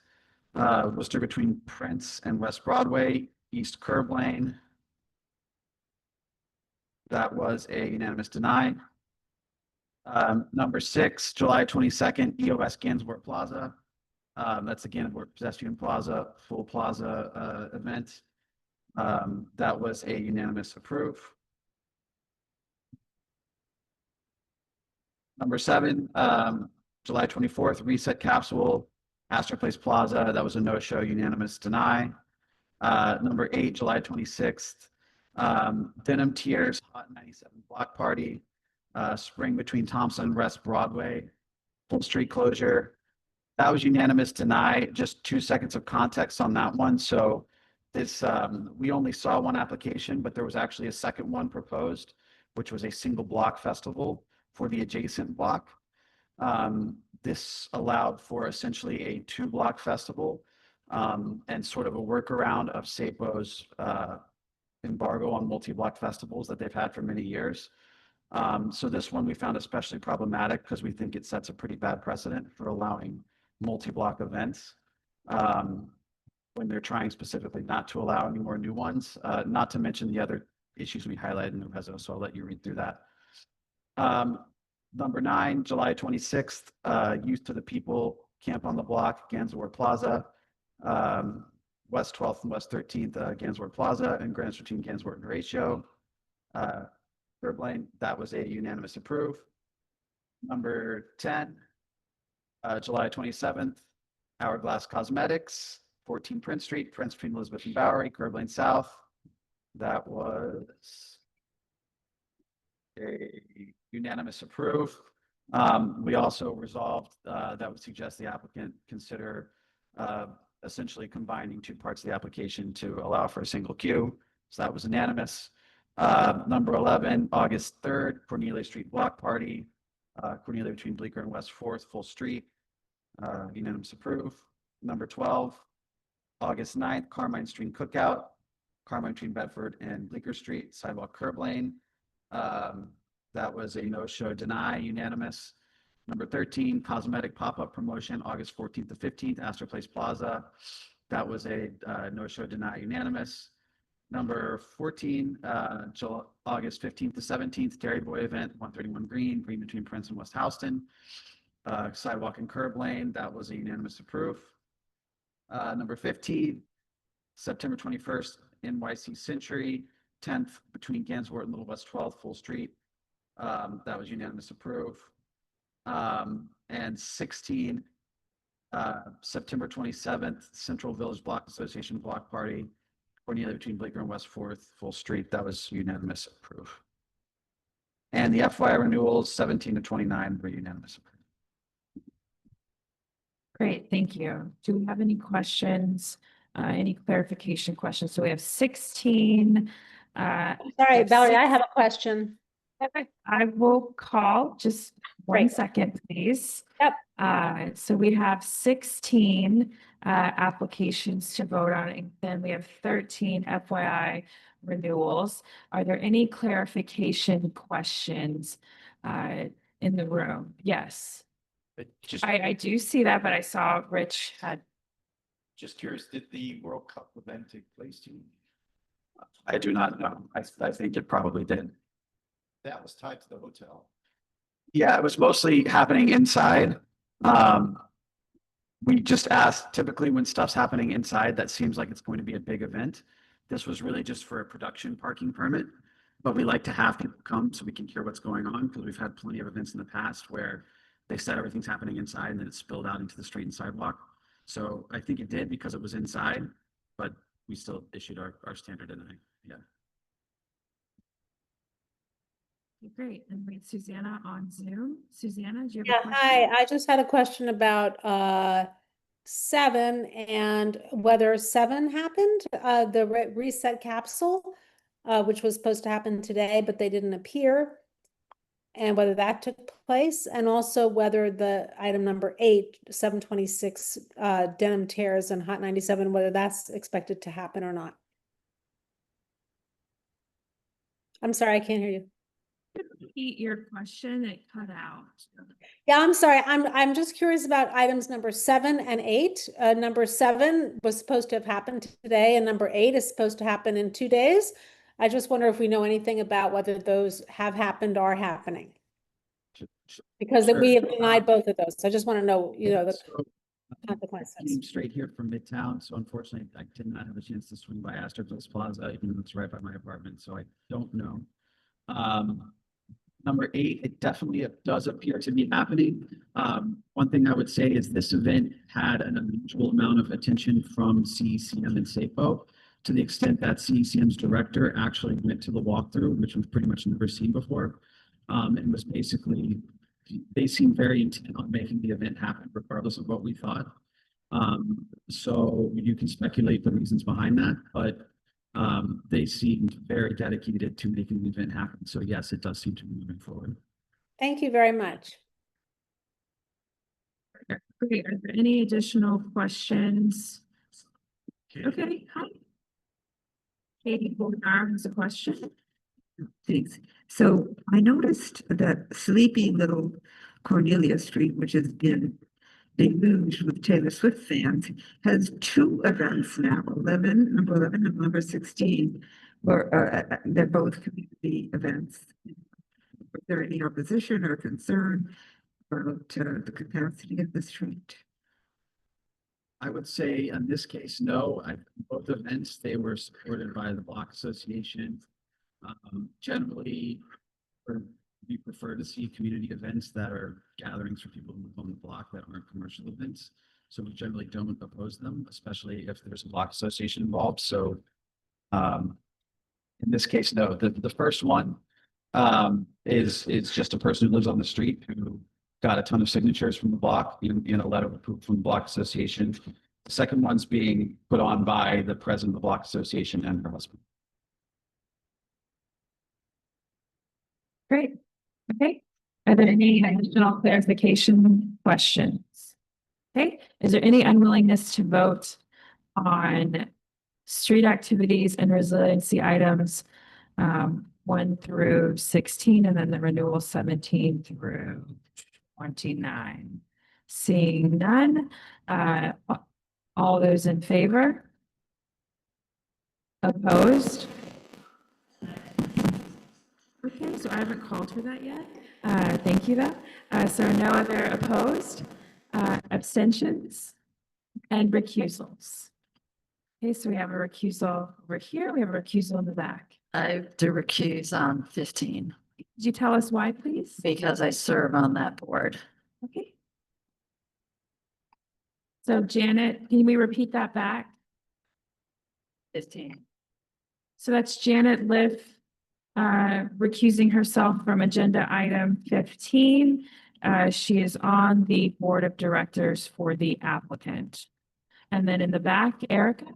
Worcester between Prince and West Broadway, east curb lane. That was a unanimous deny. Number 6, July 22nd, EOS Gansevoort Plaza. That's again Gansevoort Pedestrian Plaza, full plaza event. That was a unanimous approve. Number 7, July 24th, Reset Capsule, Astor Place Plaza. That was a no-show, unanimous deny. Number 8, July 26th, Venom Tears, Hot 97 Block Party, Spring between Thompson and West Broadway, full street closure. That was unanimous deny. Just 2 seconds of context on that one. So this, we only saw one application, but there was actually a second one proposed, which was a single block festival for the adjacent block. This allowed for essentially a 2-block festival and sort of a workaround of SAPO's embargo on multi-block festivals that they've had for many years. So this one we found especially problematic because we think it sets a pretty bad precedent for allowing multi-block events when they're trying specifically not to allow any more new ones, not to mention the other issues we highlighted in the reso, so I'll let you read through that. Number 9, July 26th, Youth to the People, Camp on the Block, Gansevoort Plaza, West 12th and West 13th, Gansevoort Plaza, and Grand Street Gansevoort and Horatio. Curb lane, that was a unanimous approve. Number 10, July 27th, Hourglass Cosmetics, 14 Prince Street, Prince between Elizabeth and Bowery, curb lane south. That was a unanimous approve. We also resolved that would suggest the applicant consider essentially combining 2 parts of the application to allow for a single queue. So that was unanimous. Number 11, August 3rd, Cornelia Street Block Party, Cornelia between Bleecker and West 4th, full street, unanimous approve. Number 12, August 9th, Carmine Street Cookout, Carmine between Bedford and Bleecker Street, sidewalk curb lane. That was a no-show deny, unanimous. Number 13, cosmetic pop-up promotion, August 14th to 15th, Astor Place Plaza. That was a no-show deny, unanimous. Number 14, August 15th to 17th, Dairy Boy event, 131 Green, Green between Prince and West Houston. Sidewalk and curb lane, that was a unanimous approve. Number 15, September 21st, NYC Century, 10th between Gansevoort and Little West 12th, full street. That was unanimous approve. And 16, September 27th, Central Village Block Association Block Party, Cornelia between Bleecker and West 4th, full street. That was unanimous approve. And the FYI renewals, 17 to 29, were unanimous approve. Great, thank you. Do we have any questions? Any clarification questions? So we have 16. Sorry, Valerie, I have a question. Okay, I will call just one second, please. Yep. So we have 16 applications to vote on, and then we have 13 FYI renewals. Are there any clarification questions in the room? Yes. I do see that, but I saw Rich had Just curious, did the World Cup event take place? Do you? I do not know. I think it probably did. That was tied to the hotel. Yeah, it was mostly happening inside. We just asked, typically when stuff's happening inside, that seems like it's going to be a big event. This was really just for a production parking permit, but we like to have people come so we can hear what's going on, because we've had plenty of events in the past where they said everything's happening inside and then it spilled out into the street and sidewalk. So I think it did because it was inside, but we still issued our standard deny. Yeah. Great. And we have Susanna on Zoom. Susanna, do you have Yeah, a question? hi. I just had a question about 7 and whether 7 happened, the reset capsule, which was supposed to happen today, but they didn't appear, and whether that took place, and also whether the item number 8, 726 denim tears and Hot 97, whether that's expected to happen or not. I'm sorry, I can't hear you. Repeat your question, it cut out. Yeah, I'm sorry. I'm just curious about items number 7 and 8. Number 7 was supposed to have happened today, and number 8 is supposed to happen in 2 days. I just wonder if we know anything about whether those have happened or are happening. Because Sure. we have denied both of those. I just want to know, the So, consequences. came straight here from Midtown, so unfortunately I did not have a chance to swing by Astor Place Plaza, even though it's right by my apartment, so I don't know. Number 8, it definitely does appear to be happening. One thing I would say is this event had an unusual amount of attention from CECM and SAPO, to the extent that CECM's director actually went to the walkthrough, which we've pretty much never seen before. And was basically, they seemed very intent on making the event happen, regardless of what we thought. So you can speculate the reasons behind that, but they seemed very dedicated to making the event happen. So yes, it does seem to be moving forward. Thank you very much. Great. Are there any additional questions? Okay, hi. Katie Bognar has a question. Thanks. So I noticed that sleepy little Cornelia Street, which has been deluged with Taylor Swift fans, has 2 events now, number 11 and number 16, where they're both community events. Is there any opposition or concern about the capacity of the street? I would say in this case, no. Both events, they were supported by the Block Association. Generally, we prefer to see community events that are gatherings for people who live on the block that aren't commercial events. So we generally don't oppose them, especially if there's a Block Association involved. So in this case, no. The first one is just a person who lives on the street who got a ton of signatures from the block in a letter of approval from the Block Association. The second one's being put on by the president of the Block Association and her husband. Great. Okay. Are there any additional clarification questions? Okay. Is there any unwillingness to vote on street activities and resiliency items 1 through 16, and then the renewal 17 through 29? Seeing none, all those in favor? Opposed? Okay, so I haven't called for that yet. Thank you, though. So no other opposed, abstentions, and recusals. Okay, so we have a recusal over here. We have a recusal in the back. I have to recuse on 15 Could you tell us why, please? because I serve on that board. Okay. So Janet, can we repeat that back? 15. So that's Janet Liff recusing herself from agenda item 15. She is on the board of directors for the applicant. And then in the back, Erica.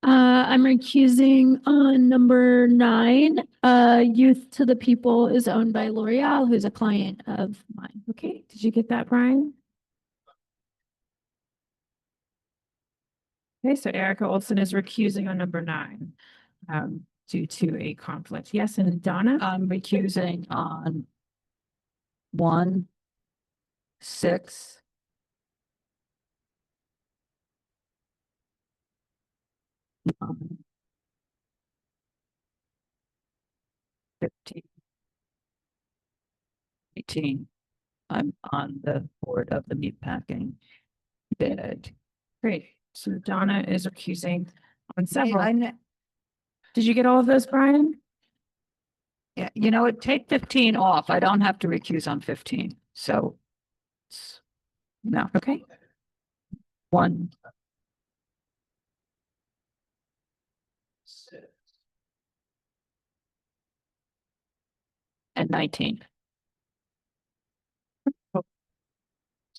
I'm recusing on number 9. Youth to the People is owned by L'Oreal, who's a client of mine. Okay, did you get that, Brian? Okay, so Erica Olson is recusing on number 9 due to a conflict. Yes, and Donna? I'm recusing on 1, 6, 9, 15, 18. I'm on the board of the meatpacking bid. Great. So Donna is recusing on Hey, several. Did you get all of those, Brian? Yeah, you know what, take 15 off. I don't have to recuse on 15. So no, Okay. 1, and 19. So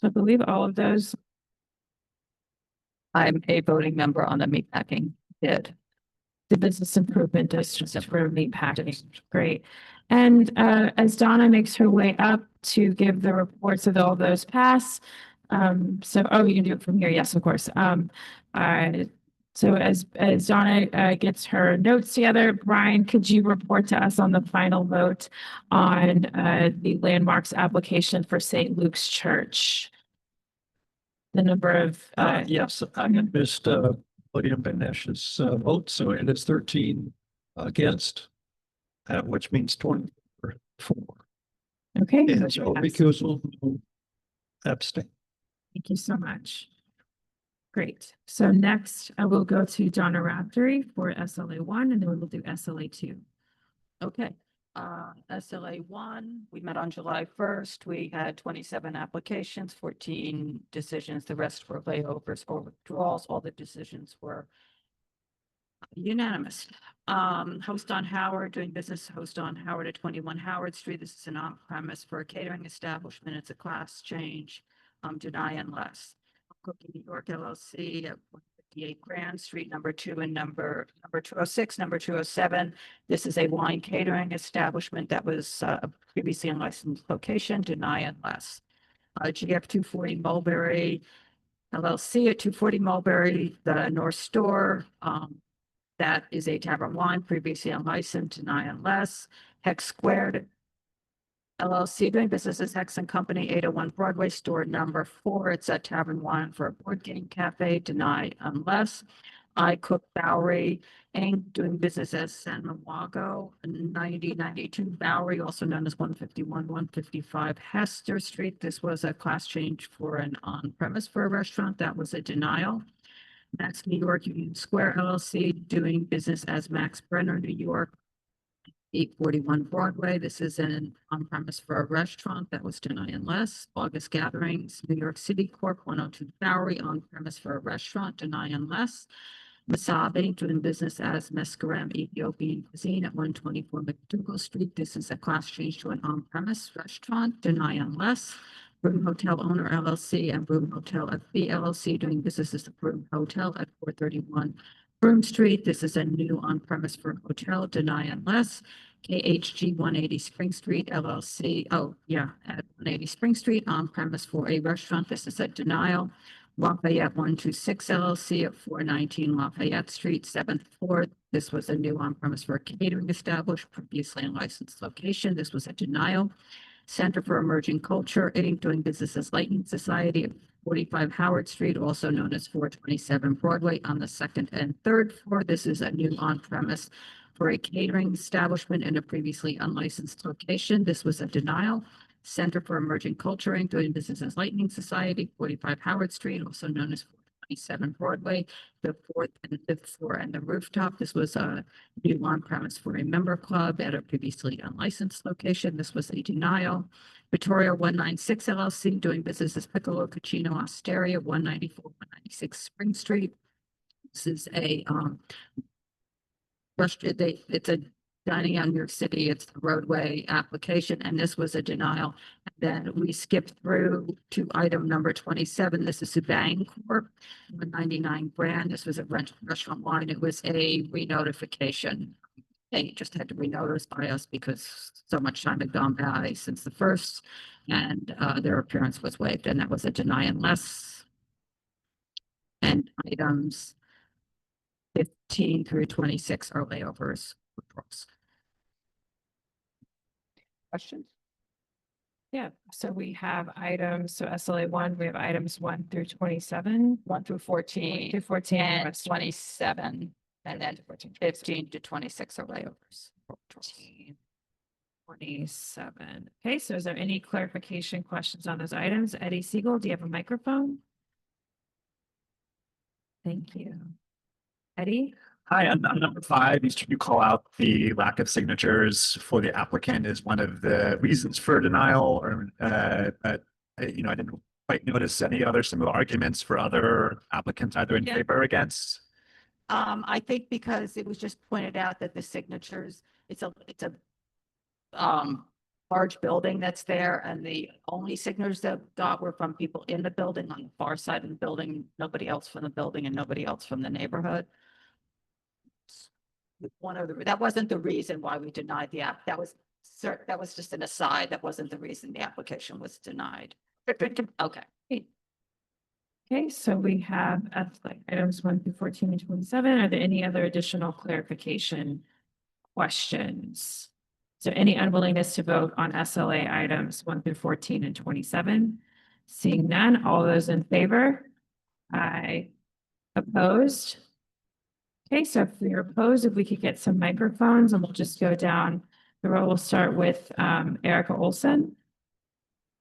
I believe all of those. I'm a voting member on the meatpacking bid. The business improvement district for meatpacking. Great. And as Donna makes her way up to give the reports of all those pass. Oh, you can do it from here. Yes, of course. So as Donna gets her notes together, Brian, could you report to us on the final vote on the landmarks application for St. Luke's Church? The number of Yes, I had missed William Benesh's vote, so it is 13 against, which means 24. Okay. And so recusal, no abstain. Thank you so much. Great. So next I will go to Donna Raftery for SLA1 and then we will do SLA2. Okay. SLA1, we met on July 1st. We had 27 applications, 14 decisions. The rest were layovers or withdrawals. All the decisions were unanimous. Host on Howard, doing business host on Howard at 21 Howard Street. This is an on-premise for a catering establishment. It's a class change. Deny unless. Cookie New York LLC at 158 Grand Street, number 2 and number 206, number 207. This is a wine catering establishment that was previously unlicensed location. Deny unless. GF 240 Mulberry LLC at 240 Mulberry, the North Store. That is a tavern wine, previously unlicensed. Deny unless. Hex Squared LLC, doing business as Hex and Company, 801 Broadway, store number 4. It's a tavern wine for a board game cafe. Deny unless. I Cook Bowery Inc., doing business as San Mawago, 9092 Bowery, also known as 151-155 Hester Street. This was a class change for an on-premise for a restaurant. That was a denial. Max New York Union Square LLC, doing business as Max Brenner, New York, 841 Broadway. This is an on-premise for a restaurant. That was deny unless. August Gatherings, New York City Corp, 102 Bowery, on-premise for a restaurant. Deny unless. Masabi, doing business as Mescaram Ethiopian Cuisine at 124 McDougal Street. This is a class change to an on-premise restaurant. Deny unless. Broome Hotel Owner LLC and Broome Hotel FB LLC, doing business as the Broome Hotel at 431 Broome Street. This is a new on-premise for a hotel. Deny unless. KHG 180 Spring Street LLC. Oh, yeah, at 180 Spring Street, on-premise for a restaurant. This is a denial. Lafayette 126 LLC at 419 Lafayette Street, 7th floor. This was a new on-premise for a catering establishment, previously unlicensed location. This was a denial. Center for Emerging Culture Inc., doing business as Lightning Society at 45 Howard Street, also known as 427 Broadway, on the 2nd and 3rd floor. This is a new on-premise for a catering establishment in a previously unlicensed location. This was a denial. Center for Emerging Culture Inc., doing business as Lightning Society, 45 Howard Street, also known as 427 Broadway, the 4th and 5th floor and the rooftop. This was a new on-premise for a member club at a previously unlicensed location. This was a denial. Victoria 196 LLC, doing business as Piccolo Cucino Osteria, 194-196 Spring Street. This is a it's a dining out in New York City. It's the roadway application, and this was a denial. Then we skipped through to item number 27. This is Subang Corp, 199 Grand. This was a restaurant line. It was a re-notification. They just had to re-notice by us because so much time had gone by since the first, and their appearance was waived, and that was a deny unless. And items 15 through 26 are layovers. Questions? Yeah, so we have items, so SLA1, we have items 1 through 27. 1 through 14. 1 through 14. And 27. And then 15 to 26 are layovers. 27. Okay, so is there any clarification questions on those items? Eddie Siegel, do you have a microphone? Thank you. Eddie? Hi, on number 5, you call out the lack of signatures for the applicant as one of the reasons for denial, or but I didn't quite notice any other similar arguments for other applicants, either in Yeah. favor or against. I think because it was just pointed out that the signatures, it's a large building that's there, and the only signatures that got were from people in the building on the far side of the building, nobody else from the building and nobody else from the neighborhood. That wasn't the reason why we denied the app. That was just an aside. That wasn't the reason the application was denied. Okay. Okay, so we have items 1 through 14 and 27. Are there any other additional clarification questions? Is there any unwillingness to vote on SLA items 1 through 14 and 27? Seeing none, all those in favor? Aye. Opposed? Okay, so if you're opposed, if we could get some microphones, and we'll just go down the row. We'll start with Erica Olson.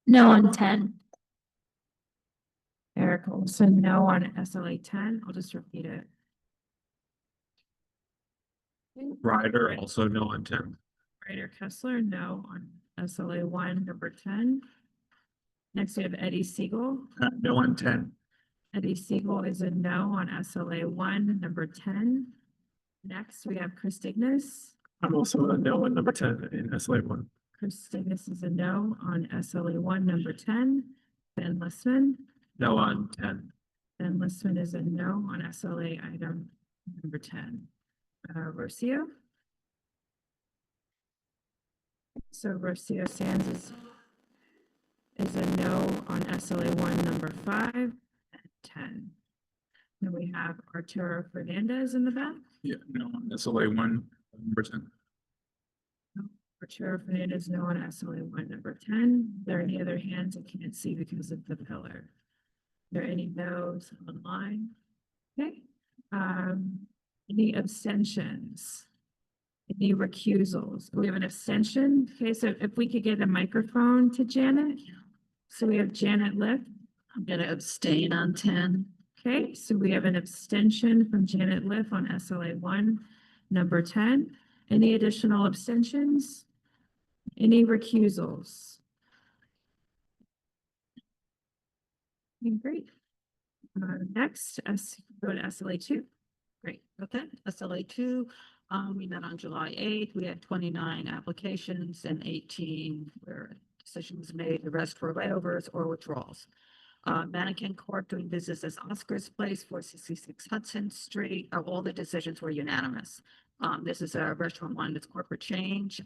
No on 10. Erica Olson, no on SLA 10. I'll just repeat it. Ryder, also no on 10. Ryder Kessler, no on SLA 1, number 10. Next, we have Eddie Siegel. No on 10. Eddie Siegel is a no on SLA 1, number 10. Next, we have Chris Dignas. I'm also a no on number 10 in SLA 1. Chris Dignas is a no on SLA 1, number 10. Ben Listman. No on 10. Ben Listman is a no on SLA item number 10. Rocio. So Rocio Sands is a no on SLA 1, number 5 and 10. Then we have Arturo Fernandez in the back. Yeah, no on SLA 1, number 10. Arturo Fernandez, no on SLA 1, number 10. Are there any other hands I can't see because of the pillar? Are there any no's online? Okay. Any abstentions? Any recusals? We have an abstention. Okay, so if we could get a microphone to Janet. So we have Janet Lipp. I'm going to abstain on 10. Okay, so we have an abstention from Janet Lipp on SLA 1, number 10. Any additional abstentions? Any recusals? Okay, great. Next, go to SLA 2. Great. Okay. SLA 2. We met on July 8th. We had 29 applications and 18 where decision was made. The rest were layovers or withdrawals. Mannequin Corp doing business as Oscar's Place, 466 Hudson Street. All the decisions were unanimous. This is a restaurant line that's corporate change.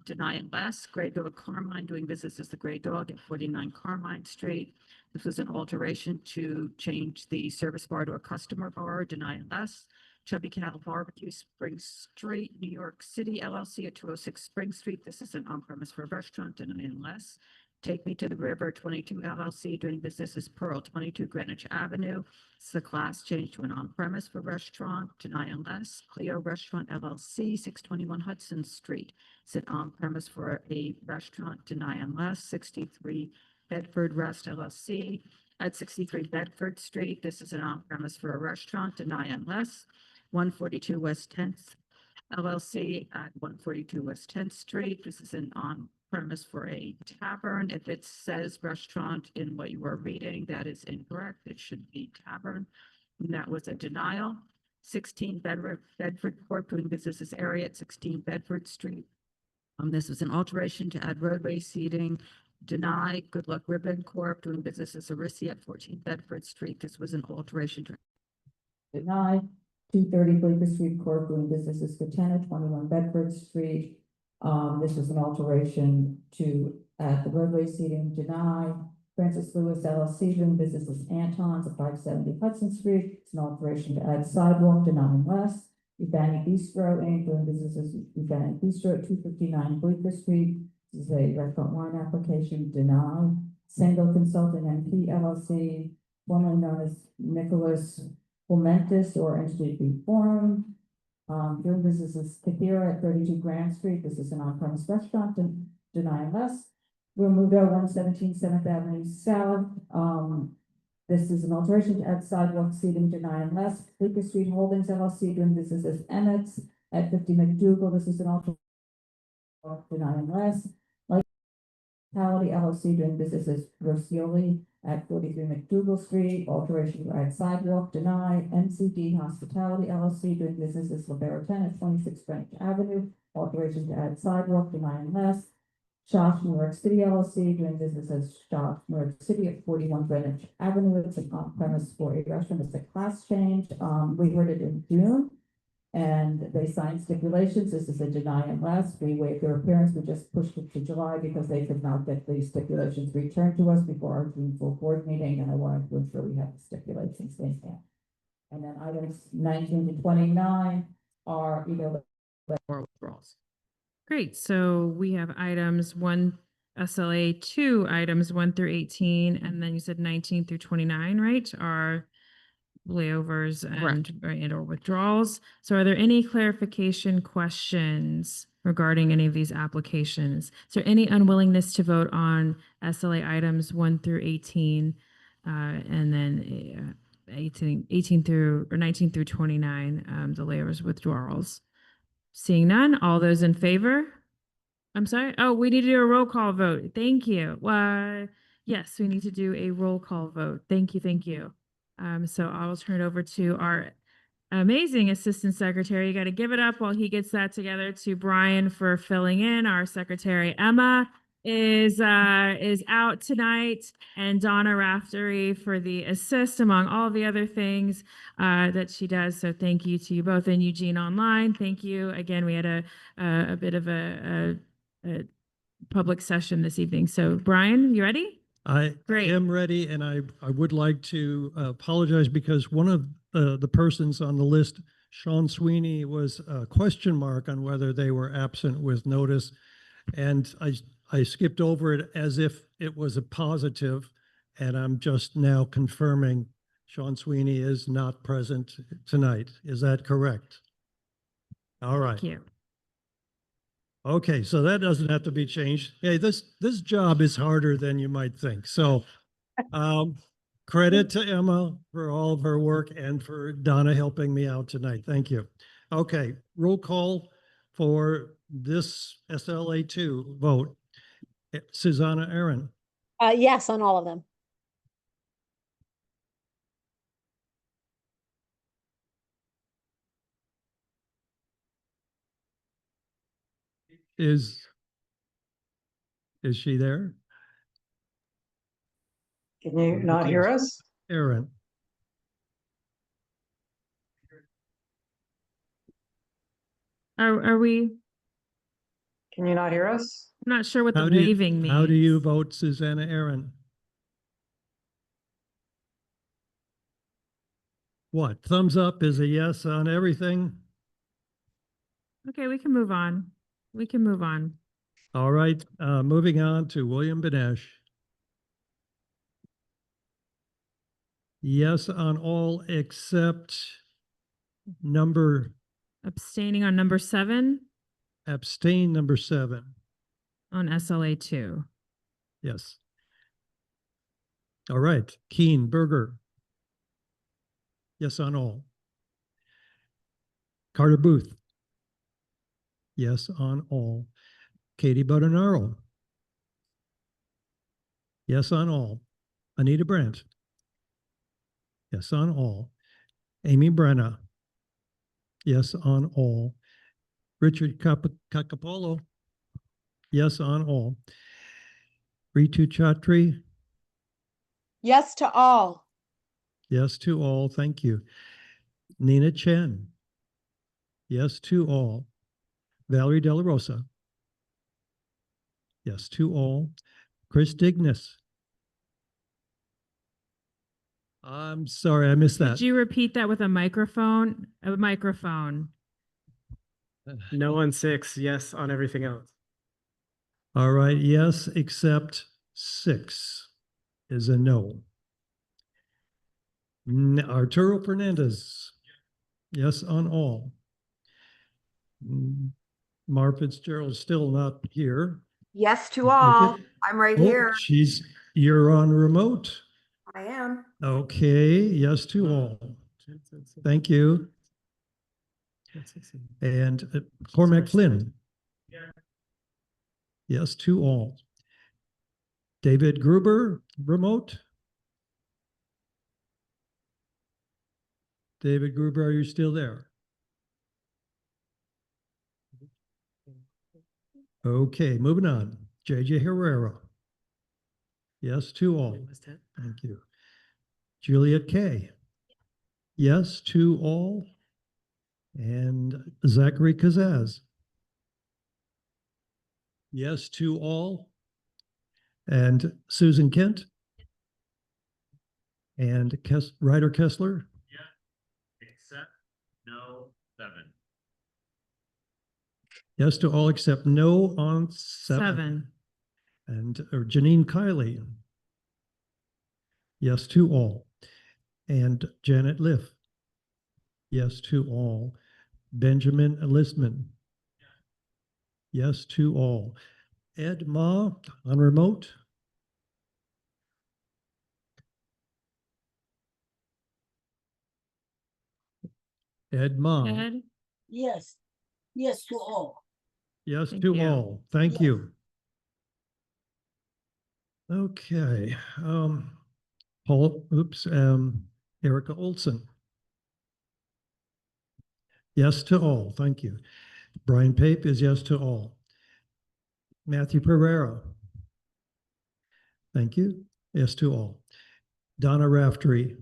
Deny and less. Grey Dog Carmine doing business as the Grey Dog at 49 Carmine Street. This was an alteration to change the service bar to a customer bar. Deny and less. Chubby Cattle Barbecue, Spring Street, New York City, LLC at 206 Spring Street. This is an on-premise for a restaurant. Deny and less. Take Me to the River, 22 LLC, doing business as Pearl, 22 Greenwich Avenue. It's the class change to an on-premise for restaurant. Deny and less. Cleo Restaurant LLC, 621 Hudson Street. It's an on-premise for a restaurant. Deny and less. 63 Bedford Rest LLC at 63 Bedford Street. This is an on-premise for a restaurant. Deny and less. 142 West 10th LLC at 142 West 10th Street. This is an on-premise for a tavern. If it says restaurant in what you are reading, that is incorrect. It should be tavern. And that was a denial. 16 Bedford Corp doing business as area at 16 Bedford Street. This was an alteration to add roadway seating. Deny. Good Luck Ribbon Corp doing business as Arisi at 14 Bedford Street. This was an alteration to deny. 230 Bleecker Street Corp doing business as Katana, 21 Bedford Street. This was an alteration to add the roadway seating. Deny. Francis Lewis LLC doing business as Anton's at 570 Hudson Street. It's an alteration to add sidewalk. Deny and less. Ubani Bistro Inc. doing business as Ubani Bistro at 259 Bleecker Street. This is a restaurant wine application. Deny. Sango Consulting NP LLC, formerly known as Nicholas Fomentis or Entity Reform, Doing business is Kathira at 32 Grand Street. This is an on-premise restaurant, deny unless. We'll move to 117 7th Avenue South. This is an alteration to add sidewalk seating, deny unless. Bleecker Street Holdings LLC doing business as Emmett's at 50 McDougal. This is an alteration, deny unless. Hospitality LLC doing business as Rosioli at 43 McDougal Street, alteration to add sidewalk, deny. MCD Hospitality LLC doing business as Libero 10 at 26 Greenwich Avenue, alteration to add sidewalk, deny unless. Shops New York City LLC doing business as Shops New York City at 41 Greenwich Avenue. It's an on-premise for a restaurant. It's a class change. We heard it in June. And they signed stipulations. This is a deny unless. We waived their appearance. We just pushed it to July because they could not get the stipulations returned to us before our June full board meeting, and I wanted to ensure we have the stipulations in hand. And then items 19 to 29 are either withdrawals. Great, so we have items SLA 2, items 1 through 18, and then you said 19 through 29, right? Are layovers and or withdrawals. So are there any clarification questions regarding any of these applications? Is there any unwillingness to vote on SLA items 1 through 18, and then 18 through or 19 through 29, the layovers withdrawals? Seeing none, all those in favor? I'm sorry. Oh, we need to do a roll call vote. Thank you. Yes, we need to do a roll call vote. Thank you. Thank you. So I'll turn it over to our amazing assistant secretary. You got to give it up while he gets that together to Brian for filling in. Our secretary Emma is out tonight, and Donna Raftery for the assist among all the other things that she does. So thank you to you both, and Eugene online. Thank you again. We had a bit of a public session this evening. So Brian, you ready? I am ready, and I would like to apologize because one of the persons on the list, Sean Sweeney, was a question mark on whether they were absent with notice, and I skipped over it as if it was a positive, and I'm just now confirming Sean Sweeney is not present tonight. Is that correct? All right. Thank you. Okay, so that doesn't have to be changed. Hey, this job is harder than you might think. So credit to Emma for all of her work and for Donna helping me out tonight. Thank you. Okay, roll call for this SLA 2 vote. Susanna Aaron. Yes, on all of them. Is she there? Can you not hear us? Aaron. Are we? Can you not hear us? I'm not sure what the How do you- waving means. How do you vote Susanna Aaron? What? Thumbs up is a yes on everything? Okay, we can move on. We can move on. All right, moving on to William Benesh. Yes on all except number, Abstaining on number 7 abstain number 7. on SLA 2. Yes. All right, Keen, Berger. Yes on all. Carter Booth. Yes on all. Katie Budenaro. Yes on all. Anita Brandt. Yes on all. Amy Brenna. Yes on all. Richard Cacapolo. Yes on all. Ritu Chatri. Yes to all. Yes to all. Thank you. Nina Chen. Yes to all. Valerie De La Rosa. Yes to all. Chris Dignas. I'm sorry, I missed that. Could you repeat that with a microphone? A microphone. No on 6, yes on everything else. All right, yes, except 6 is a no. Arturo Fernandez. Yes on all. Mar Fitzgerald's still not here. Yes to Take all. it. I'm right Oh, here. you're on remote. I am. Okay, yes to all. Thank you. And Cormac Flynn. Yes to all. David Gruber, remote. David Gruber, are you still there? Okay, moving on. JJ Herrera. Yes to all. Thank you. Juliet Kay. Yes to all. And Zachary Kazaz. Yes to all. And Susan Kent. And Ryder Kessler. Except no 7. Yes to all except no on 7. And Janine Kiley. Yes to all. And Janet Liff. Yes to all. Benjamin Listman. Yes to all. Ed Ma on remote. Ed Ma. Ed? Yes. Yes to all. Yes Thank to you. all. Thank Yes. you. Okay. Erica Olson. Yes to all. Thank you. Brian Pape is yes to all. Matthew Pereira. Thank you. Yes to all. Donna Raftery.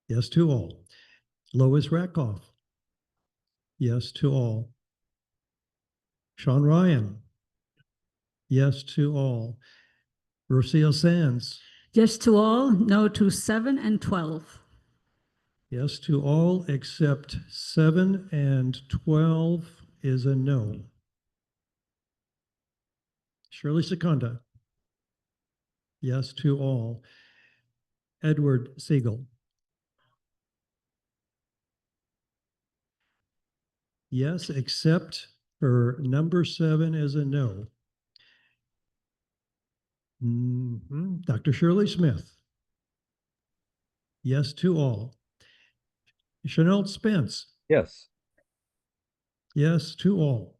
Yes to all. Lois Rakoff. Yes to all. Sean Ryan. Yes to all. Rocio Sands. Yes to all, no to 7 and 12. Yes to all except 7 and 12 is a no. Shirley Secunda. Yes to all. Edward Siegel. Yes, except for number 7 is a no. Dr. Shirley Smith. Yes to all. Chanel Spence. Yes. Yes to all.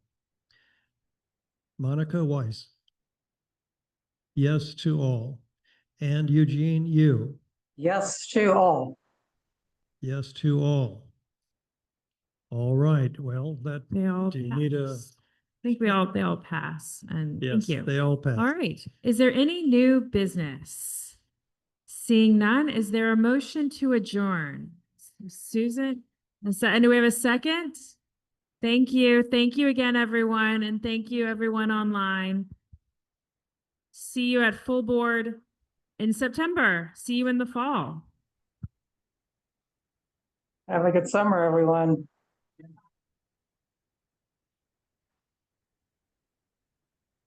Monica Weiss. Yes to all. And Eugene Yu. Yes to all. Yes to all. All right, well, that, They all do you need a, pass. I think they all pass, and yes, thank you. they all pass. All right. Is there any new business? Seeing none, is there a motion to adjourn? Susan, and do we have a second? Thank you. Thank you again, everyone, and thank you everyone online. See you at full board in September. See you in the fall. Have a good summer, everyone.